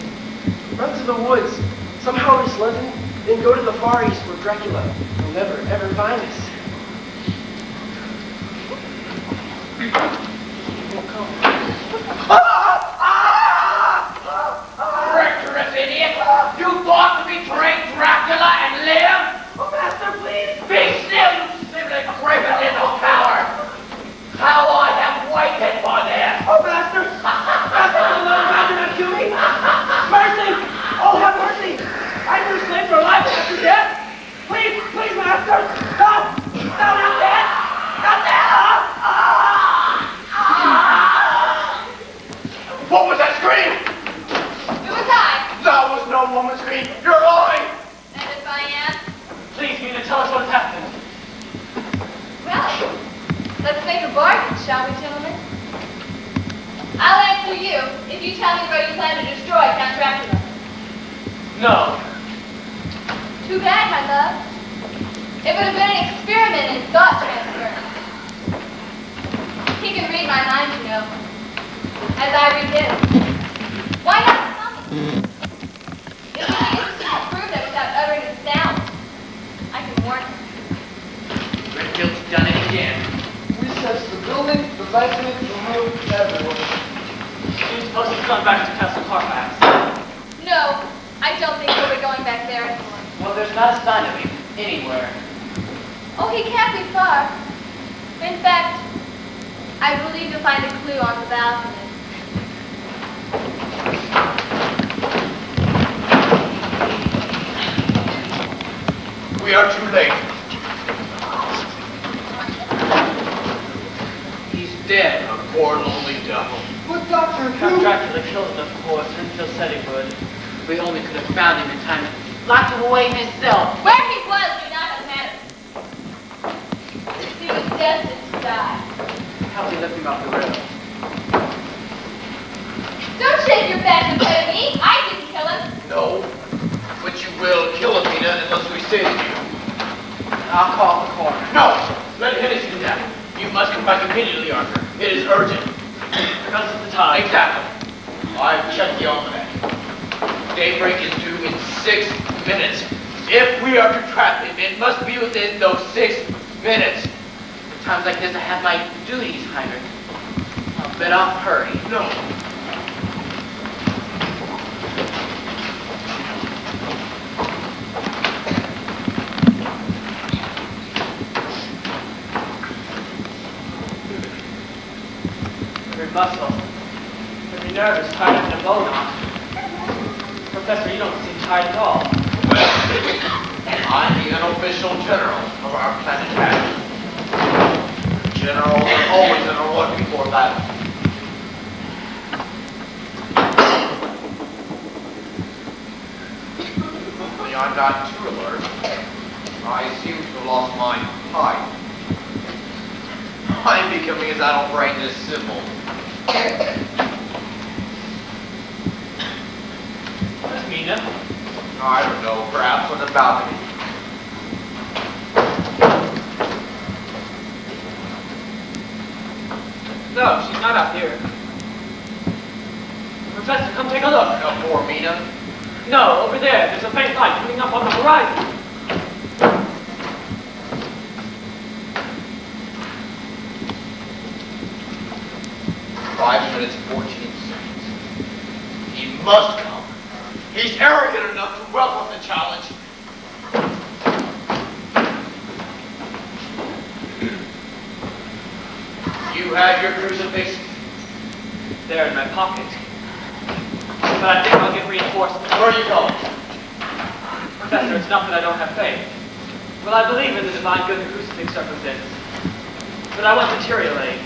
run to the woods, somehow reach London, then go to the Far East where Dracula will never, ever find us. You won't come. Treacherous idiot! You thought to betray Dracula and live? Oh, Master, please! Be still, you sniveling, craven little coward! How I have waited for this! Oh, Master! Master, the little man did not kill me! Mercy! Oh, have mercy! I've been a slave for life after death! Please, please, Master! No! No, not dead! Not dead! What was that scream? It was I. That was no woman's scream. You're lying. And if I am, Please, Mina, tell us what has happened. well, let's make a bargain, shall we, gentlemen? I'll answer you if you tell me where you plan to destroy Count Dracula. No. Too bad, my love. It would have been an experiment in thought transference. He can read my mind, you know, as I read his. Why not tell me? It's really interesting to prove that without uttering a sound. I can warn him. Redfield's done it again. We searched the building, the basement, the room, everywhere. Do you suppose he's gone back to Castle Carfax? No, I don't think we'll be going back there anymore. Well, there's not a sign of him anywhere. Oh, he can't be far. In fact, I believe you'll find a clue on the balcony. We are too late. He's dead. A poor lonely devil. But Doctor, Count who... Dracula killed him, of course. Renfield said he would. We only could have found him in time to lock him away in his cell. Where he was may not have mattered. He was destined to die. How we lift him off the road. Don't shake your fat head at me. I didn't kill him. No. But you will kill Athena unless we save you. I'll call the coroner. No! Let Hennessy do that. You must come back immediately, Arthur. It is urgent. Because of the time. Exactly. I've checked the almanac. Daybreak is due in 6 minutes. If we are to trap him, it must be within those 6 minutes. At times like this, I have my duties, Heinrich. I'll bet I'll hurry. No. Every muscle, every nerve is tied up in a bow knot. Professor, you don't seem tired at all. Well, I'm the unofficial general of our planetarium. Generals are always on alert before battle. Only I'm not too alert. I seem to have lost my hide. I'm becoming as addle-brained as Sybil. Where's Mina? I don't know, perhaps on the balcony. No, she's not out here. Professor, come take a look. No, poor Mina. No, over there. There's a faint light coming up on the horizon. 5 minutes, 14 seconds. He must come. He's arrogant enough to welcome the challenge. You have your crucifix? There in my pocket. But I think I'll get reinforcements. Where are you going? Professor, it's not that I don't have faith. Well, I believe in the divine good the crucifix represents. But I want material aid.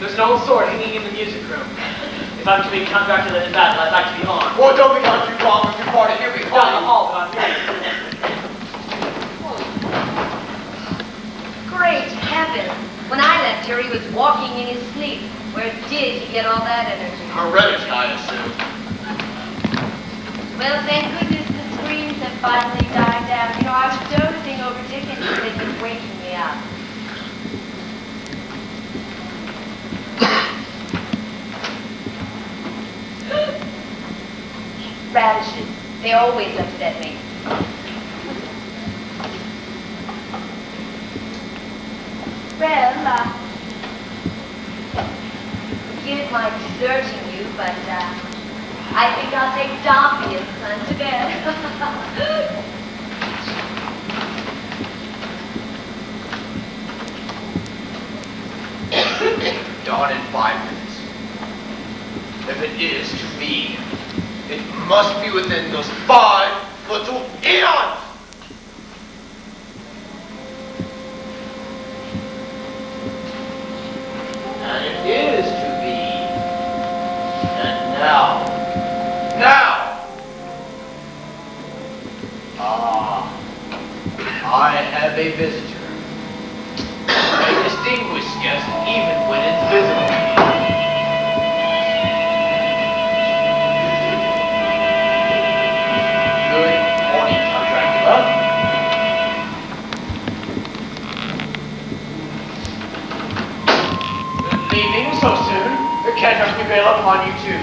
There's an old sword hanging in the music room. If I'm to meet Count Dracula in battle, I'd like to be armed. Well, don't become too calm or too far to hear me Down the calling. hall, but I'm here. Great heavens! When I left here, he was walking in his sleep. Where did he get all that energy? Heredity, I assume. Well, thank goodness the screams have finally died down. You know, I was dozing over Dickens and they've been waking me up. Radishes. They always upset me. Well, forgive my deserting you, but I think I'll take Dombey and Son to bed. Dawn in 5 minutes. If it is to be, it must be within those 5 little eons! And it is to be. And now. I have a visitor. A distinguished guest, even when invisible. Good morning, Count Dracula. Leaving so soon? Can't I prevail upon you too?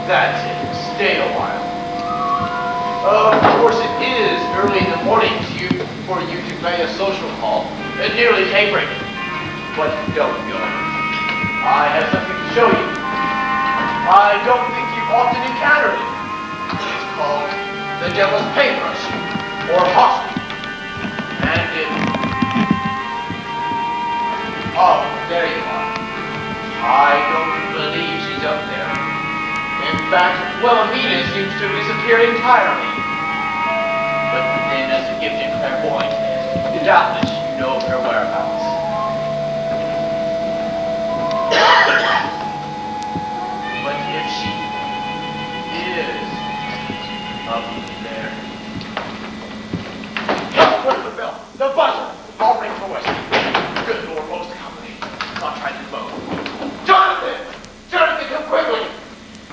That's it. Stay a while. Of course, it is early in the morning for you to pay a social call at nearly daybreak. But don't go. I have something to show you. I don't think you've often encountered it. It's called the Devil's Paintbrush, or Hostage. And it... Oh, there you are. I don't believe she's up there. In fact, Wilhelmina seems to have disappeared entirely. But then, as a gifted clairvoyant, doubtless you know of her whereabouts. But if she is up there... Where's the bell? The buzzer! I'll ring for Wesley. Good Lord, most company. I'll try the phone. Jonathan! Jonathan, come quickly!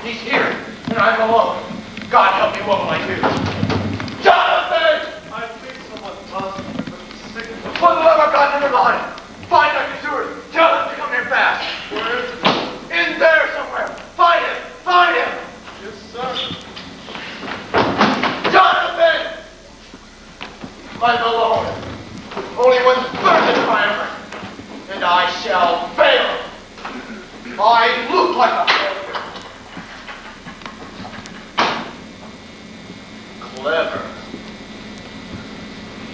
He's here, and I'm alone. God help me, what will I do? Jonathan! I think someone must have put the signal. For the love of God, never mind. Find Dr. Stewart. Tell him to come here fast. Where is it? In there somewhere. Find him. Find him. Yes, sir. Jonathan! I'm alone. Only one third the triumph. And I shall fail. I look like a failure. Clever.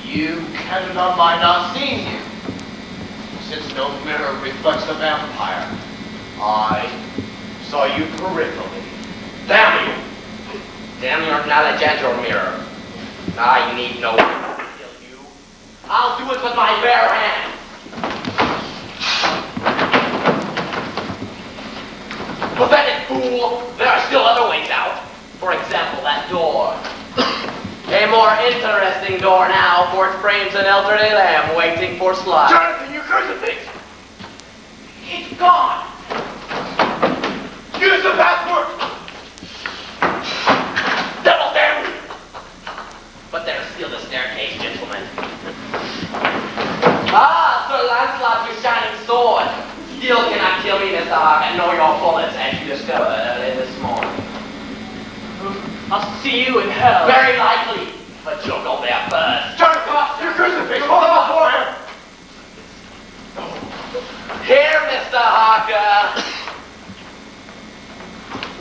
You counted on my not seeing you. Since no mirror reflects the vampire, I saw you peripherally. Damn you! Damn your knowledge mirror. I need no one to kill you. I'll do it with my bare hands. Pathetic fool! There are still other ways out. For example, that door. A more interesting door now, for it frames an elderly lamb waiting for slaughter. Jonathan, you crucifix! It's gone! Use the password! Devil damn you! But there's still the staircase, gentlemen. Ah, Sir Lancelot, your shining sword. Still cannot kill me, Mr. Hawk, nor your bullets, as you discovered early this morning. I'll see you in hell. Very likely, but you'll go there first. Jonathan, your crucifix! Hold on before him! Here, Mr. Harker.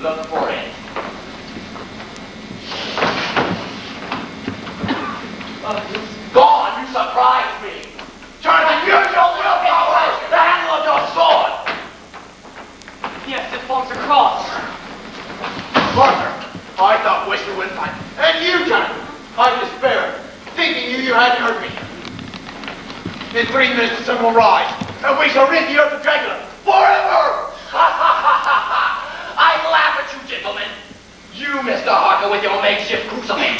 Look for it. Oh, Go In 3 minutes the sun will rise, and we shall rid the earth of Dracula forever! I laugh at you, gentlemen. You, Mr. Harker, with your makeshift crucifix.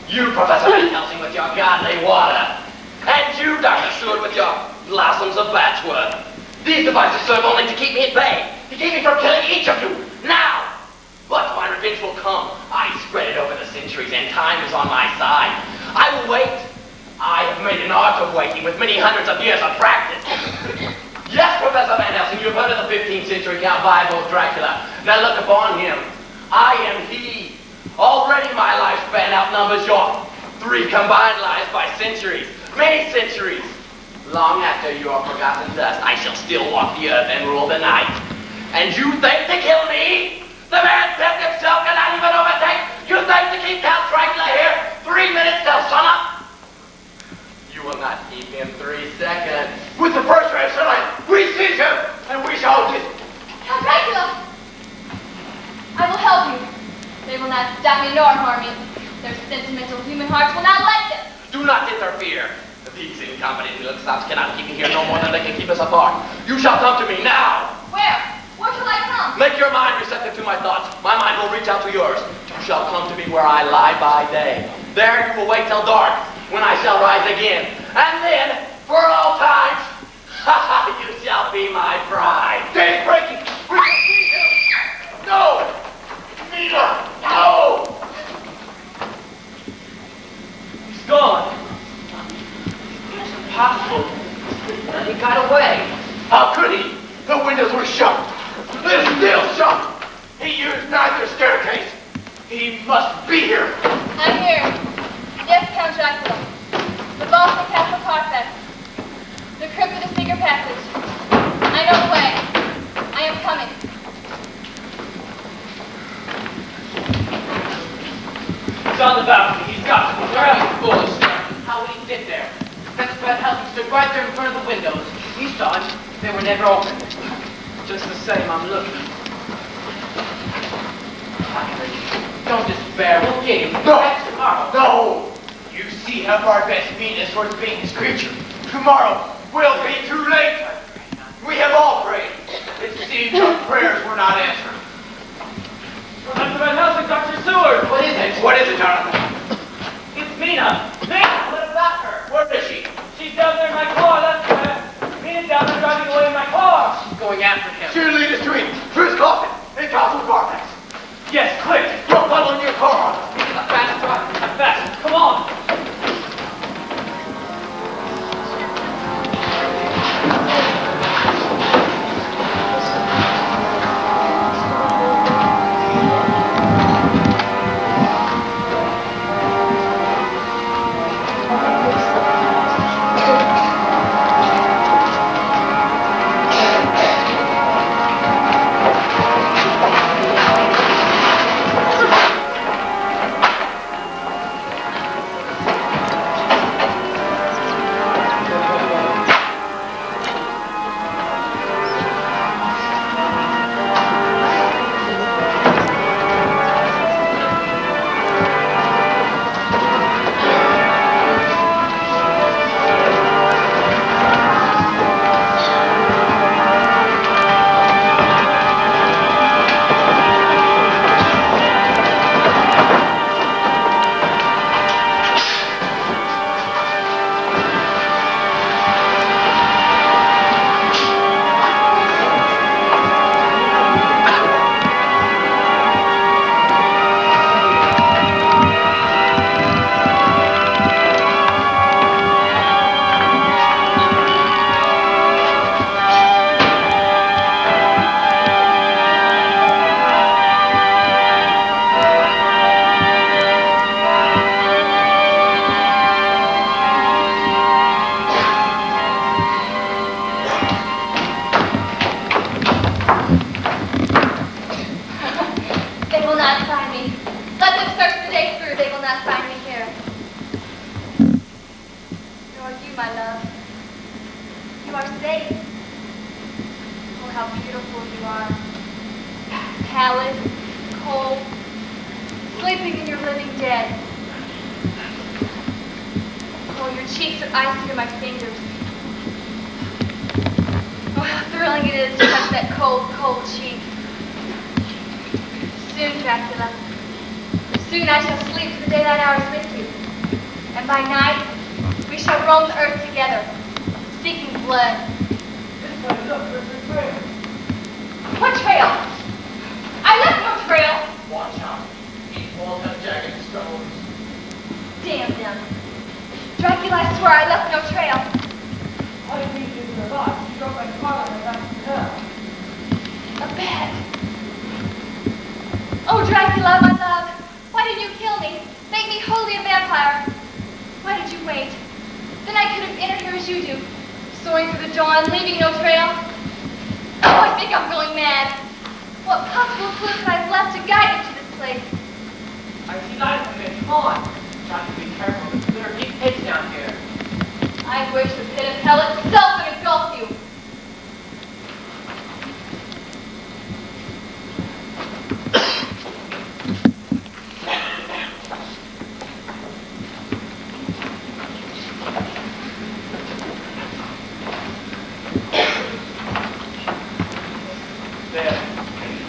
You, Professor Van Helsing, with your godly water. And you, Dr. Seward, with your blossoms of Batchworth. These devices serve only to keep me at bay, to keep me from killing each of you, now. But my revenge will come. I spread it over the centuries, and time is on my side. I will wait. I have made an art of waiting with many hundreds of years of practice. Yes, Professor Van Helsing, you've heard of the 15th century Count Bible of Dracula. Now look upon him. I am he. Already my lifespan outnumbers your 3 combined lives by centuries. Many centuries. Long after you are forgotten dust, I shall still walk the earth and rule the night. And you think to kill me? The man pet himself cannot even overtake. You think to keep Count Dracula here 3 minutes till sunup? You will not keep him 3 seconds. With the first ray of sunlight, we seize him, and we shall just... Count Dracula! I will help you. They will not stop me nor harm me. Their sentimental human hearts will not let them. Do not interfere. These incompetent milksops cannot keep me here no more than they can keep us apart. You shall come to me now. Where? Where shall I come? Make your mind receptive to my thoughts. My mind will reach out to yours. You shall come to me where I lie by day. There you will wait till dark, when I shall rise again. And then, for all times, you shall be my bride. Day is breaking! We shall seize him! No! Nina! No! He's gone. Impossible. He got away. How could he? The windows were shut. They're still shut. He used neither staircase. He must be here. I'm here. Yes, Count Dracula. The vault of the Castle Carfax. The crypt of the Secret Passage. I know the way. I am coming. He's on the balcony. He's got to be. Where are you foolish, sir? How would he get there? Professor Van Helsing stood right there in front of the windows. He saw it. They were never opened. Just the same, I'm looking. Don't despair. We'll get him. No! Perhaps tomorrow. No! You see how far advanced mean is towards being his creature. Tomorrow will be too late. We have all prayed. It seems our prayers were not answered. Professor Van Helsing, Dr. Seward! What is it? What is it, Jonathan? It's Mina! Mina! What about her? Where is she? She's down there in my car, that's where. Mina's down there driving away in my car. She's going after him. She'll lead us to him, to his coffin, in Castle Carfax. Yes, quick! You're following your car. Fast drive. I'm fast. Come on! Pallid, cold, sleeping in your living dead. Oh, your cheeks are icy to my fingers. thrilling it is to touch that cold, cold cheek. Soon, Dracula, soon I shall sleep for the daylight hours with you. And by night, we shall roam the earth together, seeking blood. This way, look, there's a trail. What trail? I left no trail. Watch out. These walls have jagged stones. Damn them. Dracula, I swear I left no trail. All you need is your life. You drove my car like I got to hell. A bet. Oh, Dracula, my love, why did you kill me? Make me wholly a vampire. Why did you wait? Then I could have entered here as you do, soaring through the dawn, leaving no trail. Oh, I think I'm going mad. What possible clue could I have left to guide me to this place? I see lights in it. Come on. Try to be careful. There are deep pits down here. I wish the pit of hell itself would engulf you.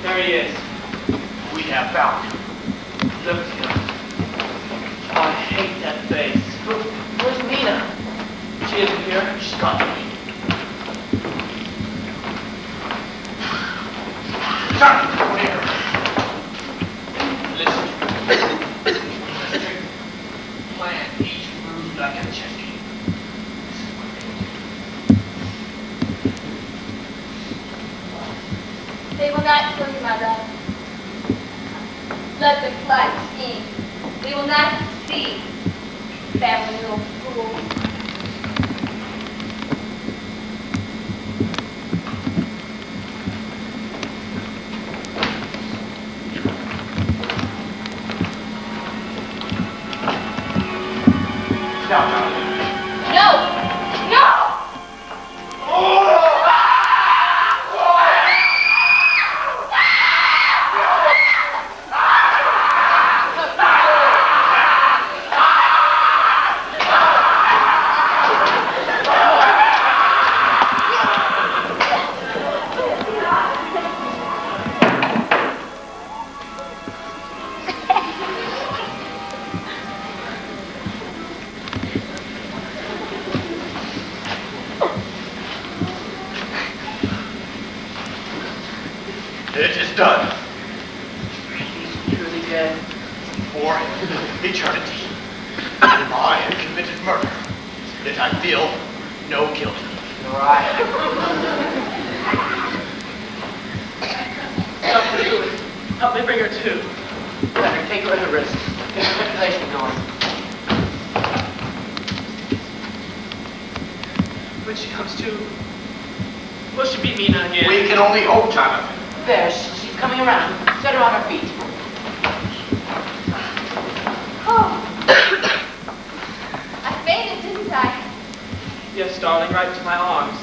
There he is. We have found him. Look at him. Oh, I hate that face. Where's Mina? She isn't here. She's gone to me. Johnny, come here. Listen. Plan each move like a chess game. This is what They will not kill you, my love. Let them fly the scheme. They will not succeed. Family little fool. Now, Johnny. No! No! It is done. He's truly dead. For eternity. I have committed murder. Yet I feel no guilt. Nor I. Something to it. Help me bring her to. Better take her at a risk. Get her circulation going. When she comes to, will she beat Mina again? We can only hope, Jonathan. There, she's coming around. Set her on her feet. Oh. I fainted, didn't I? Yes, darling, right to my arms.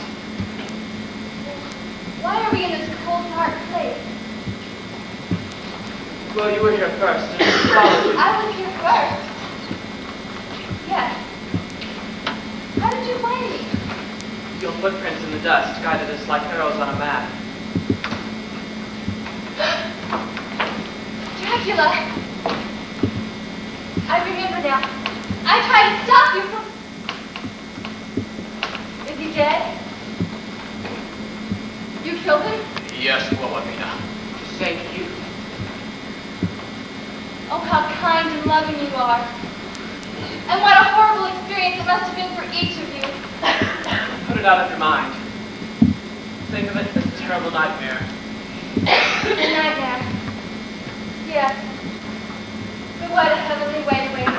Why are we in this cold, dark place? Well, you were here first, and I followed you. I was here first. Yes. How did you find me? Your footprints in the dust guided us like arrows on a map. Dracula! I remember now. I tried to stop you from... Is he dead? You killed him? Yes, Wilhelmina. To save you. Oh, how kind and loving you are. And what a horrible experience it must have been for each of you. Put it out of your mind. Think of it as a terrible nightmare. A nightmare. Yes. But what a heavenly way to wake